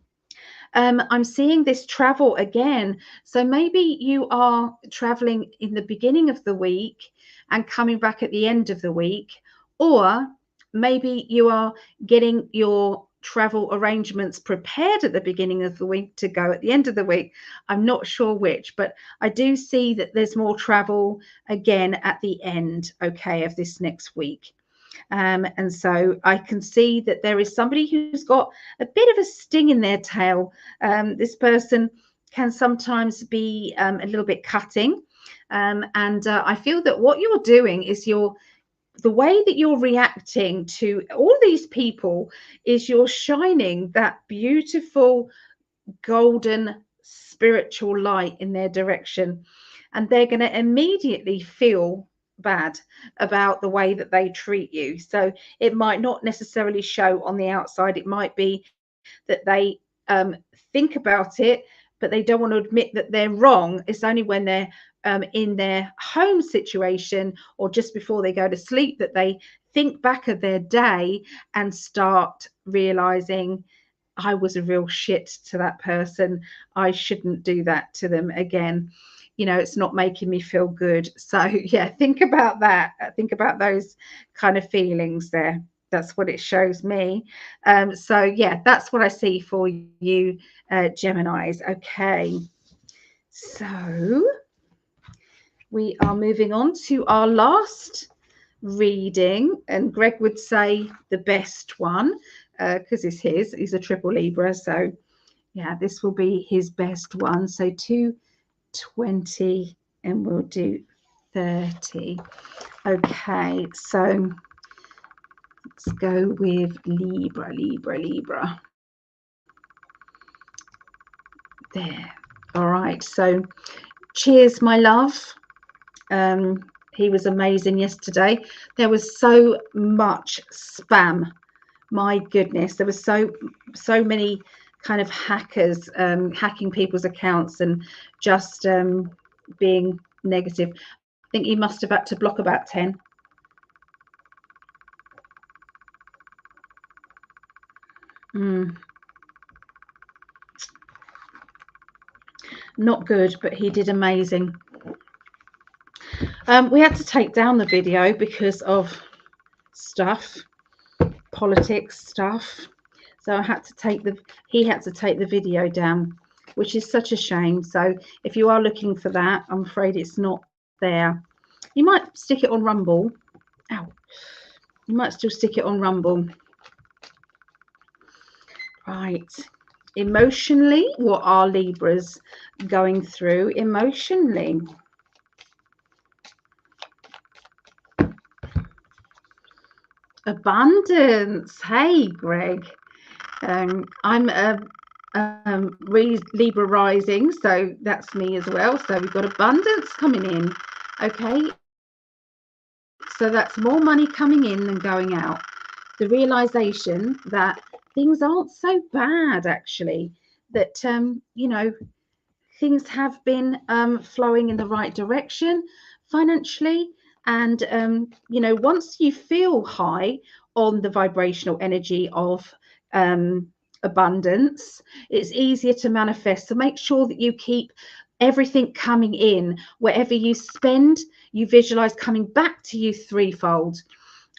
I'm seeing this travel again. So maybe you are traveling in the beginning of the week and coming back at the end of the week, or maybe you are getting your travel arrangements prepared at the beginning of the week to go at the end of the week. I'm not sure which, but I do see that there's more travel again at the end, okay, of this next week. And so I can see that there is somebody who's got a bit of a sting in their tail. This person can sometimes be a little bit cutting. And I feel that what you're doing is the way that you're reacting to all these people is you're shining that beautiful golden spiritual light in their direction, and they're going to immediately feel bad about the way that they treat you. So it might not necessarily show on the outside. It might be that they think about it, but they don't want to admit that they're wrong. It's only when they're in their home situation or just before they go to sleep that they think back of their day and start realizing, I was a real shit to that person. I shouldn't do that to them again. You know, it's not making me feel good. So yeah, think about that. Think about those kind of feelings there. That's what it shows me. So yeah, that's what I see for you, Geminis. Okay, so we are moving on to our last reading, and Greg would say the best one because it's his. He's a triple Libra, so yeah, this will be his best one. So 220, and we'll do 30. Okay, so let's go with Libra. There. All right, so cheers, my love. He was amazing yesterday. There was so much spam. My goodness, there was so many kind of hackers hacking people's accounts and just being negative. I think he must have had to block about 10. Not good, but he did amazing. We had to take down the video because of stuff, politics stuff. So I had to take he had to take the video down, which is such a shame. So if you are looking for that, I'm afraid it's not there. You might stick it on Rumble. Ow. You might still stick it on Rumble. Right. Emotionally, what are Libras going through emotionally? Abundance. Hey, Greg. I'm a Libra rising, so that's me as well. So we've got abundance coming in. Okay. So that's more money coming in than going out. The realization that things aren't so bad, actually, that, you know, things have been flowing in the right direction financially. And, you know, once you feel high on the vibrational energy of abundance, it's easier to manifest. So make sure that you keep everything coming in. Wherever you spend, you visualize coming back to you threefold.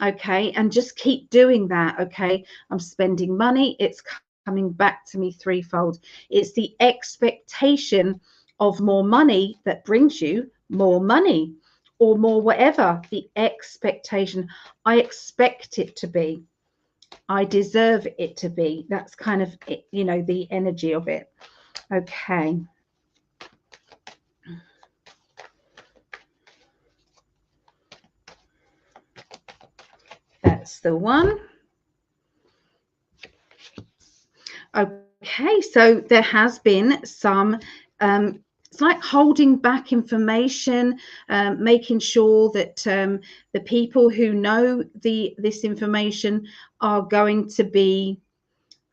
Okay, and just keep doing that. Okay, I'm spending money, it's coming back to me threefold. It's the expectation of more money that brings you more money or more whatever. The expectation. I expect it to be. I deserve it to be. That's kind of it, you know, the energy of it. Okay. That's the one. Okay, so there has been some it's like holding back information, making sure that the people who know this information are going to be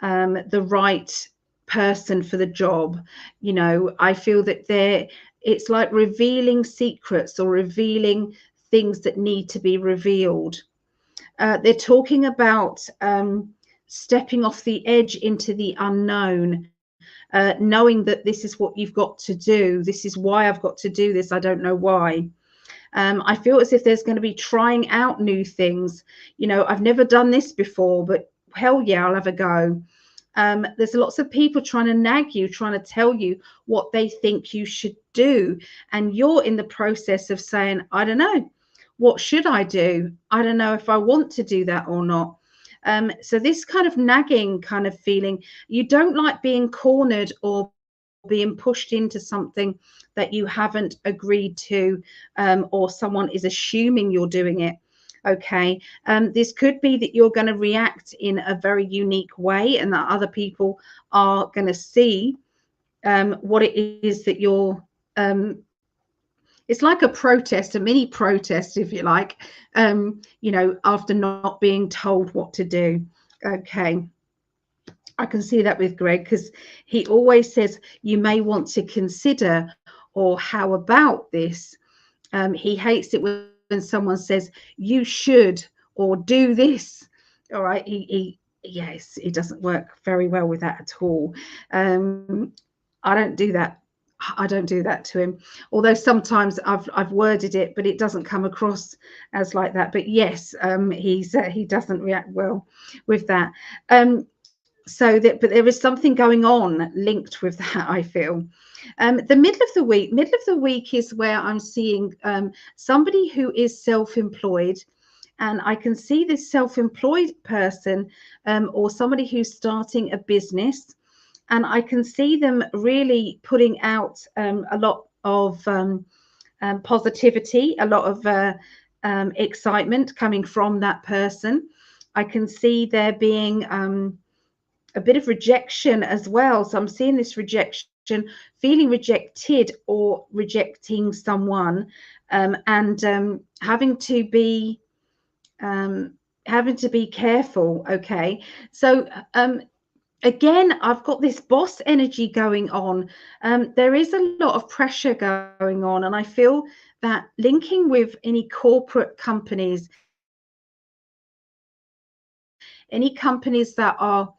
the right person for the job. You know, I feel that it's like revealing secrets or revealing things that need to be revealed. They're talking about stepping off the edge into the unknown, knowing that this is what you've got to do. This is why I've got to do this. I don't know why. I feel as if there's going to be trying out new things. You know, I've never done this before, but hell yeah, I'll have a go. There's lots of people trying to nag you, trying to tell you what they think you should do. And you're in the process of saying, I don't know. What should I do? I don't know if I want to do that or not. So this kind of nagging kind of feeling, you don't like being cornered or being pushed into something that you haven't agreed to, or someone is assuming you're doing it. Okay, this could be that you're going to react in a very unique way and that other people are going to see what it is that you're it's like a protest, a mini protest, if you like, you know, after not being told what to do. Okay. I can see that with Gregg, because he always says you may want to consider, or how about this. He hates it when someone says you should or do this. All right. Yes, it doesn't work very well with that at all. I don't do that. I don't do that to him. Although sometimes I've worded it, but it doesn't come across as like that. But yes, he doesn't react well with that. But there is something going on linked with that, I feel. The middle of the week is where I'm seeing somebody who is self-employed, and I can see this self-employed person or somebody who's starting a business, and I can see them really putting out a lot of positivity, a lot of excitement coming from that person. I can see there being a bit of rejection as well. So I'm seeing this rejection, feeling rejected or rejecting someone, and having to be careful. Okay, so again, I've got this boss energy going on. There is a lot of pressure going on, and I feel that linking with any corporate companies, any companies that are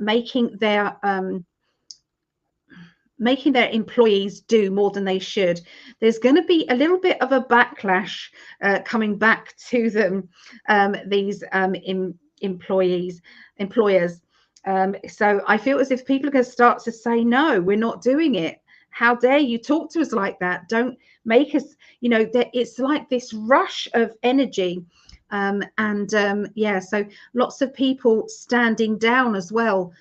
making their employees do more than they should, there's going to be a little bit of a backlash coming back to them, these employers. So I feel as if people are going to start to say, no, we're not doing it. How dare you talk to us like that? Don't make us, you know, it's like this rush of energy. Yeah, so lots of people standing down as well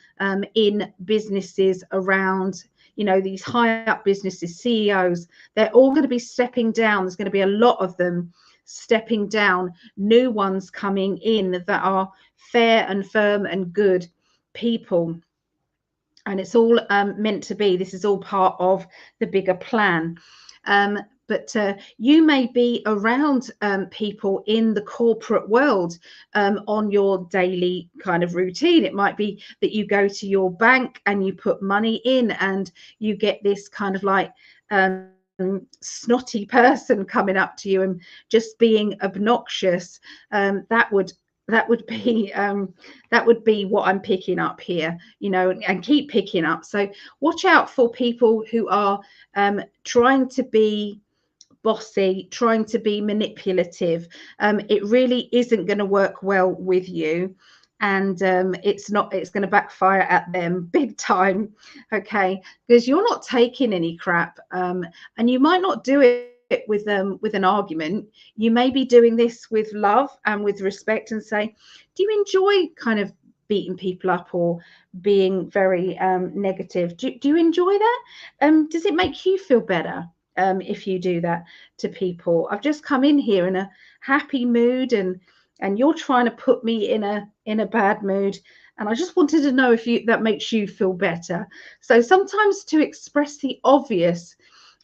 in businesses around, you know, these high up businesses, CEOs, they're all going to be stepping down. There's going to be a lot of them stepping down, new ones coming in that are fair and firm and good people. And it's all meant to be. This is all part of the bigger plan. But you may be around people in the corporate world on your daily kind of routine. It might be that you go to your bank and you put money in, and you get this kind of like snotty person coming up to you and just being obnoxious. That would be what I'm picking up here, you know, and keep picking up. So watch out for people who are trying to be bossy, trying to be manipulative. It really isn't going to work well with you, and it's going to backfire at them big time. Okay, because you're not taking any crap, and you might not do it with an argument. You may be doing this with love and with respect, and say, do you enjoy kind of beating people up or being very negative? Do you enjoy that? Does it make you feel better if you do that to people? I've just come in here in a happy mood, and you're trying to put me in a bad mood, and I just wanted to know if that makes you feel better. So sometimes, to express the obvious,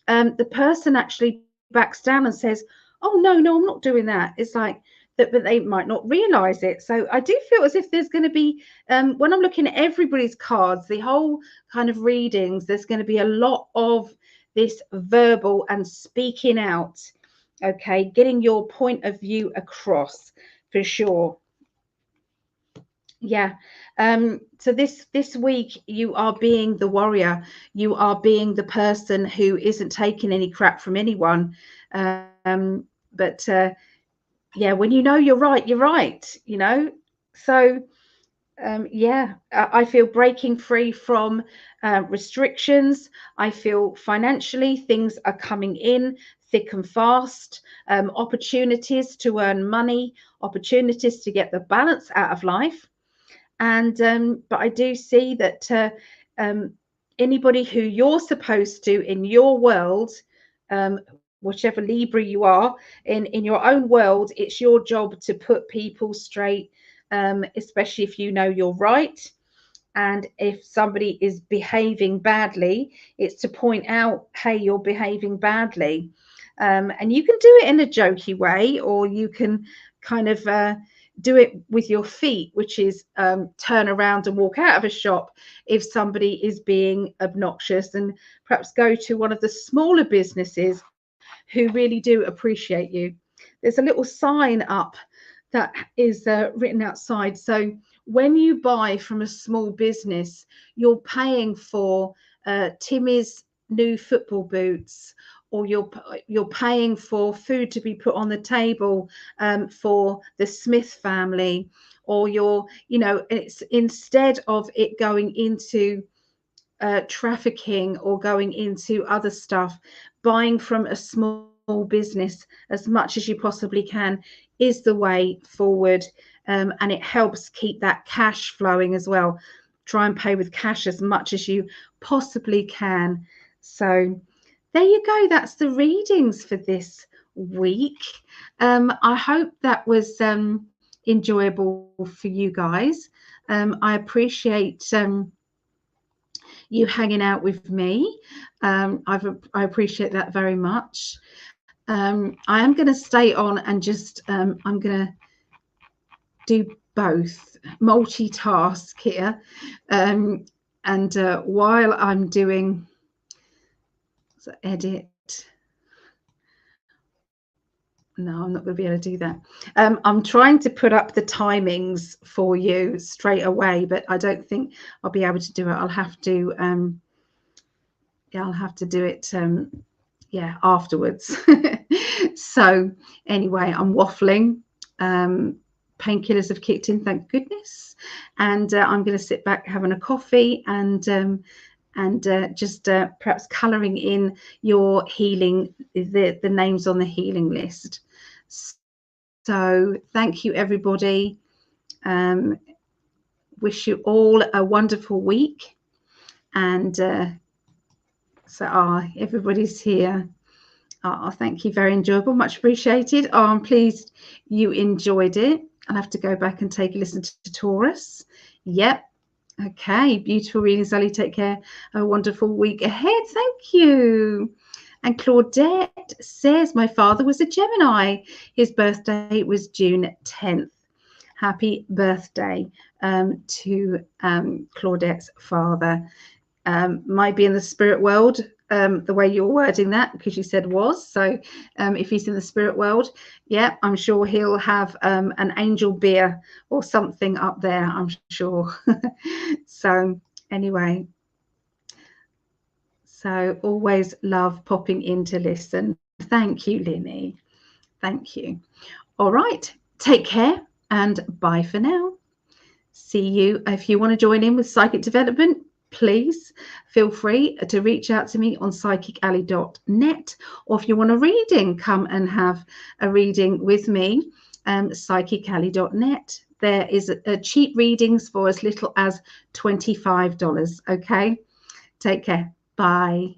the person actually backs down and says, oh no, I'm not doing that. It's like that, but they might not realize it. So I do feel as if there's going to be, when I'm looking at everybody's cards, the whole kind of readings, there's going to be a lot of this verbal and speaking out. Okay, getting your point of view across, for sure. Yeah. So this week you are being the warrior. You are being the person who isn't taking any crap from anyone. But yeah, when you know you're right, you know. So yeah, I feel breaking free from restrictions. I feel financially things are coming in thick and fast. Opportunities to earn money, opportunities to get the balance out of life. And but I do see that anybody who you're supposed to, in your world, whichever Libra you are, in your own world, it's your job to put people straight, especially if you know you're right. And if somebody is behaving badly, it's to point out, hey, you're behaving badly. And you can do it in a jokey way, or you can kind of do it with your feet, which is turn around and walk out of a shop if somebody is being obnoxious, and perhaps go to one of the smaller businesses who really do appreciate you. There's a little sign up that is written outside. So when you buy from a small business, you're paying for Timmy's new football boots, or you're paying for food to be put on the table for the Smith family, or it's instead of it going into trafficking or going into other stuff, buying from a small business as much as you possibly can is the way forward. And it helps keep that cash flowing as well. Try and pay with cash as much as you possibly can. So there you go. That's the readings for this week. I hope that was enjoyable for you guys. I appreciate you hanging out with me. I appreciate that very much. I am going to stay on and just I'm going to do both, multitask here, and while I'm doing edit, no, I'm not going to be able to do that. I'm trying to put up the timings for you straight away, but I don't think I'll be able to do it. I'll have to I'll have to do it afterwards. So anyway, I'm waffling. Painkillers have kicked in, thank goodness, and I'm going to sit back having a coffee and just perhaps colouring in your healing, the names on the healing list. So thank you, everybody. Wish you all a wonderful week. And everybody's here. Thank you, very enjoyable, much appreciated. I'm pleased you enjoyed it. I'll have to go back and take a listen to Taurus. Yep. Okay, beautiful reading, Sally. Take care. A wonderful week ahead. Thank you. And Claudette says, my father was a Gemini. His birthday was June 10th. Happy birthday to Claudette's father. Might be in the spirit world, the way you're wording that, because you said was. So if he's in the spirit world, yeah, I'm sure he'll have an angel beer or something up there, I'm sure. So anyway, so always love popping in to listen. Thank you, Linny. Thank you. All right, take care and bye for now. See you. If you want to join in with psychic development, please feel free to reach out to me on PsychicAlly.net, or if you want a reading, come and have a reading with me, PsychicAlly.net. There is cheap readings for as little as $25. Okay, take care. Bye.